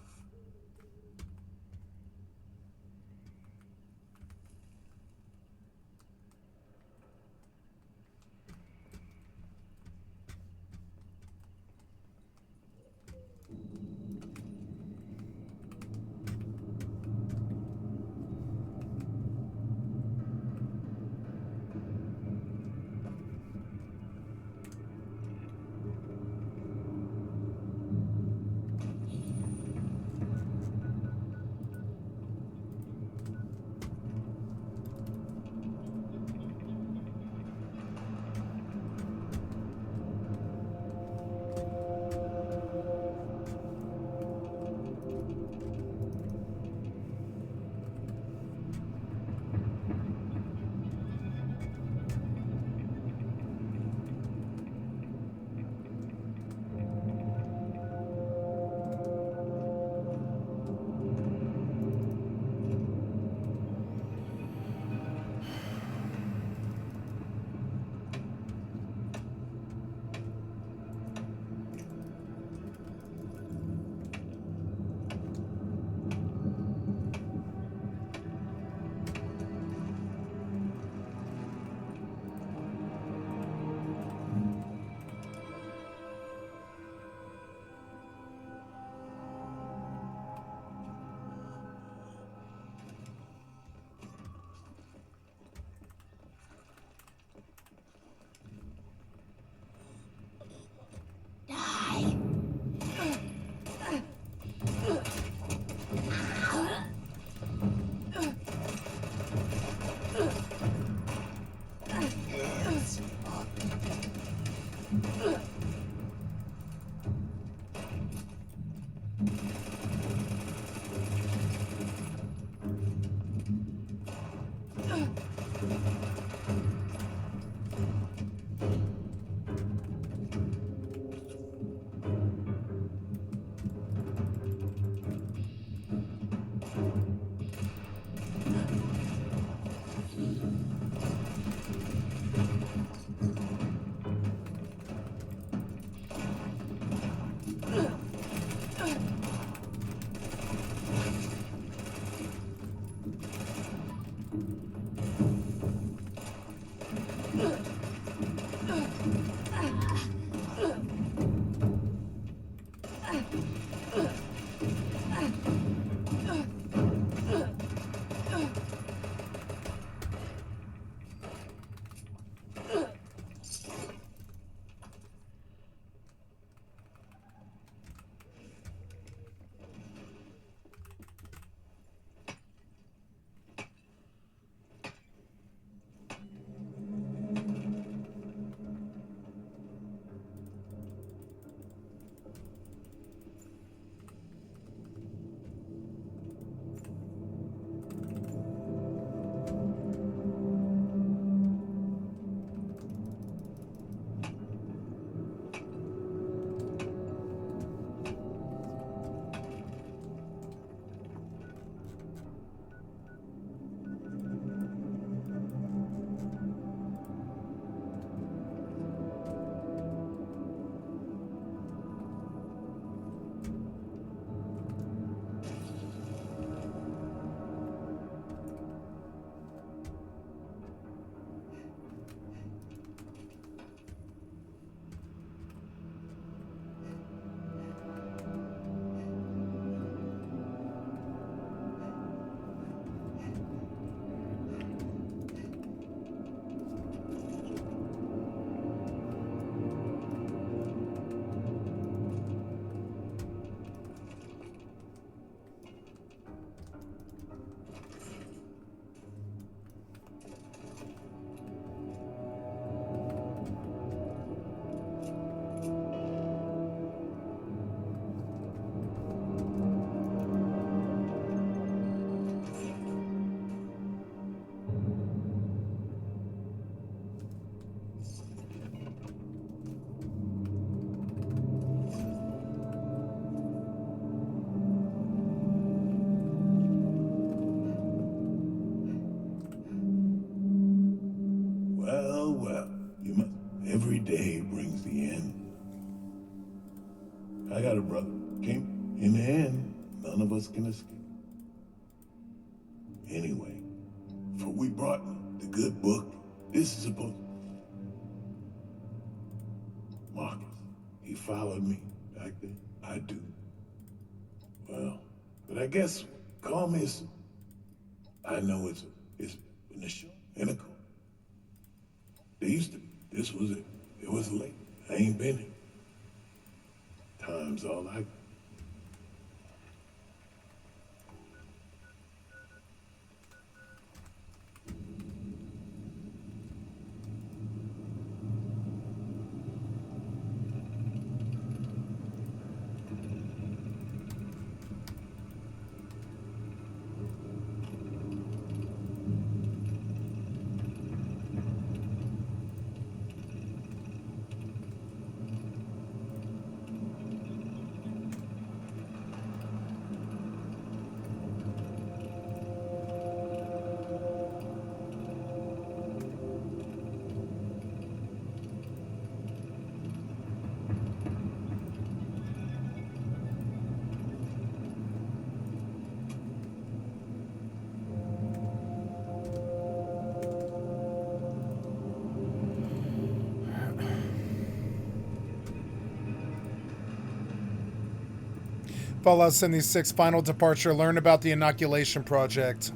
well, you must. Every day brings the end. I got a brother. In the end, none of us can escape. Anyway, for we brought the good book. This is supposed. Marcus, he followed me back then. I do. Well, but I guess call me. I know it's in the show in a car. They used to. This was it. It was late. I ain't been here. Time's all I got. Fallout 76 Final Departure. Learn about the inoculation project.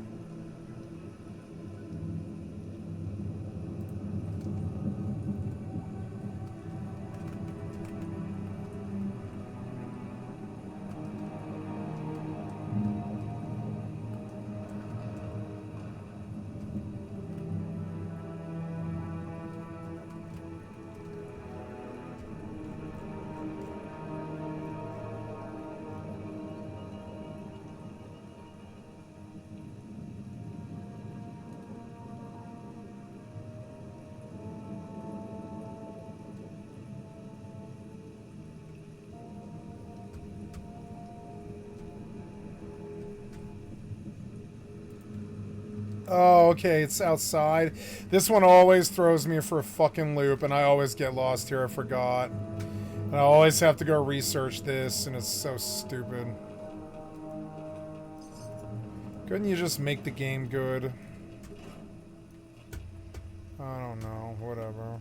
Oh, okay, it's outside. This one always throws me for a fucking loop, and I always get lost here. I forgot. And I always have to go research this, and it's so stupid. Couldn't you just make the game good? I don't know, whatever.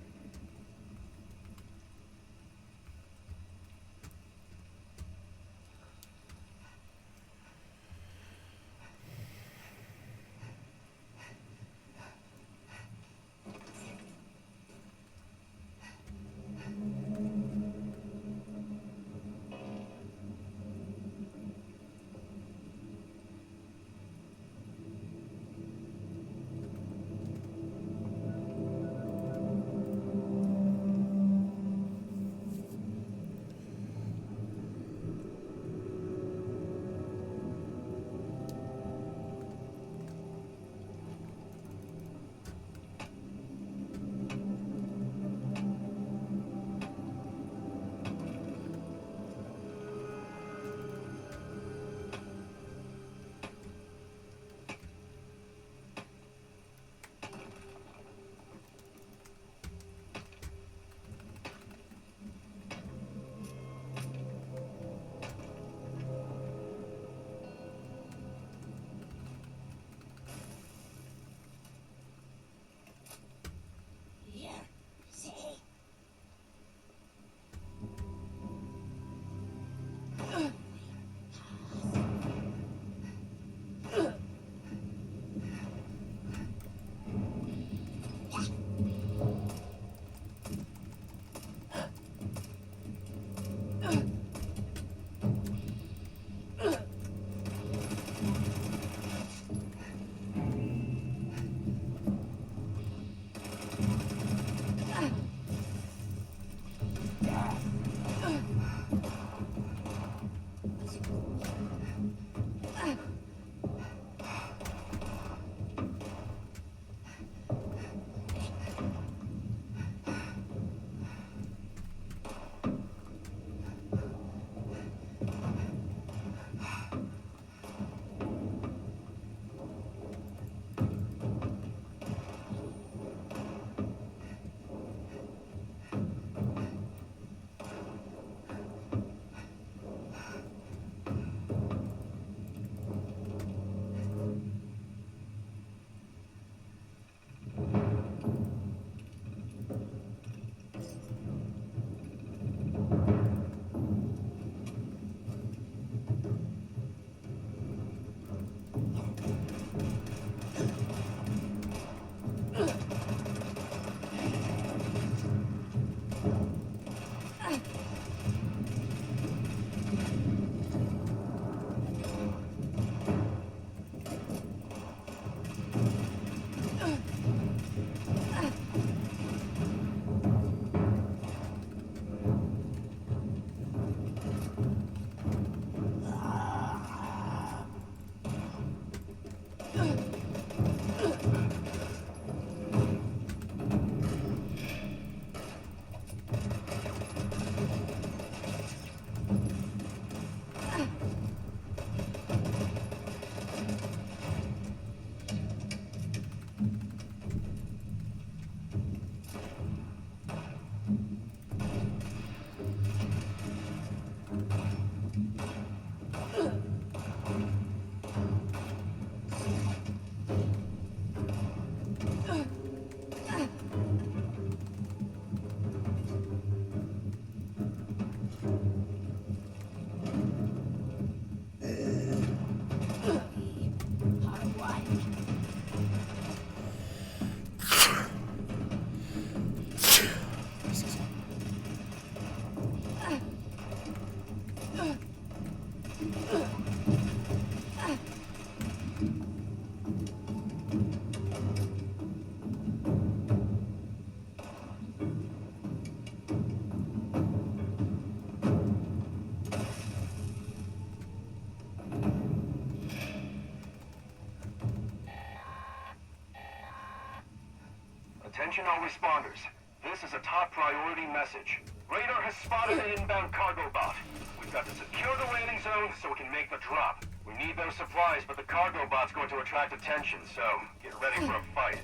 Attention all responders. This is a top priority message. Radar has spotted an inbound cargo bot. We've got to secure the landing zone so we can make the drop. We need those supplies, but the cargo bot's going to attract attention, so get ready for a fight.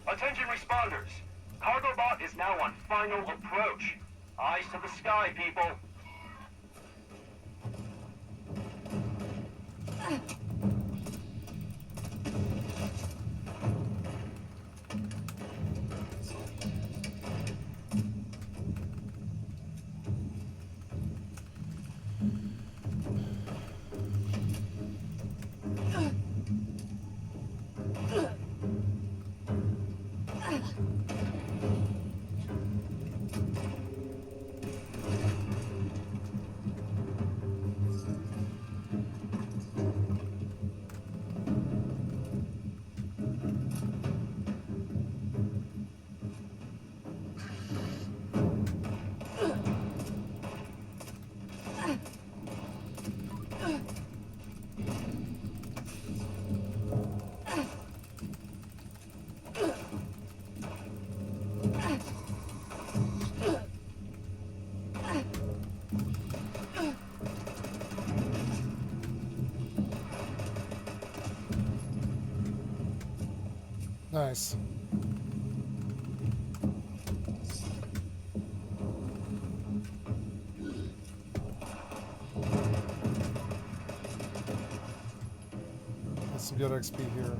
Attention responders. Cargo bot is now on final approach. Eyes to the sky, people. Nice. That's some good XP here.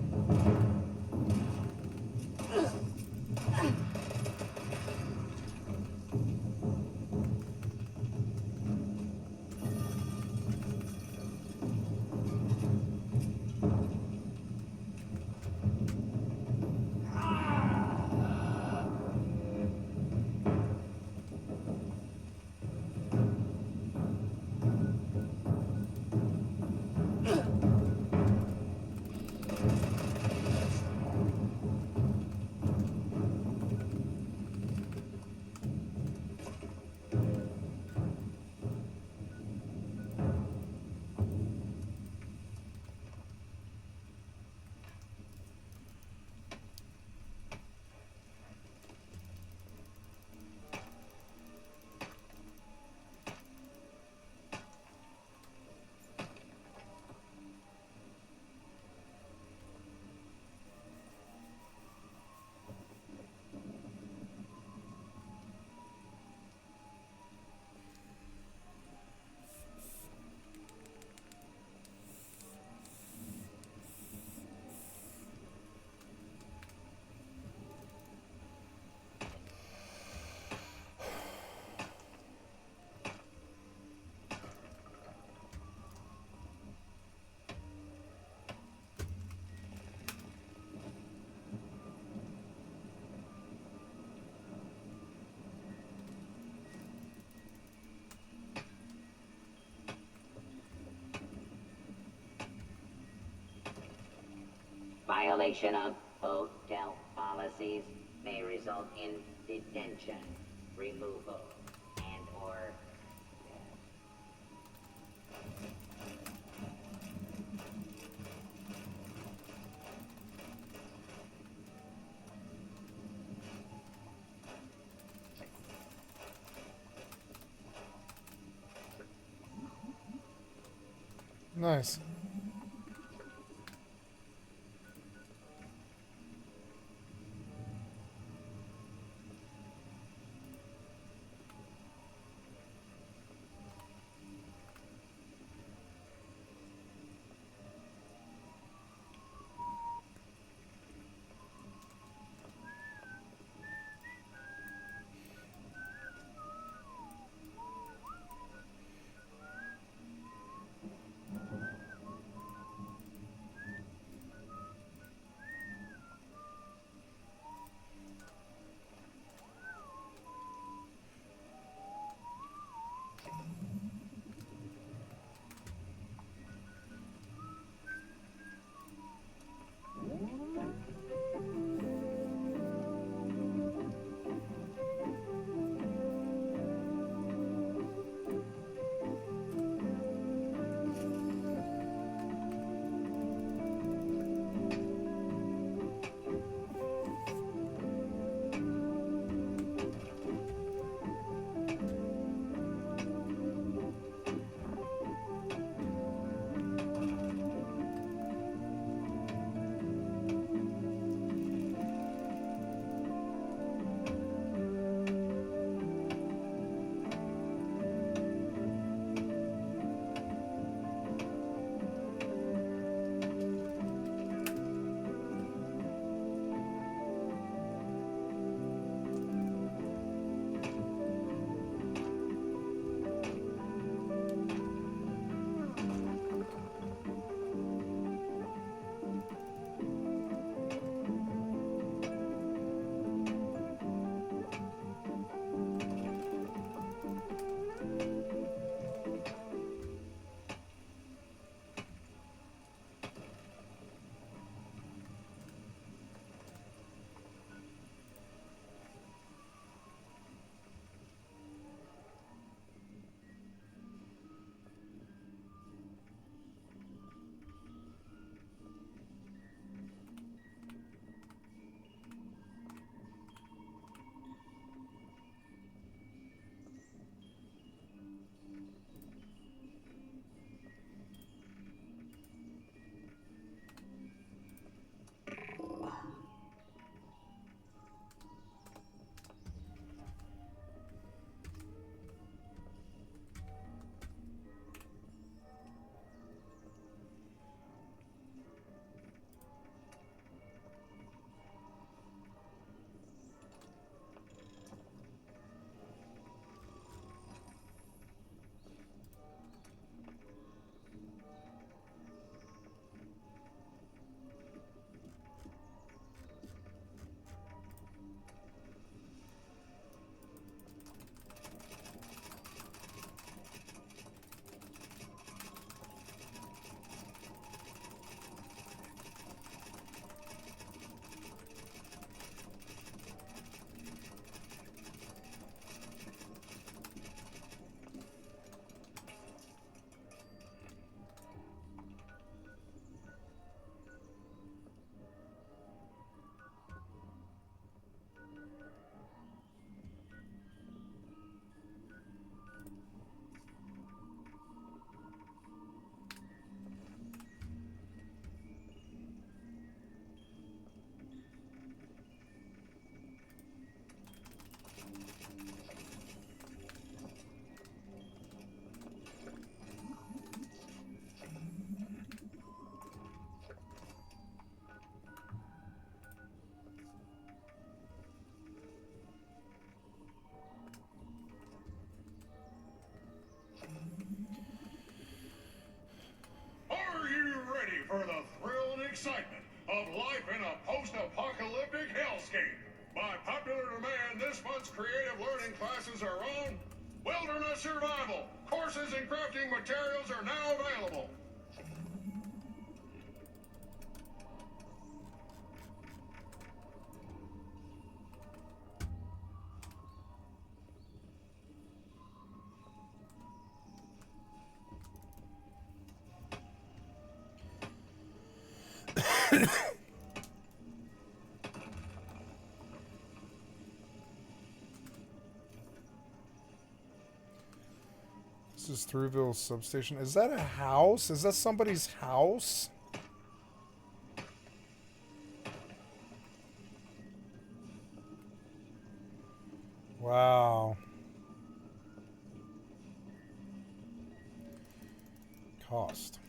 Violation of hotel policies may result in detention, removal, and/or Nice. post-apocalyptic hellscape. By popular demand, this month's creative learning classes are on wilderness survival. Courses in crafting materials are now available. This is Thruville substation. Is that a house? Is that somebody's house? Wow. Cost.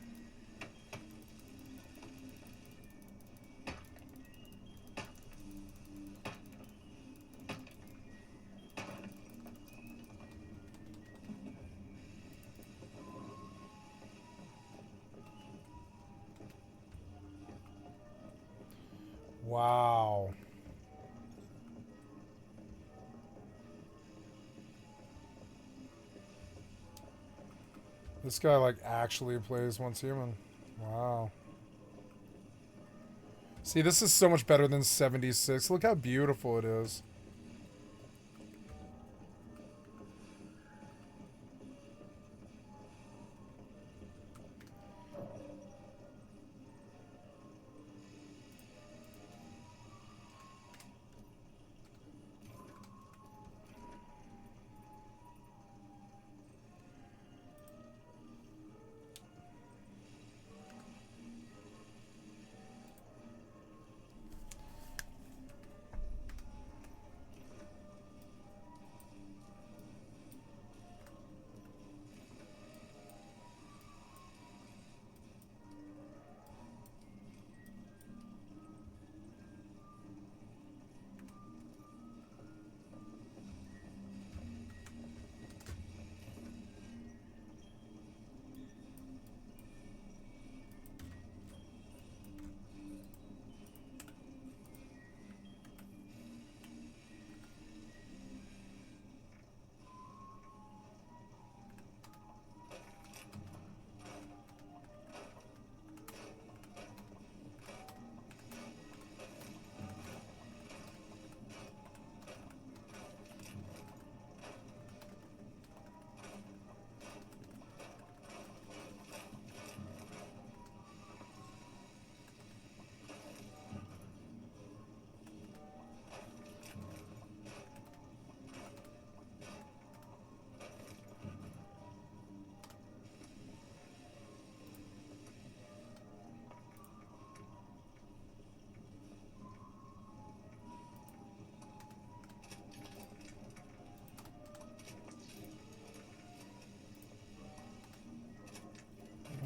Wow. This guy like actually plays Once Human. Wow. See, this is so much better than 76. Look how beautiful it is.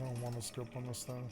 I don't want to scope on this thing.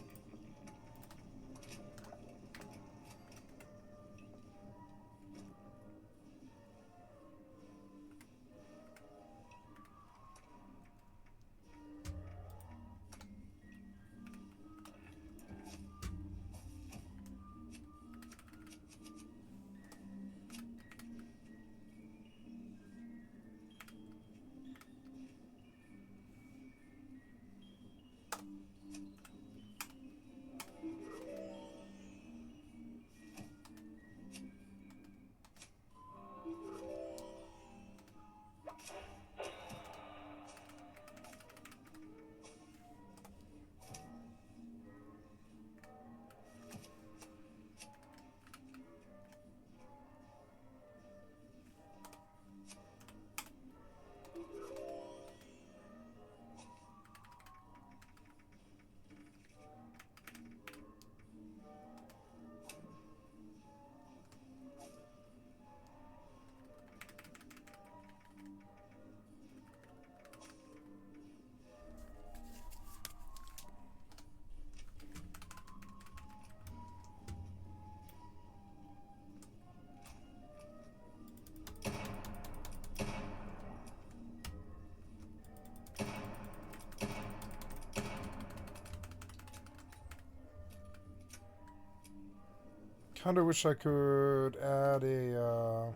Kind of wish I could add a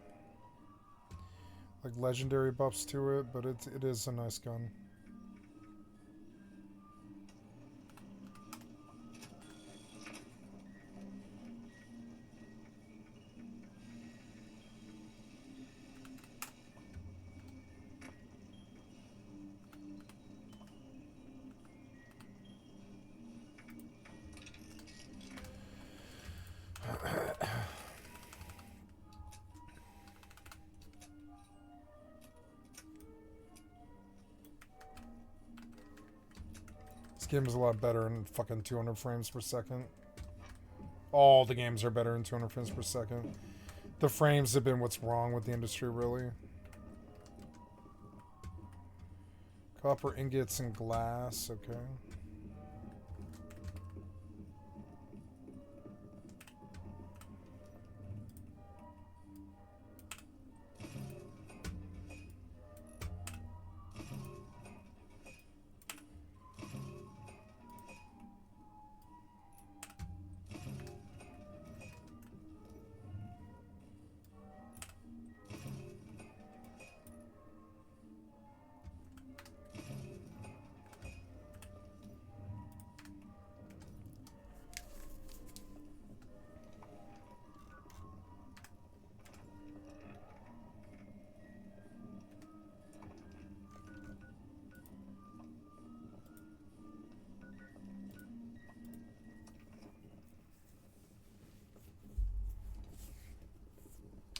like legendary buffs to it, but it is a nice gun. This game is a lot better in fucking 200 frames per second. All the games are better in 200 frames per second. The frames have been what's wrong with the industry, really. Copper ingots and glass, okay.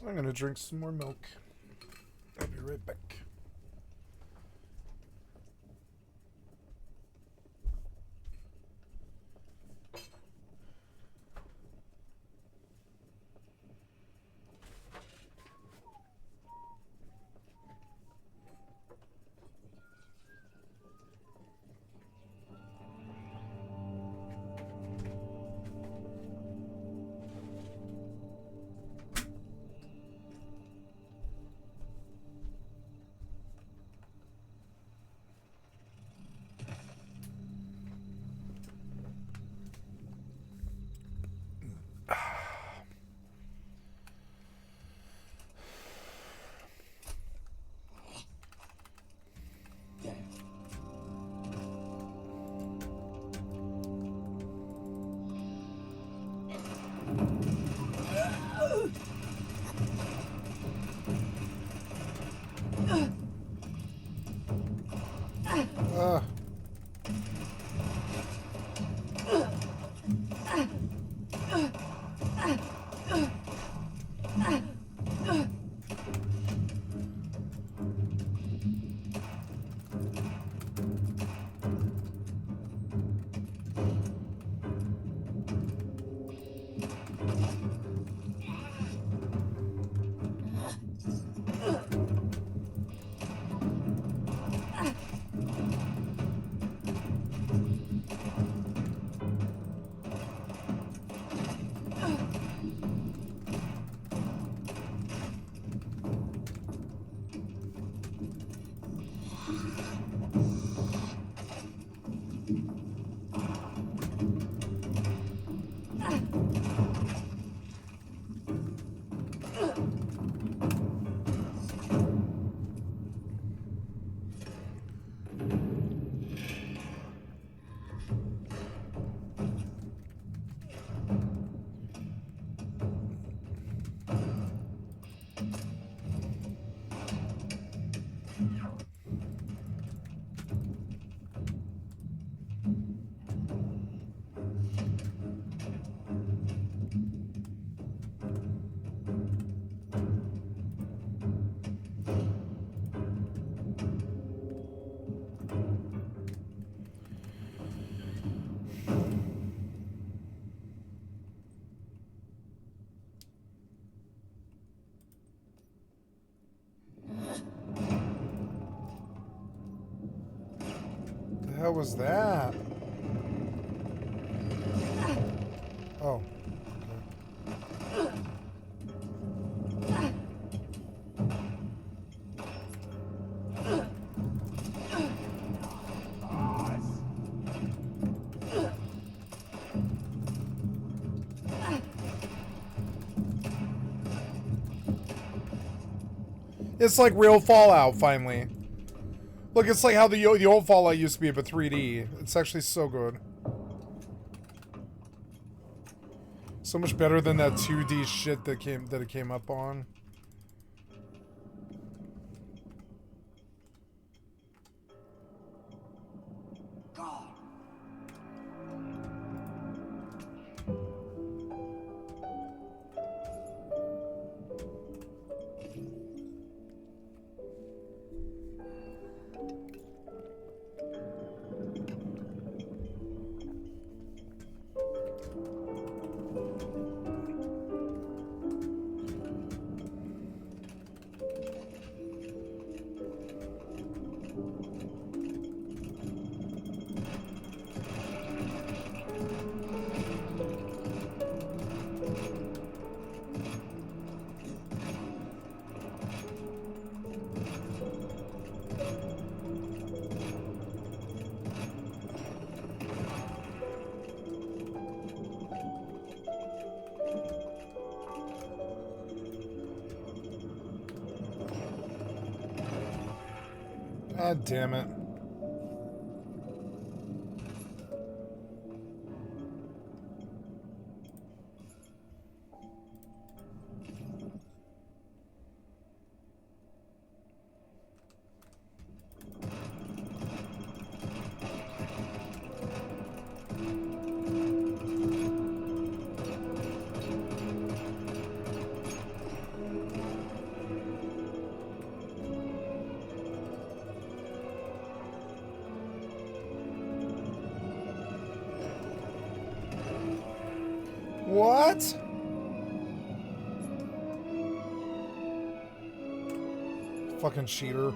I'm gonna drink some more milk. I'll be right back. The hell was that? Oh. It's like real Fallout, finally. Look, it's like how the old Fallout used to be, but 3D. It's actually so good. So much better than that 2D shit that it came up on. God damn it. What? Fucking cheater.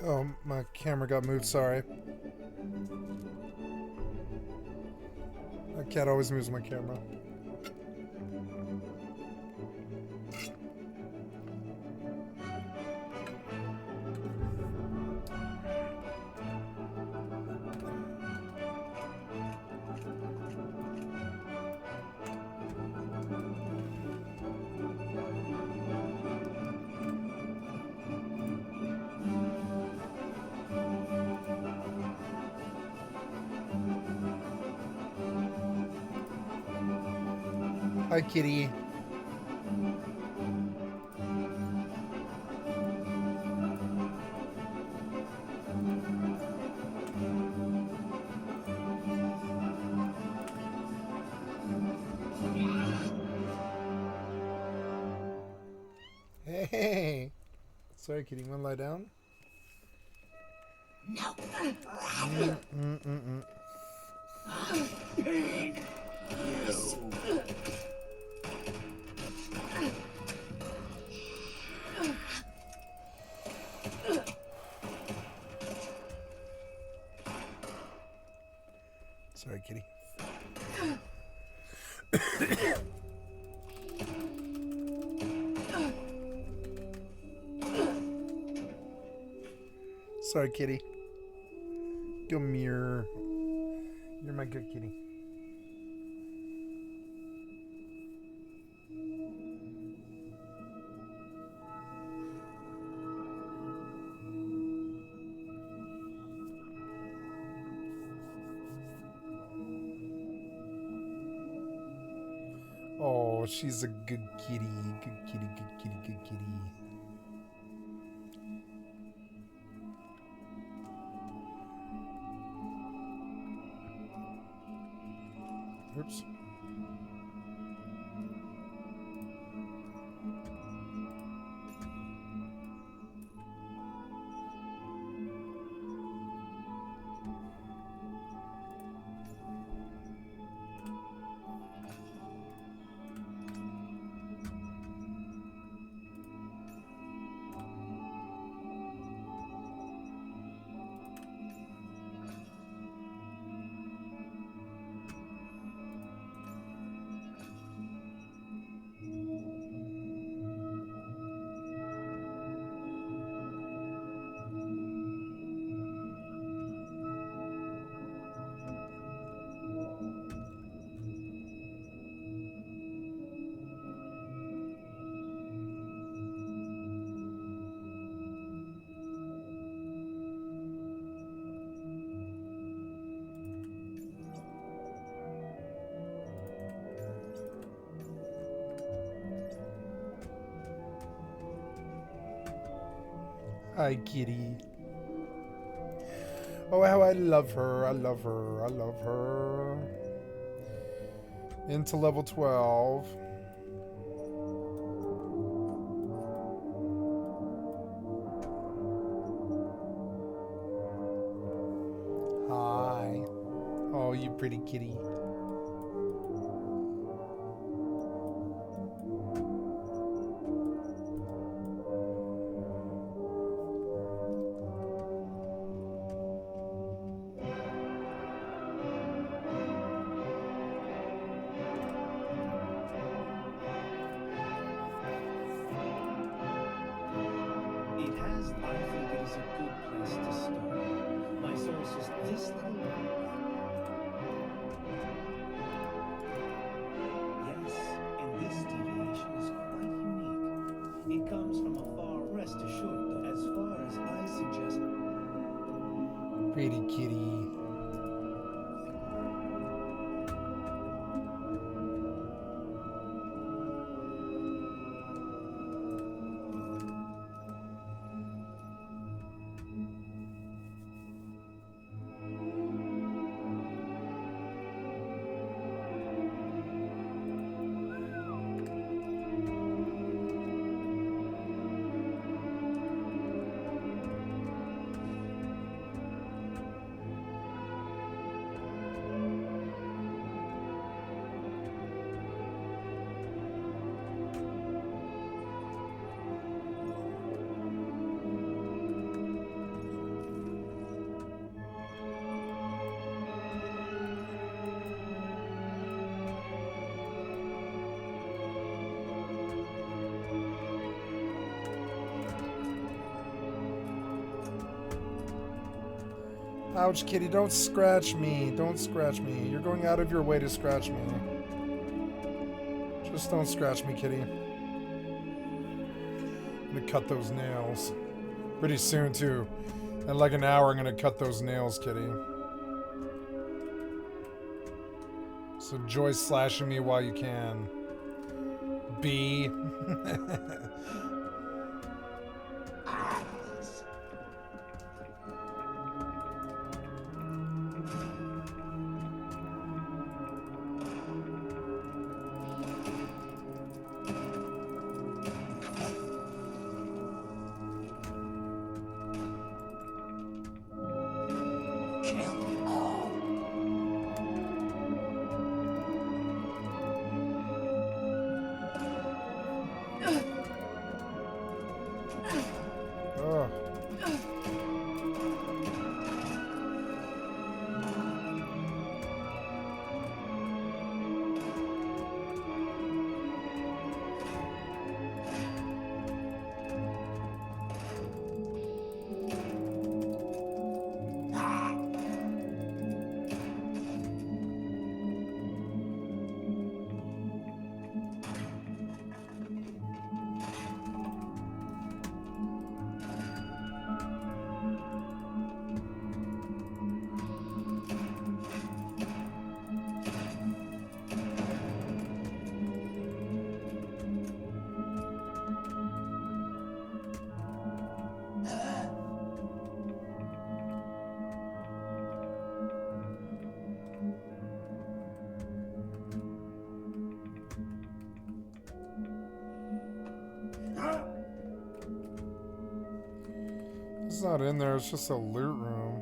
Oh, my camera got moved, sorry. My cat always moves my camera. Hi, kitty. Hey. Sorry, kitty. You want to lie down? No. Sorry, kitty. Sorry, kitty. Come here. You're my good kitty. Oh, she's a good kitty. Good kitty, good kitty, good kitty. Oops. Hi, kitty. Oh, how I love her. I love her. I love her. Into level 12. Hi. Oh, you pretty kitty. It comes from rest assured that as far as I suggest... Pretty kitty. Ouch, kitty, don't scratch me. Don't scratch me. You're going out of your way to scratch me. Just don't scratch me, kitty. I'm gonna cut those nails. Pretty soon, too. In like an hour, I'm gonna cut those nails, kitty. So enjoy slashing me while you can. B. It's not in there, it's just a loot room.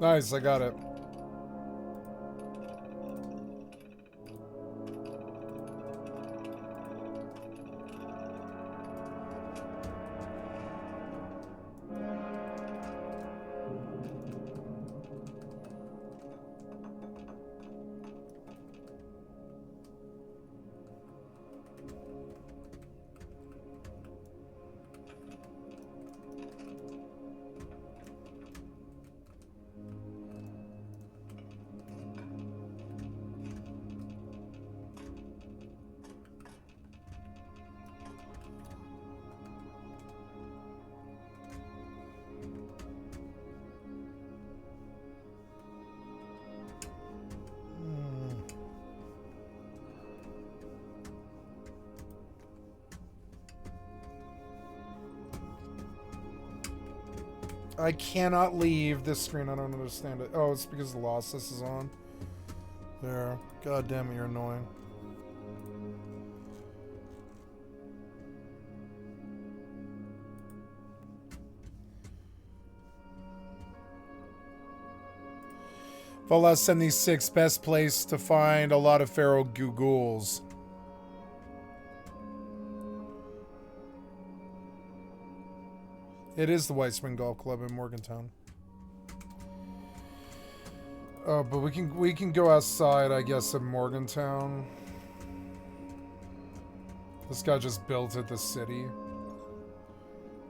Nice, I got it. I cannot leave this screen. I don't understand it. Oh, it's because the lossless is on. There. God damn it, you're annoying. Fallout 76, best place to find a lot of feral ghouls. It is the White Spring Golf Club in Morgantown. But we can go outside, I guess, of Morgantown. This guy just built it, the city.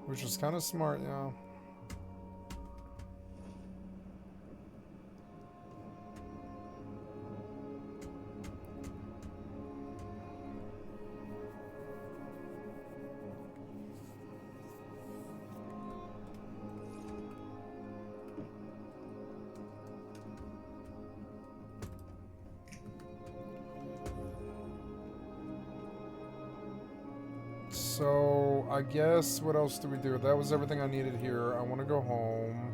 Which is kind of smart, yeah. So, I guess, what else do we do? That was everything I needed here. I want to go home.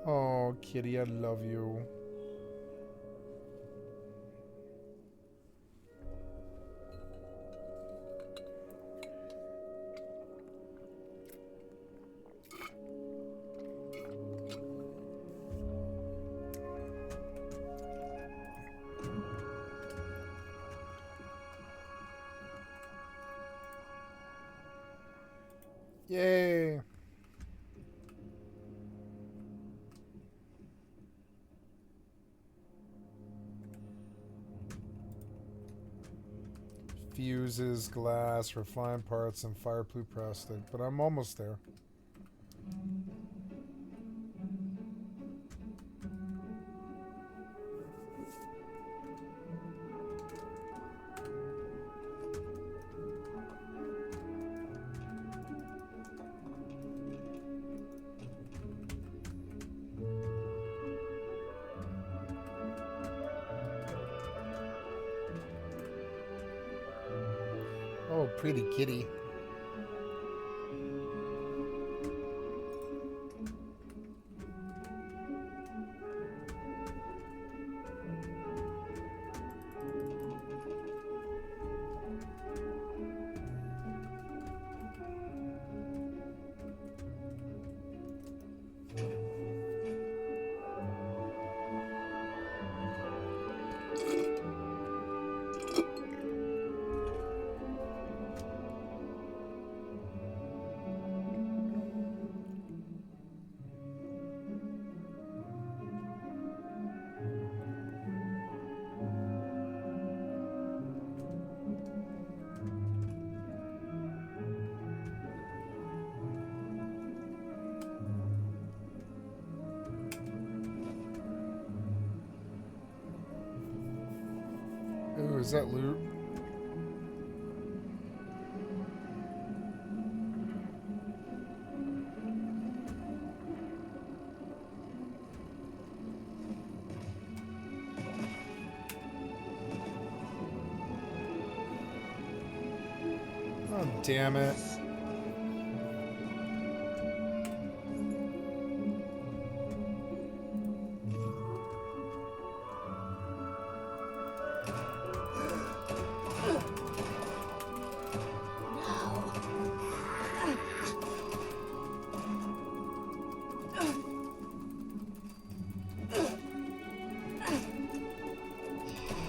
Oh, kitty, I love you. Yay! Fuses, glass, refined parts, and fireproof plastic. But I'm almost there. Oh, pretty kitty. Ooh, is that loot? Oh, damn it.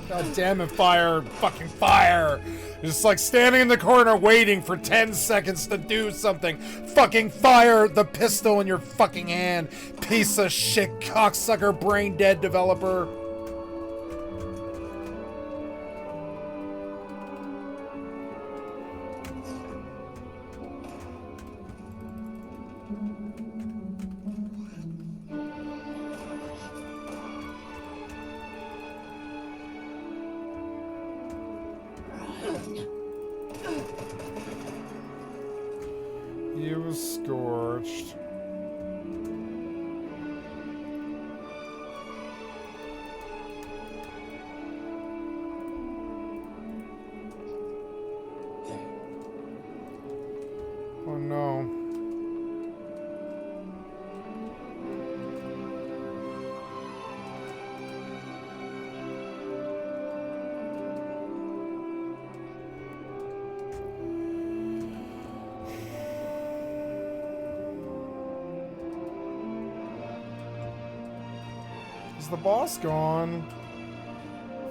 God damn it, fire. Fucking fire. Just like standing in the corner waiting for 10 seconds to do something. Fucking fire the pistol in your fucking hand. Piece of shit, cocksucker, brain dead developer. He was scorched. Oh no. Is the boss gone?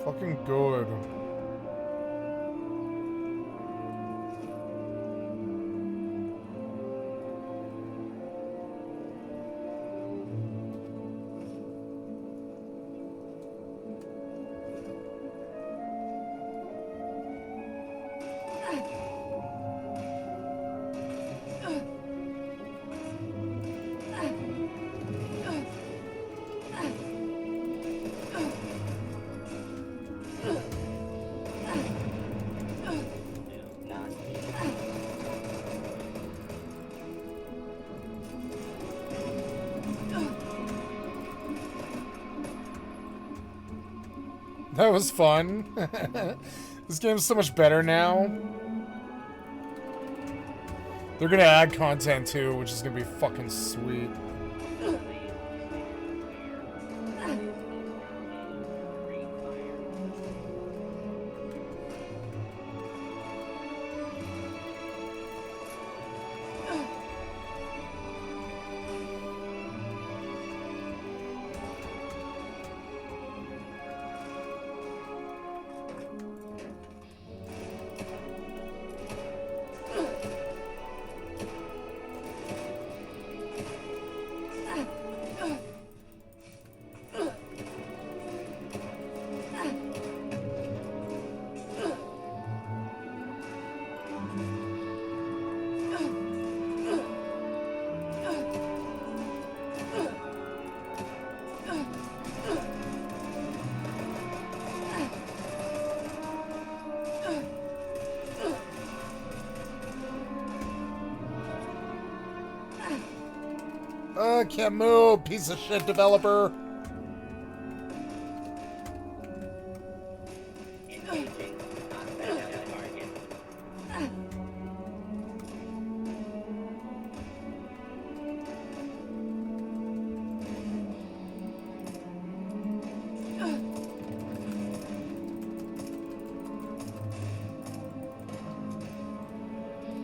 Fucking good. That was fun. This game's so much better now. They're gonna add content too, which is gonna be fucking sweet. Can't move, piece of shit developer.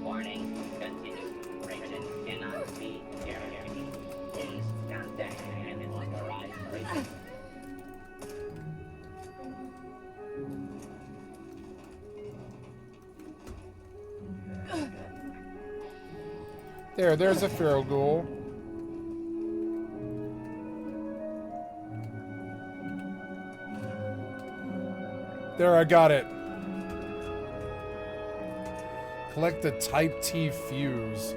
Warning, continue. Region cannot be carried. Please contact and authorize region. There's a feral ghoul. There, I got it. Collect the Type T fuse.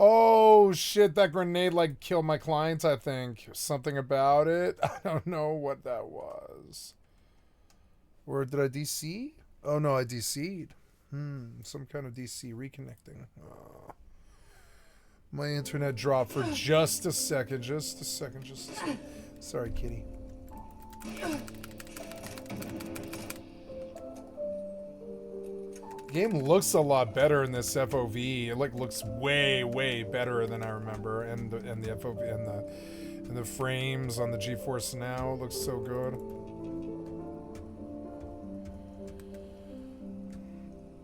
Oh shit, that grenade like killed my clients, I think. Something about it. I don't know what that was. Or did I DC? Oh no, I DC'd. Some kind of DC reconnecting. My internet dropped for just a second. Just a second. Sorry, kitty. The game looks a lot better in this FOV. It like looks way better than I remember, and the FOV and the frames on the GeForce Now looks so good.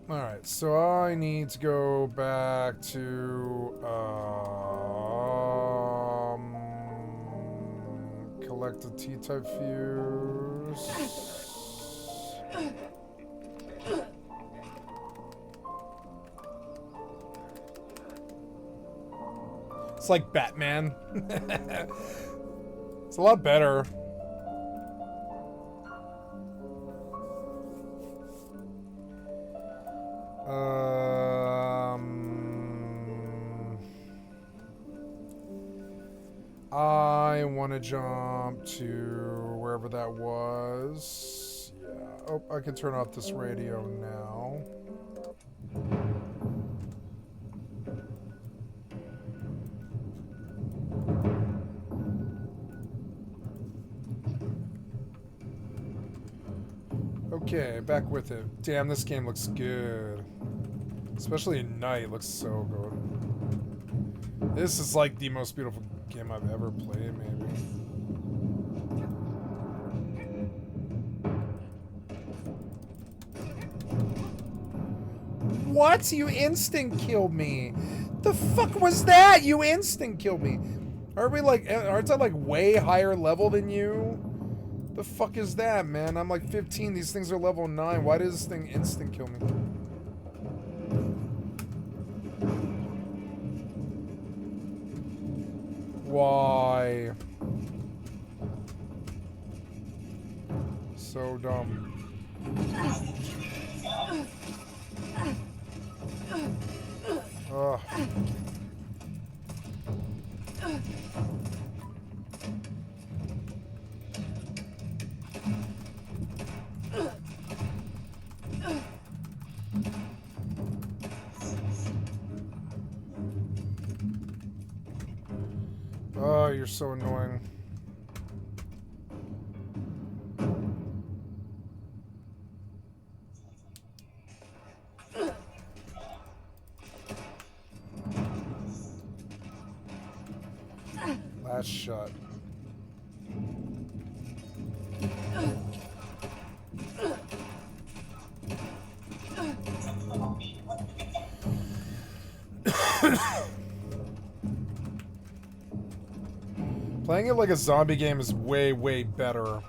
All right, so I need to go back to collect the T-type fuse. It's like Batman. It's a lot better. I want to jump to wherever that was. Yeah. Oh, I can turn off this radio now. Okay, back with it. Damn, this game looks good. Especially at night, it looks so good. This is like the most beautiful game I've ever played, maybe. What? You instant killed me. The fuck was that? You instant killed me. Aren't I like way higher level than you? The fuck is that, man? I'm like 15. These things are level 9. Why does this thing instant kill me? Why? So dumb. Ugh. Oh, you're so annoying. Last shot. Playing it like a zombie game is way, way better.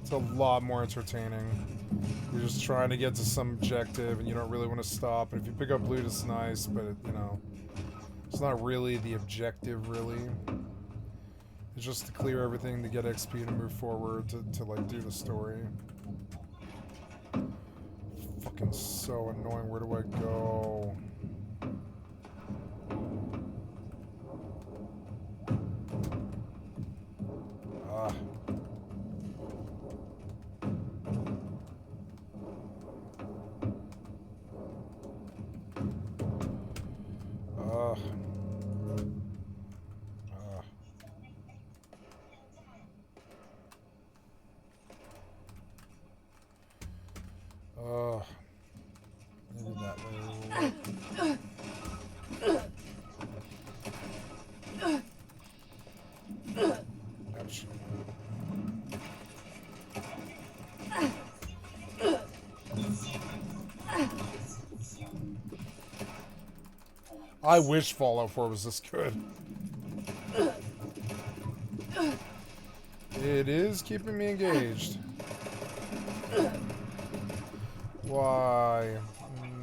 It's a lot more entertaining. You're just trying to get to some objective and you don't really want to stop. And if you pick up loot, it's nice, but you know, it's not really the objective, really. It's just to clear everything, to get XP, to move forward, to like do the story. Fucking so annoying. Where do I go? Ah. Maybe that way. Ouch. I wish Fallout 4 was this good. It is keeping me engaged. Why?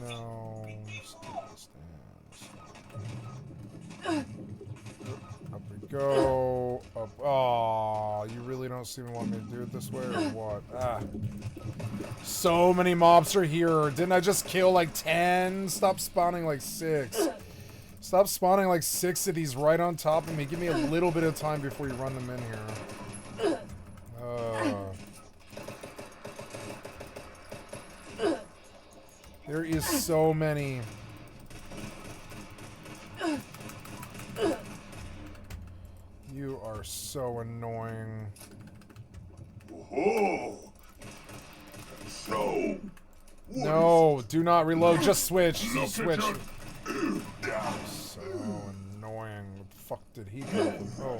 No. Up we go. Up. Oh, you really don't seem to want me to do it this way or what? Ah. So many mobs are here. Didn't I just kill like 10? Stop spawning like 6. Stop spawning like 6 of these right on top of me. Give me a little bit of time before you run them in here. There is so many. You are so annoying. Oh, so. No, do not reload. Just switch. Switch. So annoying. What the fuck did he do? Oh.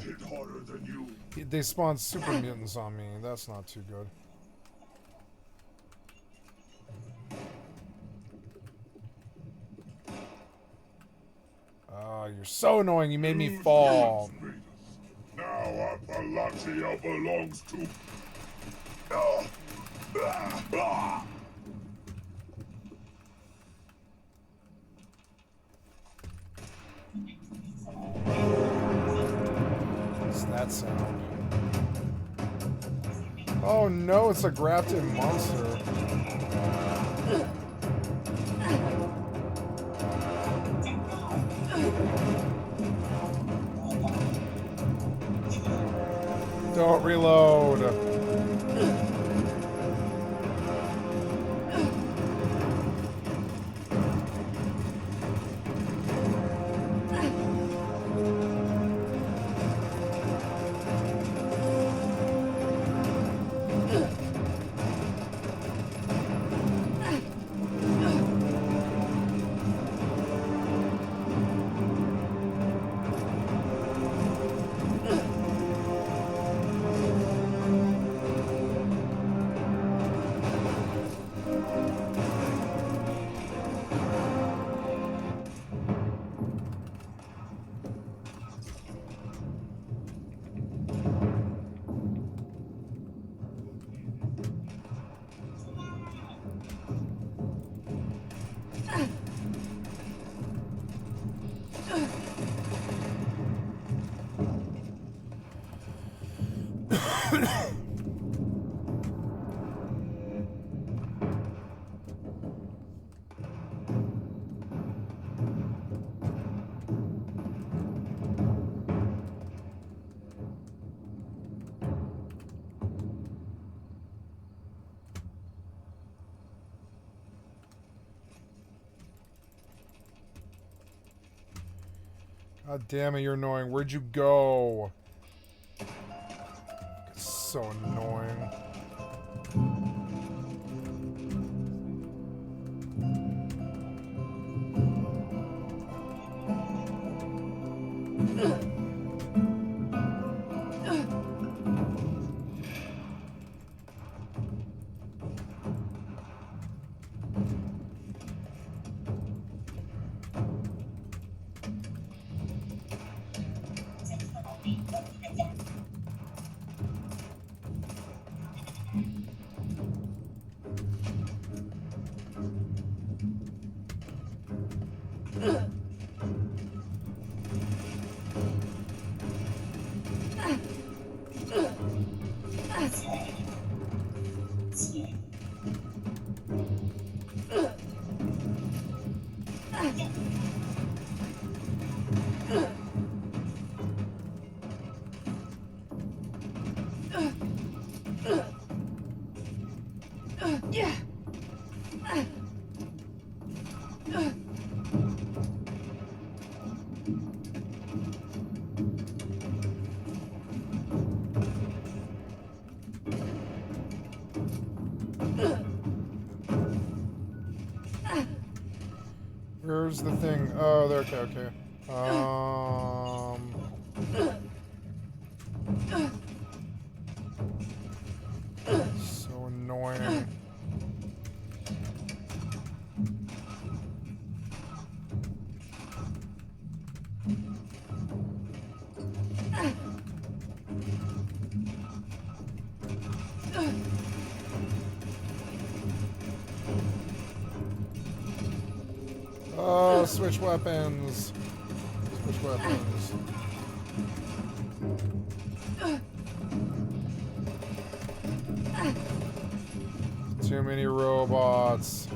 They spawned super mutants on me. That's not too good. Oh, you're so annoying. You made me fall. Now Appalachia belongs to. What's that sound? Oh no, it's a grafted monster. Don't reload. God damn it, you're annoying. Where'd you go? So annoying. Where's the thing? Oh, there. Okay, okay. So annoying. Oh, switch weapons. Switch weapons. Too many robots.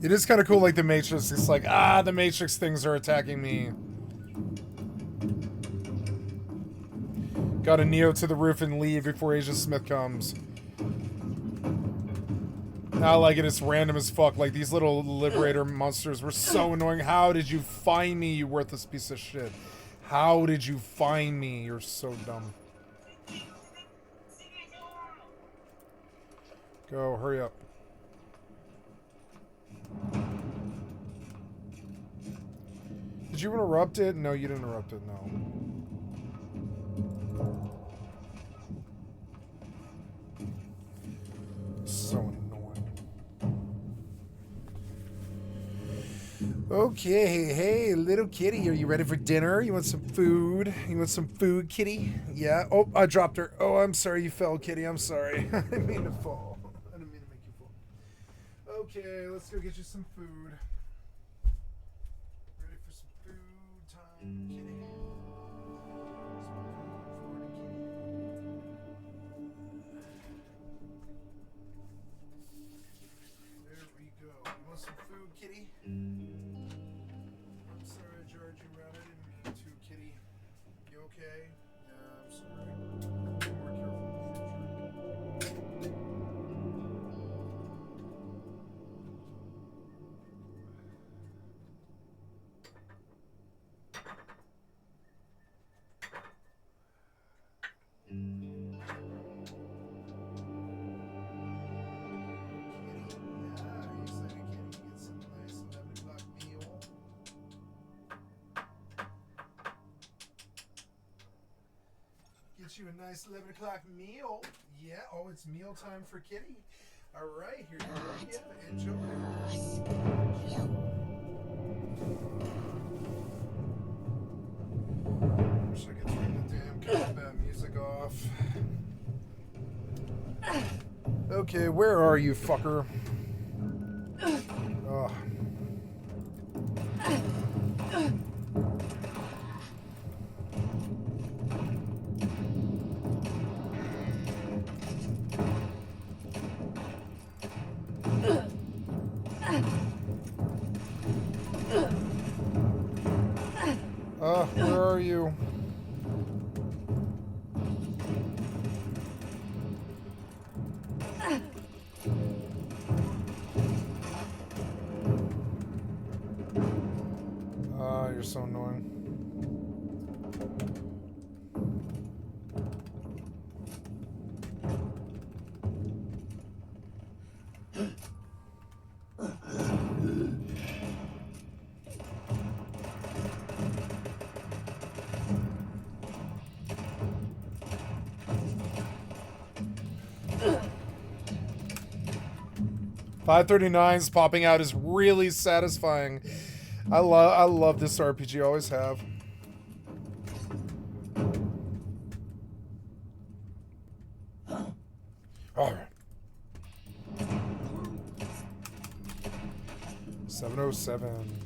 It is kind of cool, like the Matrix. It's like, the Matrix things are attacking me. Gotta Neo to the roof and leave before Agent Smith comes. I like it, it's random as fuck. Like, these little Liberator monsters were so annoying. How did you find me, you worthless piece of shit? How did you find me? You're so dumb. Go, hurry up. Did you interrupt it? No, you didn't interrupt it, no. So annoying. Okay, hey, little kitty, are you ready for dinner? You want some food? You want some food, kitty? Yeah. Oh, I dropped her. Oh, I'm sorry, you fell, kitty. I'm sorry. I didn't mean to fall. I didn't mean to make you fall. Okay, let's go get you some food. Ready for some food time, kitty? Some food, kitty. I'm sorry I jarred you around. I didn't mean to, kitty. You okay? Yeah, I'm sorry. Be more careful in the future. Get you a nice 11 o'clock meal. Yeah, oh, it's meal time for kitty. All right, here you go. Yeah, enjoy. Wish I could turn the damn combat music off. Okay, where are you, fucker? Oh. Where are you? You're so annoying. $5.39's popping out is really satisfying. I love this RPG. Always have. All right. 707.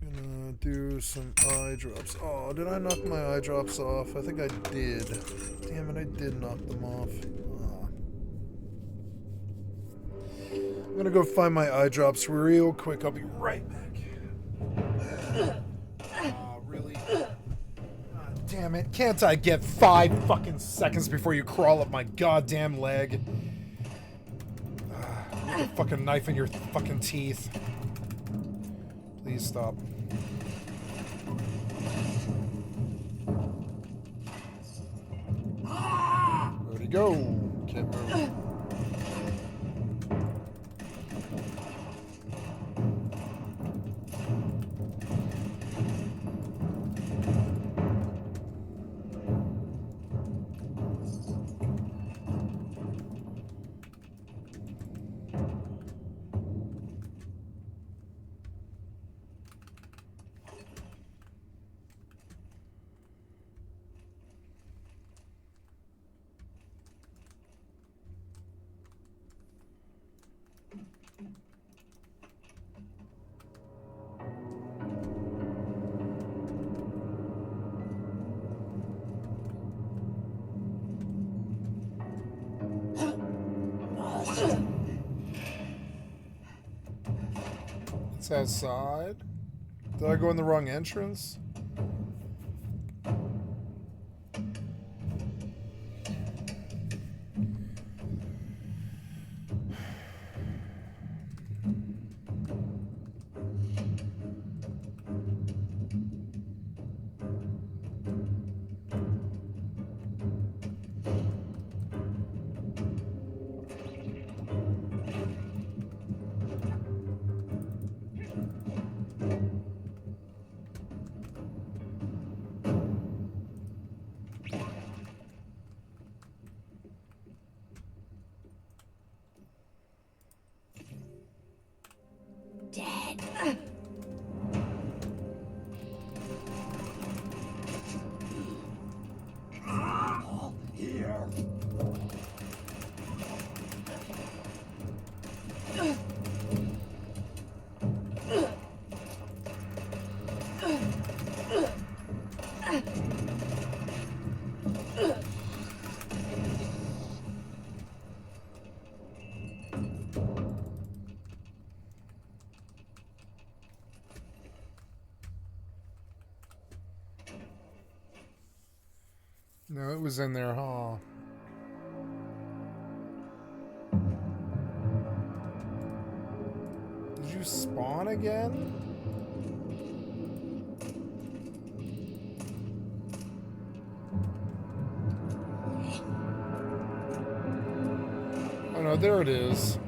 Gonna do some eye drops. Oh, did I knock my eye drops off? I think I did. Damn it, I did knock them off. Oh. I'm gonna go find my eye drops real quick. I'll be right back. Oh, really? God damn it. Can't I get 5 fucking seconds before you crawl up my goddamn leg? With a fucking knife in your fucking teeth. Please stop. Where'd he go? Can't move. It's outside. Did I go in the wrong entrance? No, it was in there, huh? Did you spawn again? Oh no, there it is.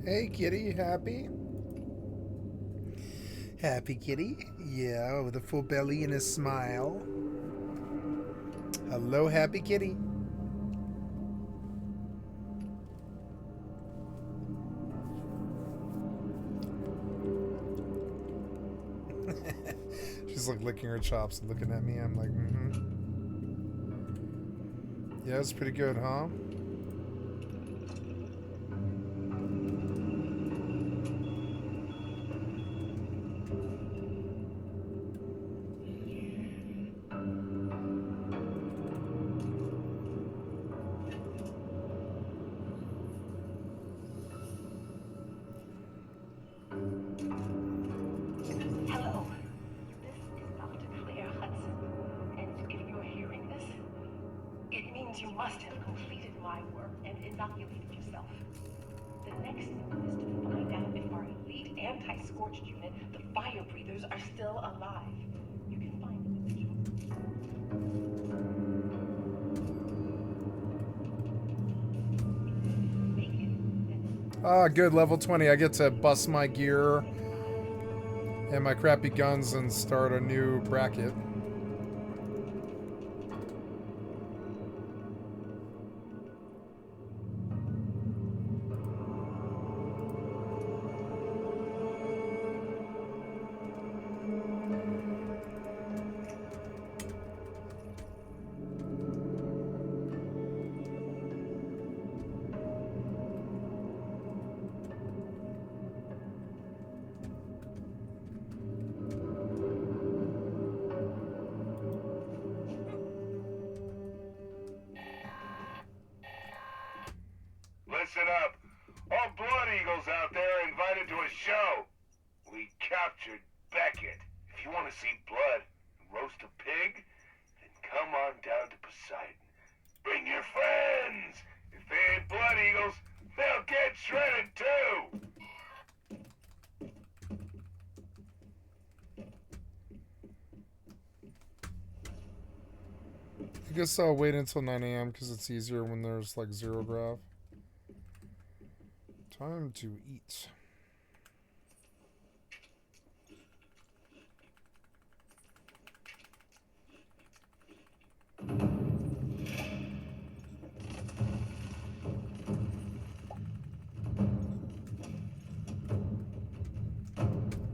Hey, kitty, happy? Happy kitty? Yeah, with a full belly and a smile. Hello, happy kitty. She's like licking her chops and looking at me. I'm like, Yeah, it's pretty good, huh? Hello. This is Dr. Claire Hudson. And if you're hearing this, it means you must have completed my work and inoculated yourself. The next step is to find out if our elite anti-scorched unit, the fire breathers, are still alive. You can find them in the Ah, good, level 20. I get to bust my gear and my crappy guns and start a new bracket. Listen up. All Blood Eagles out there are invited to a show. We captured Beckett. If you want to see blood and roast a pig, then come on down to Poseidon. Bring your friends. If they ain't Blood Eagles, they'll get shredded too. I guess I'll wait until 9 a.m. because it's easier when there's like zero graph. Time to eat.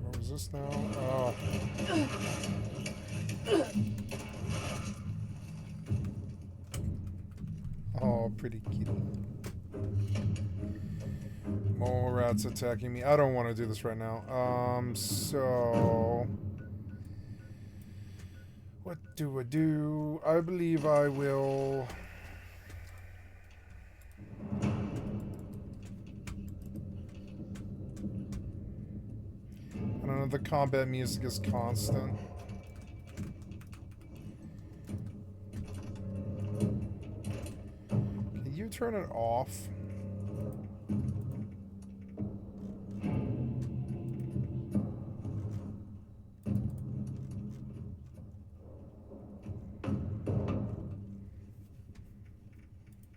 What was this now? Oh. Oh, pretty kitty. Mole rats attacking me. I don't want to do this right now. So what do I do? I believe I will. I don't know, the combat music is constant. Can you turn it off?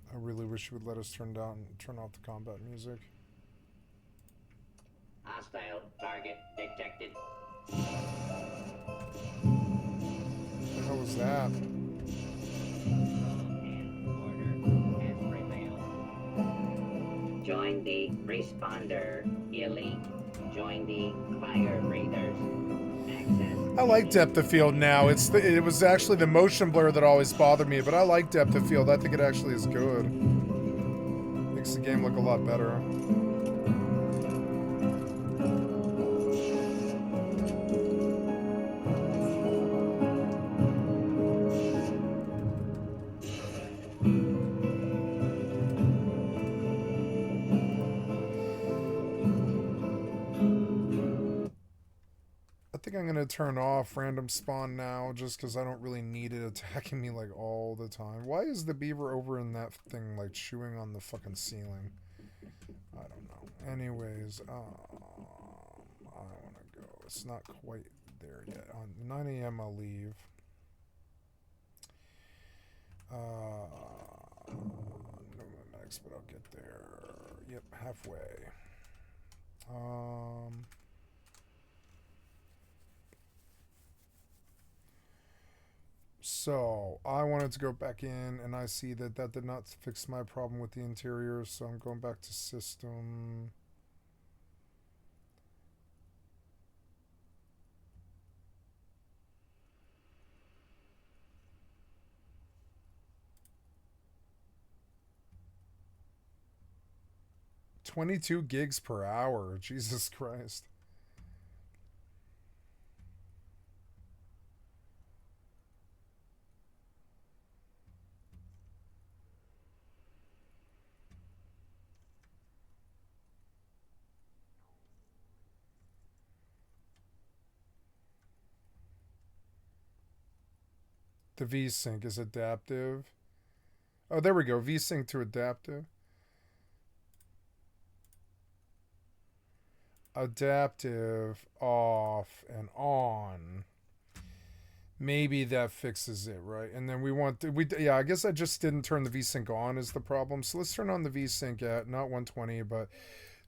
I really wish you would let us turn off the combat music. Hostile target detected. What the hell was that? Join the responder elite. Join the fire breathers. Access. I like depth of field now. It was actually the motion blur that always bothered me, but I like depth of field. I think it actually is good. Makes the game look a lot better. I think I'm going to turn off random spawn now just because I don't really need it attacking me like all the time. Why is the beaver over in that thing like chewing on the fucking ceiling? I don't know. Anyways, I want to go. It's not quite there yet. On 9 a.m. I'll leave. No next, but I'll get there. Yep, halfway. So I wanted to go back in, and I see that that did not fix my problem with the interior, so I'm going back to system. $22 gigs per hour. Jesus Christ. The VSync is adaptive. Oh, there we go. VSync to adaptive. Adaptive, off, and on. Maybe that fixes it, right? And then we want yeah, I guess I just didn't turn the VSync on is the problem. So let's turn on the VSync at not 120 but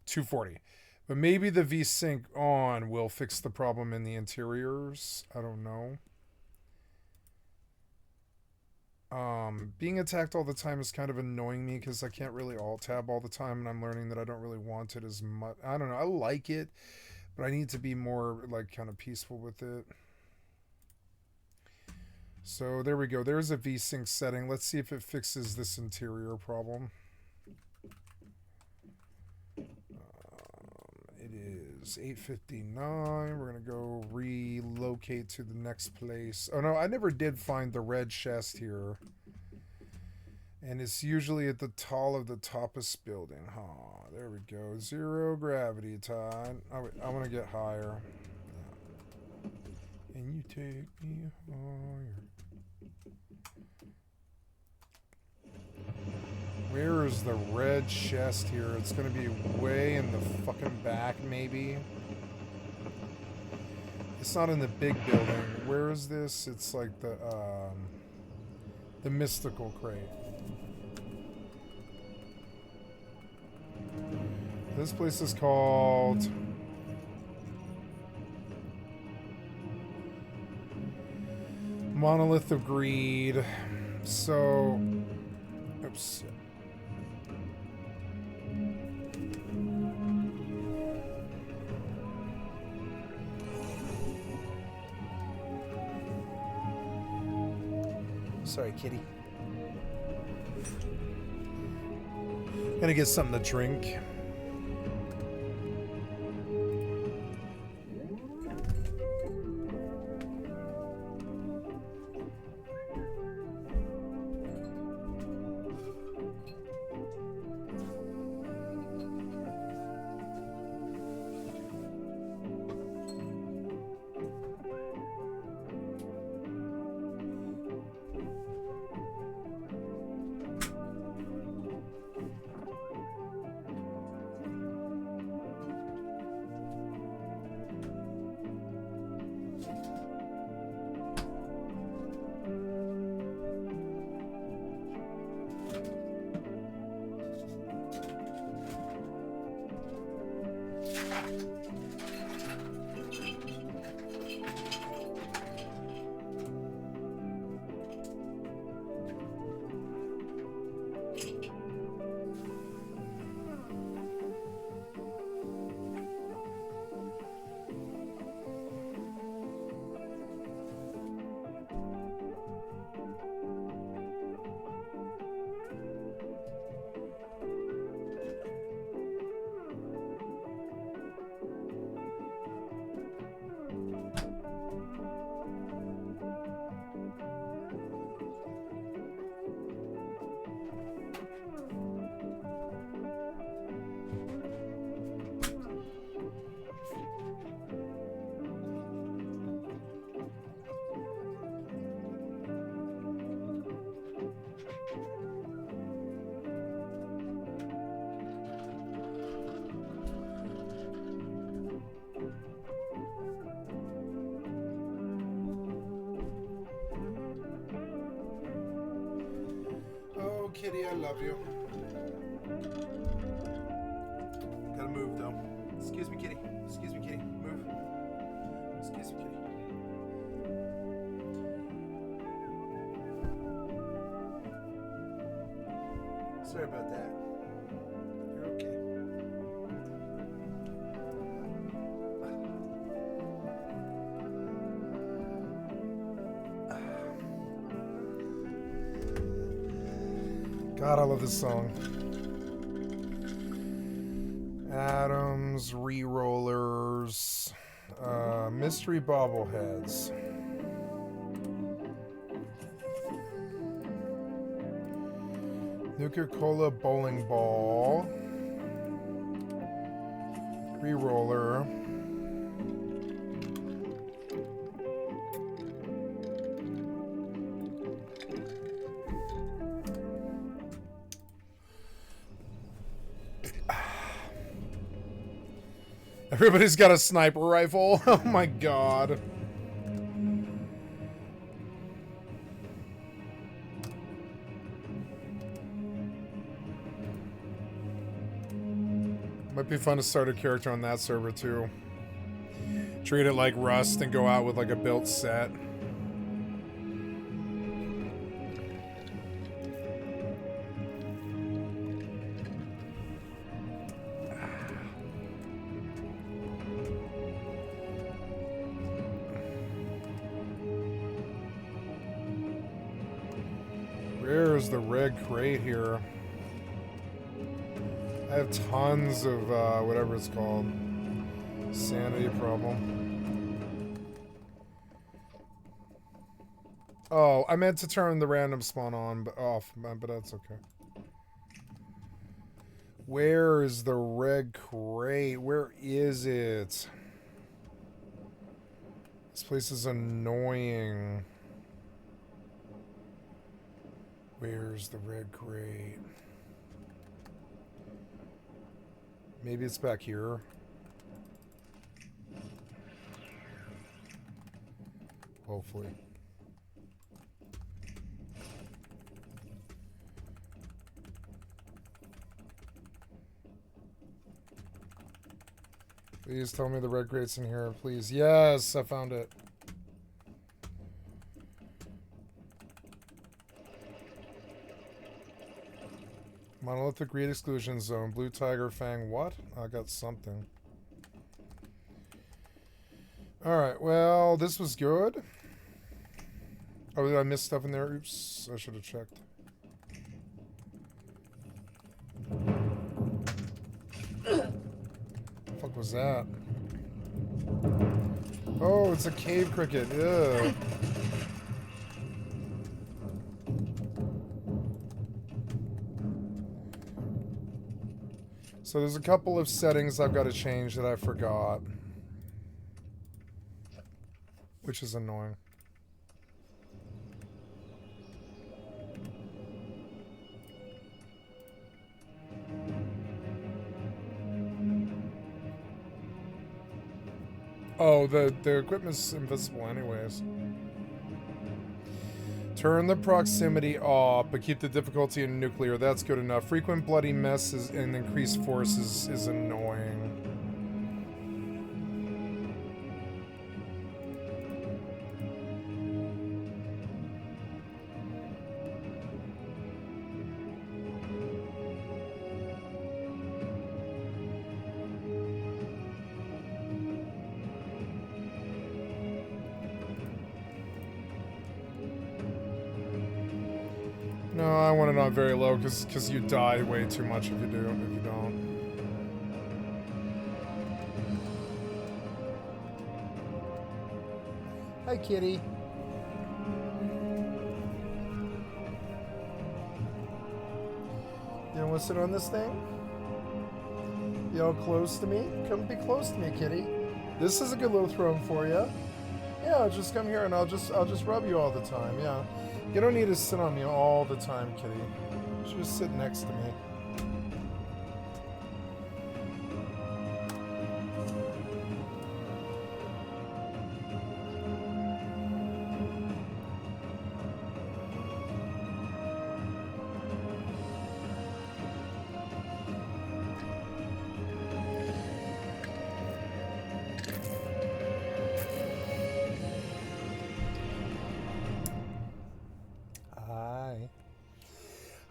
240. But maybe the VSync on will fix the problem in the interiors. I don't know. Being attacked all the time is kind of annoying me because I can't really alt tab all the time, and I'm learning that I don't really want it as much. I don't know. I like it, but I need to be more like kind of peaceful with it. So there we go. There's a VSync setting. Let's see if it fixes this interior problem. It is 8:59. We're going to go relocate to the next place. Oh, no, I never did find the red chest here. And it's usually at the tall of the topest building. Huh, there we go. 0 gravity, Todd. I want to get higher. Yeah. And you take me higher. Where is the red chest here? It's going to be way in the fucking back, maybe. It's not in the big building. Where is this? It's like the mystical crate. This place is called Monolith of Greed. So, oops. Sorry, kitty. Gonna get something to drink. Kitty, I love you. Gotta move though. Excuse me, kitty. Excuse me, kitty. Move. Excuse me, kitty. Sorry about that. You're okay. God, I love this song. Atoms, re-rollers, mystery bobbleheads. Nuka-Cola bowling ball. Re-roller. Everybody's got a sniper rifle. Oh my god. Might be fun to start a character on that server too. Treat it like Rust and go out with like a built set. Where's the red crate here? I have tons of whatever it's called. Sanity problem. Oh, I meant to turn the random spawn on, but off, but that's okay. Where is the red crate? Where is it? This place is annoying. Where's the red crate? Maybe it's back here. Hopefully. Please tell me the red crate's in here, please. Yes, I found it. Monolithic Reed Exclusion Zone. Blue Tiger Fang. What? I got something. Alright, well, this was good. Oh, did I miss stuff in there? Oops, I should have checked. What the fuck was that? Oh, it's a cave cricket. Ugh. So there's a couple of settings I've got to change that I forgot. Which is annoying. Oh, the equipment's invisible anyways. Turn the proximity off, but keep the difficulty in nuclear. That's good enough. Frequent bloody messes and increased forces is annoying. No, I want it on very low because you die way too much if you don't. Hi, kitty. You want to sit on this thing? You all close to me? Come be close to me, kitty. This is a good little throne for you. Yeah, just come here and I'll just rub you all the time. Yeah. You don't need to sit on me all the time, kitty. Just sit next to me.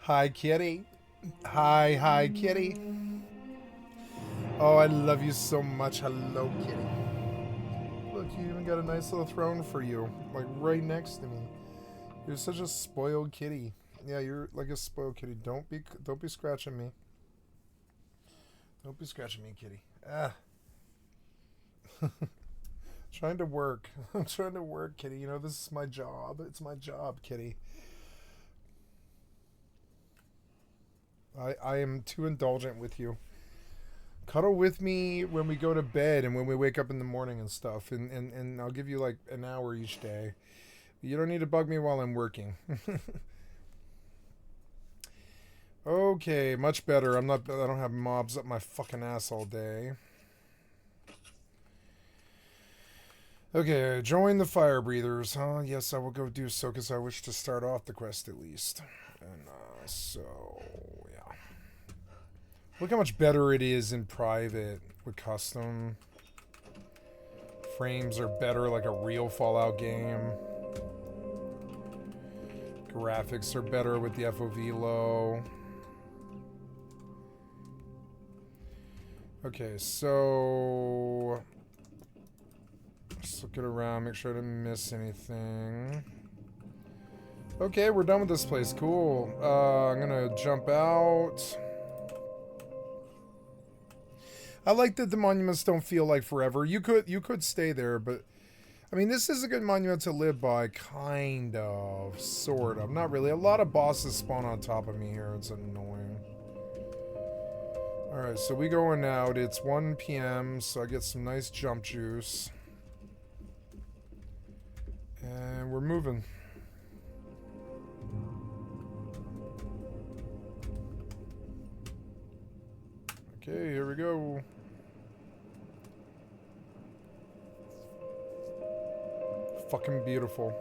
Hi, kitty. Hi, kitty. Oh, I love you so much. Hello, kitty. Look, you even got a nice little throne for you, like right next to me. You're such a spoiled kitty. Yeah, you're like a spoiled kitty. Don't be scratching me. Don't be scratching me, kitty. Ah. Trying to work. I'm trying to work, kitty. You know, this is my job. It's my job, kitty. I am too indulgent with you. Cuddle with me when we go to bed and when we wake up in the morning and stuff. And I'll give you like an hour each day. You don't need to bug me while I'm working. Okay, much better. I don't have mobs up my fucking ass all day. Okay, join the fire breathers, huh? Yes, I will go do so because I wish to start off the quest at least. And so, yeah. Look how much better it is in private with custom. Frames are better, like a real Fallout game. Graphics are better with the FOV low. Okay, so just looking around, make sure I didn't miss anything. Okay, we're done with this place. Cool. I'm gonna jump out. I like that the monuments don't feel like forever. You could stay there, but I mean, this is a good monument to live by, kind of, sort of. Not really. A lot of bosses spawn on top of me here. It's annoying. Alright, so we going out. It's 1 p.m., so I get some nice jump juice. And we're moving. Okay, here we go. Fucking beautiful.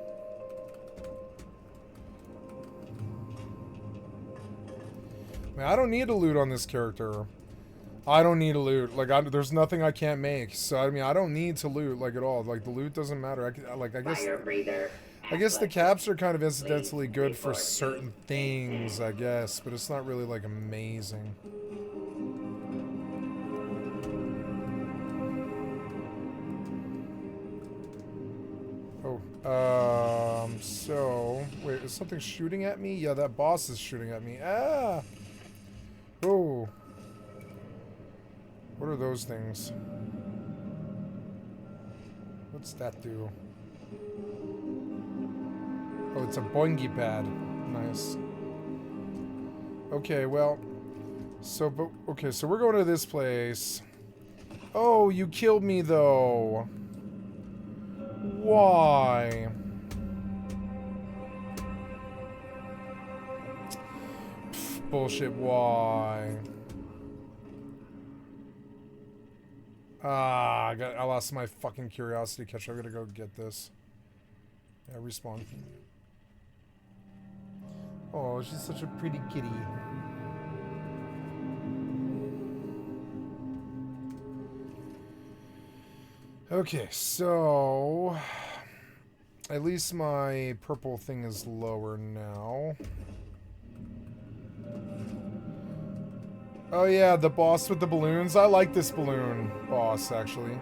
I mean, I don't need to loot on this character. I don't need to loot. Like, there's nothing I can't make. So, I mean, I don't need to loot, like, at all. Like, the loot doesn't matter. I guess the caps are kind of incidentally good for certain things, I guess. But it's not really, like, amazing. Oh, so... Wait, is something shooting at me? Yeah, that boss is shooting at me. Ah! Oh. What are those things? What's that do? Oh, it's a boingy pad. Nice. Okay, well... So, but... Okay, so we're going to this place. Oh, you killed me, though. Why? Pff, bullshit, why? Ah, I lost my fucking curiosity catcher. I'm gonna go get this. Yeah, respawn. Oh, she's such a pretty kitty. Okay, so... At least my purple thing is lower now. Oh yeah, the boss with the balloons. I like this balloon boss, actually.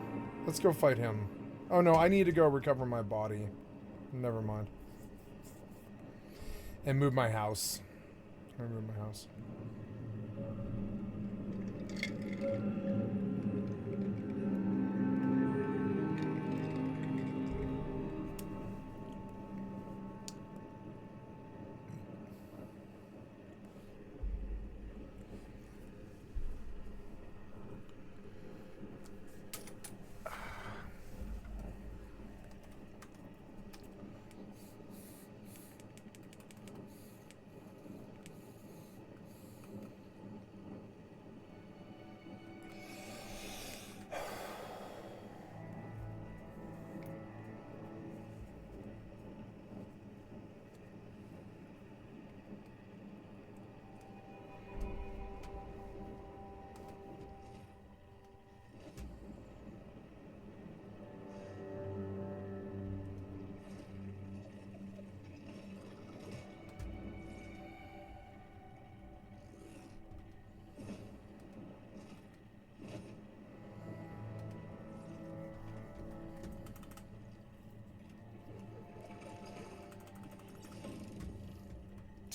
Let's go fight him. Oh no, I need to go recover my body. Never mind. And move my house. I'm gonna move my house.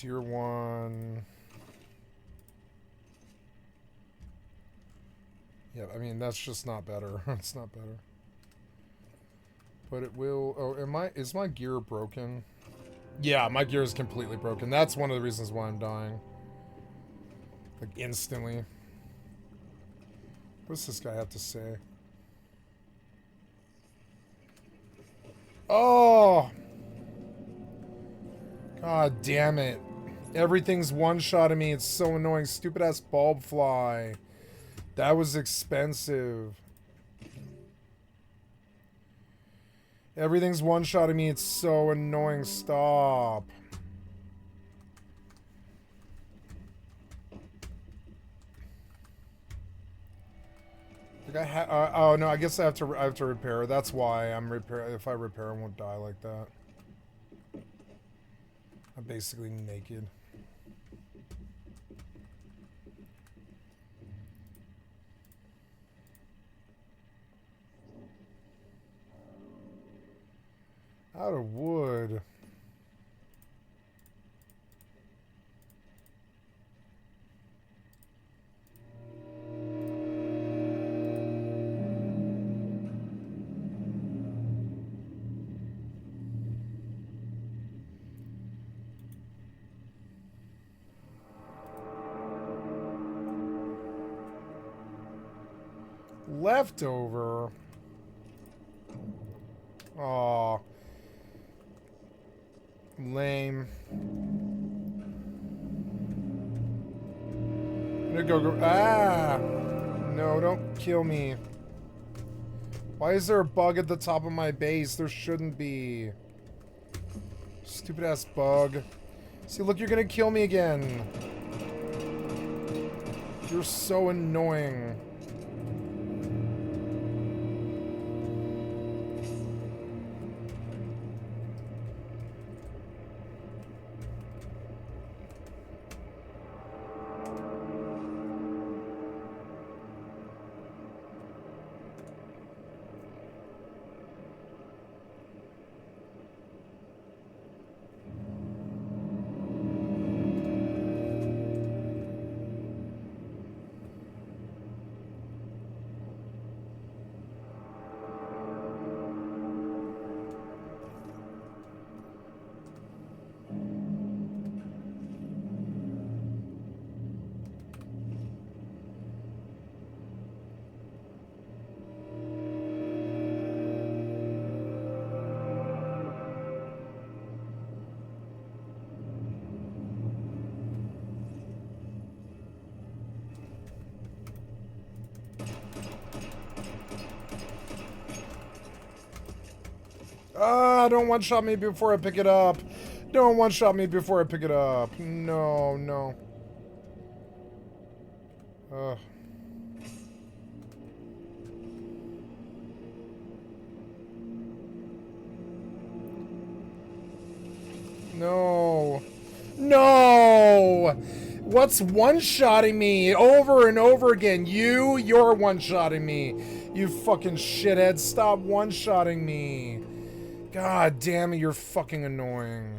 Tier 1. Yeah, I mean, that's just not better. It's not better. But it will... Oh, is my gear broken? Yeah, my gear is completely broken. That's one of the reasons why I'm dying. Like, instantly. What does this guy have to say? Oh! God damn it. Everything's one-shotting me. It's so annoying. Stupid-ass bulb fly. That was expensive. Everything's one-shotting me. It's so annoying. Stop. Like oh no, I guess I have to repair. That's why I'm repair. If I repair, I won't die like that. I'm basically naked. Out of wood. Leftover. Aw. Lame. I'm gonna go. Ah! No, don't kill me. Why is there a bug at the top of my base? There shouldn't be. Stupid ass bug. See, look, you're gonna kill me again. You're so annoying. Ah, don't one-shot me before I pick it up. Don't one-shot me before I pick it up. No, no. Ugh. No. No! What's one-shotting me over and over again? You're one-shotting me. You fucking shithead. Stop one-shotting me. God damn it, you're fucking annoying.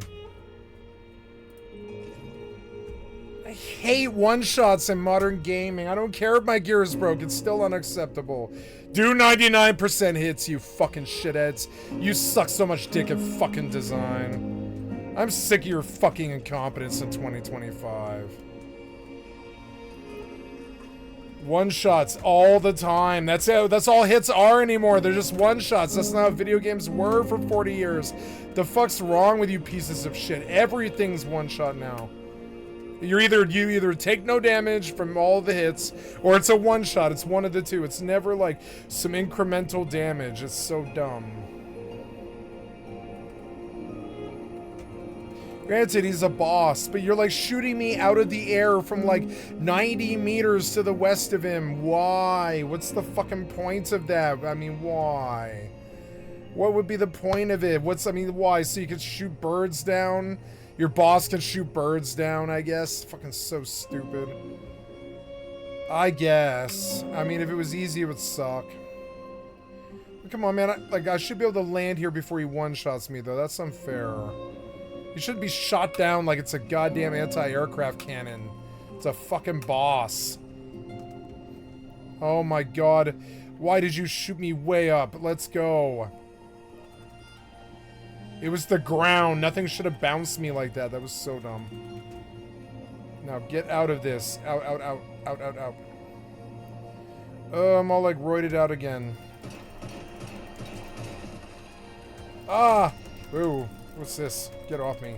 I hate one-shots in modern gaming. I don't care if my gear is broke. It's still unacceptable. Do 99% hits, you fucking shitheads. You suck so much dick at fucking design. I'm sick of your fucking incompetence in 2025. One-shots all the time. That's all hits are anymore. They're just one-shots. That's not how video games were for 40 years. The fuck's wrong with you pieces of shit? Everything's one-shot now. You either take no damage from all the hits, or it's a one-shot. It's one of the two. It's never like some incremental damage. It's so dumb. Granted, he's a boss, but you're like shooting me out of the air from like 90 meters to the west of him. Why? What's the fucking point of that? I mean, why? What would be the point of it? Why? So you could shoot birds down? Your boss can shoot birds down, I guess? Fucking so stupid. I guess. I mean, if it was easy, it would suck. Come on, man. I should be able to land here before he one-shots me, though. That's unfair. You should be shot down like it's a goddamn anti-aircraft cannon. It's a fucking boss. Oh my god. Why did you shoot me way up? Let's go. It was the ground. Nothing should have bounced me like that. That was so dumb. Now get out of this. Out, out, out, out, out, out. I'm all like roided out again. Ah! Ooh, what's this? Get off me.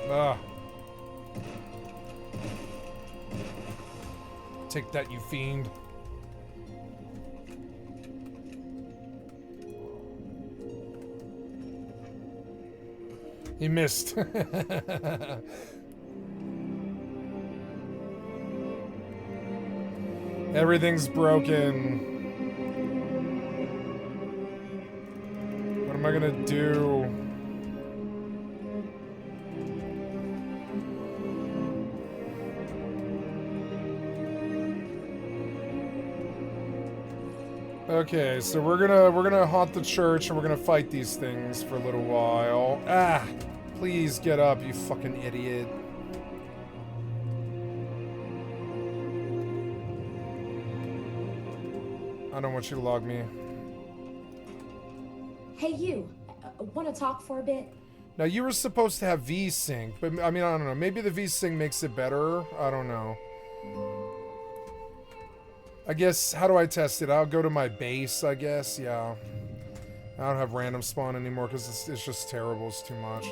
Ah. Take that, you fiend. He missed. Everything's broken. What am I gonna do? Okay, so we're gonna haunt the church and we're gonna fight these things for a little while. Ah! Please get up, you fucking idiot. I don't want you to log me. Hey, you. Want to talk for a bit? Now, you were supposed to have V-Sync, but I mean, I don't know. Maybe the V-Sync makes it better. I don't know. I guess, how do I test it? I'll go to my base, I guess. Yeah. I don't have random spawn anymore because it's just terrible. It's too much.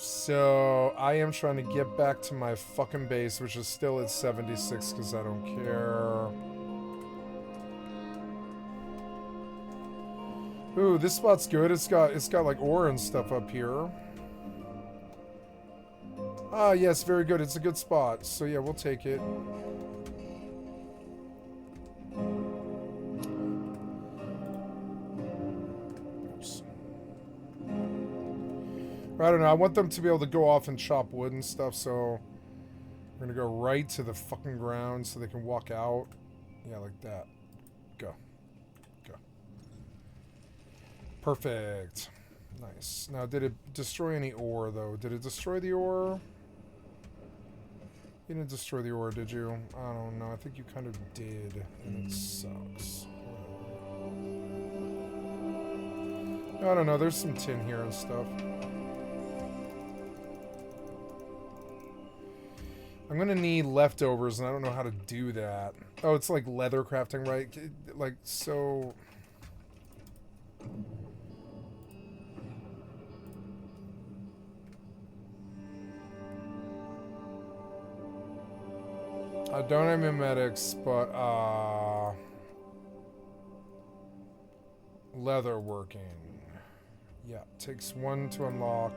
So, I am trying to get back to my fucking base, which is still at 76 because I don't care. Ooh, this spot's good. It's got like ore and stuff up here. Ah, yes, very good. It's a good spot. So yeah, we'll take it. Oops. I don't know. I want them to be able to go off and chop wood and stuff, so we're gonna go right to the fucking ground so they can walk out. Yeah, like that. Go. Go. Perfect. Nice. Now, did it destroy any ore, though? Did it destroy the ore? You didn't destroy the ore, did you? I don't know. I think you kind of did, and it sucks. I don't know. There's some tin here and stuff. I'm gonna need leftovers, and I don't know how to do that. Oh, it's like leather crafting, right? Like, so... I don't have mimetics, but, leather working. Yeah, takes one to unlock.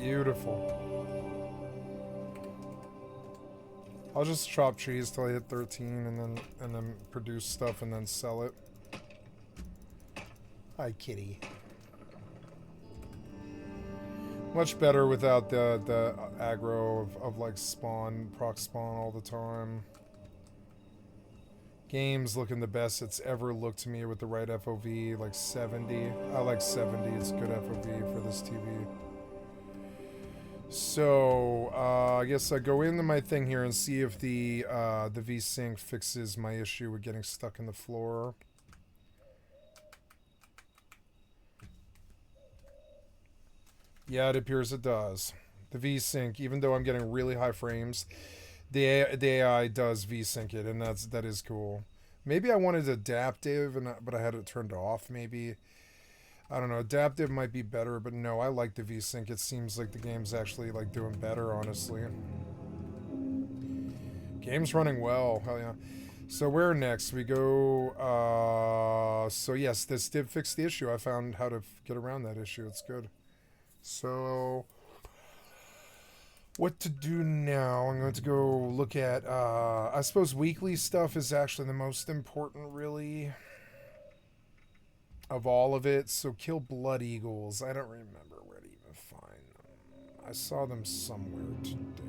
Beautiful. I'll just chop trees till I hit 13 and then produce stuff and then sell it. Hi, kitty. Much better without the aggro of like proc spawn all the time. Game's looking the best it's ever looked to me with the right FOV, like 70. I like 70, it's good FOV for this TV. So, I guess I go into my thing here and see if the V-Sync fixes my issue with getting stuck in the floor. Yeah, it appears it does. The V-Sync, even though I'm getting really high frames, the AI does V-Sync it, and that is cool. Maybe I wanted adaptive, but I had it turned off, maybe. I don't know, adaptive might be better, but no, I like the V-Sync. It seems like the game's actually like doing better, honestly. Game's running well, hell yeah. So where next? We go, so yes, this did fix the issue. I found how to get around that issue. It's good. So, What to do now? I'm going to go look at, I suppose weekly stuff is actually the most important, really, of all of it. So kill blood eagles. I don't remember where to even find them. I saw them somewhere today.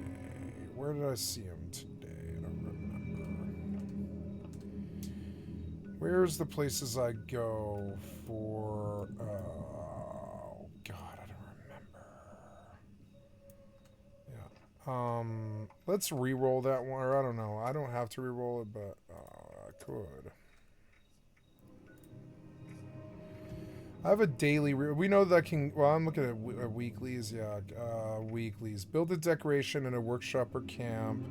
Where did I see them today? I don't remember. Where's the places I go for, oh, God, I don't remember. Let's re-roll that one, or I don't know. I don't have to re-roll it, but I could. I have a daily. We know that I can. Well, I'm looking at weeklies. Yeah, weeklies. Build a decoration in a workshop or camp.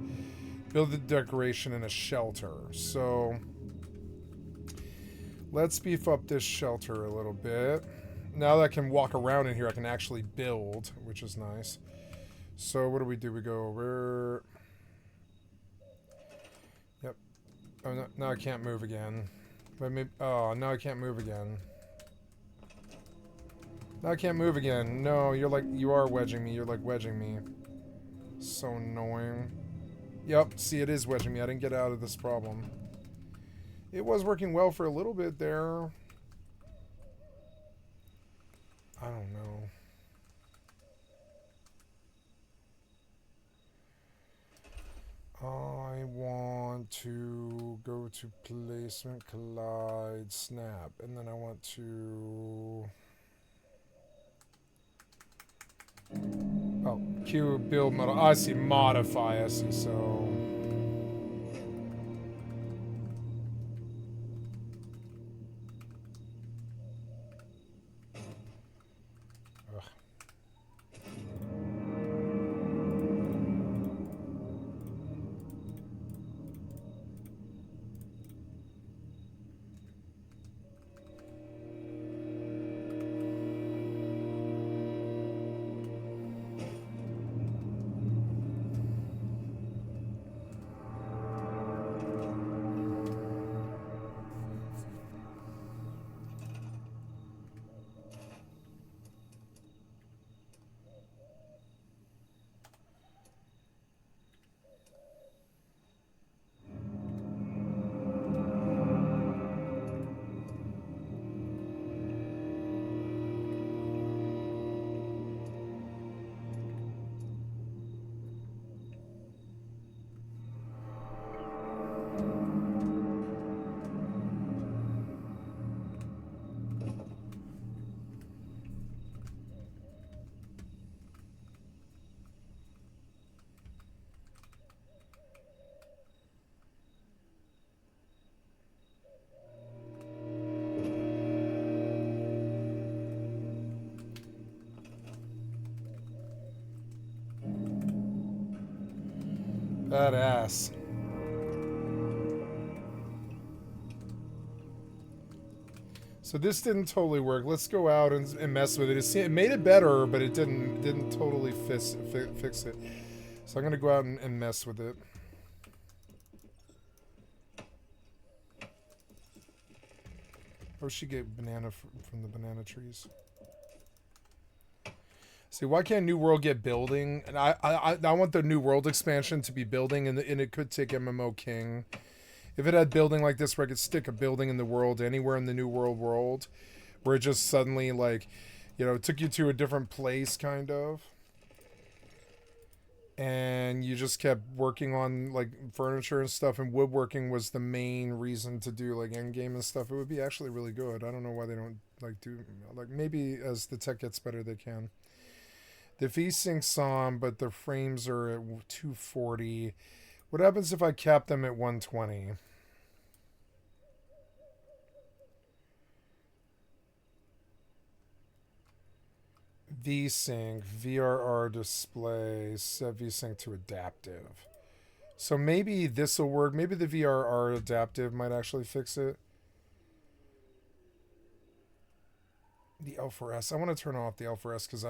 Build a decoration in a shelter. So let's beef up this shelter a little bit. Now that I can walk around in here, I can actually build, which is nice. So what do? We go over. Yep. Oh, no, now I can't move again. But maybe, oh, now I can't move again. Now I can't move again. No, you are wedging me. You're like wedging me. So annoying. Yep, see, it is wedging me. I didn't get out of this problem. It was working well for a little bit there. I don't know. I want to go to placement, collide, snap, and then I want to... Oh, Q, build, model. I see, modify, I see, so... Badass. So this didn't totally work. Let's go out and mess with it. It made it better, but it didn't totally fix it. So I'm gonna go out and mess with it. Or she get banana from the banana trees. See, why can't New World get building? And I want the New World expansion to be building, and it could take MMO King. If it had building like this, where I could stick a building in the world anywhere in the New World, where it just suddenly, like, you know, took you to a different place, kind of. And you just kept working on, like, furniture and stuff, and woodworking was the main reason to do, like, endgame and stuff. It would be actually really good. I don't know why they don't, like, do, like, maybe as the tech gets better, they can. The V-Sync's on, but the frames are at 240. What happens if I cap them at 120? V-Sync, VRR display, set V-Sync to adaptive. So maybe this will work. Maybe the VRR adaptive might actually fix it. The L4S. I want to turn off the L4S because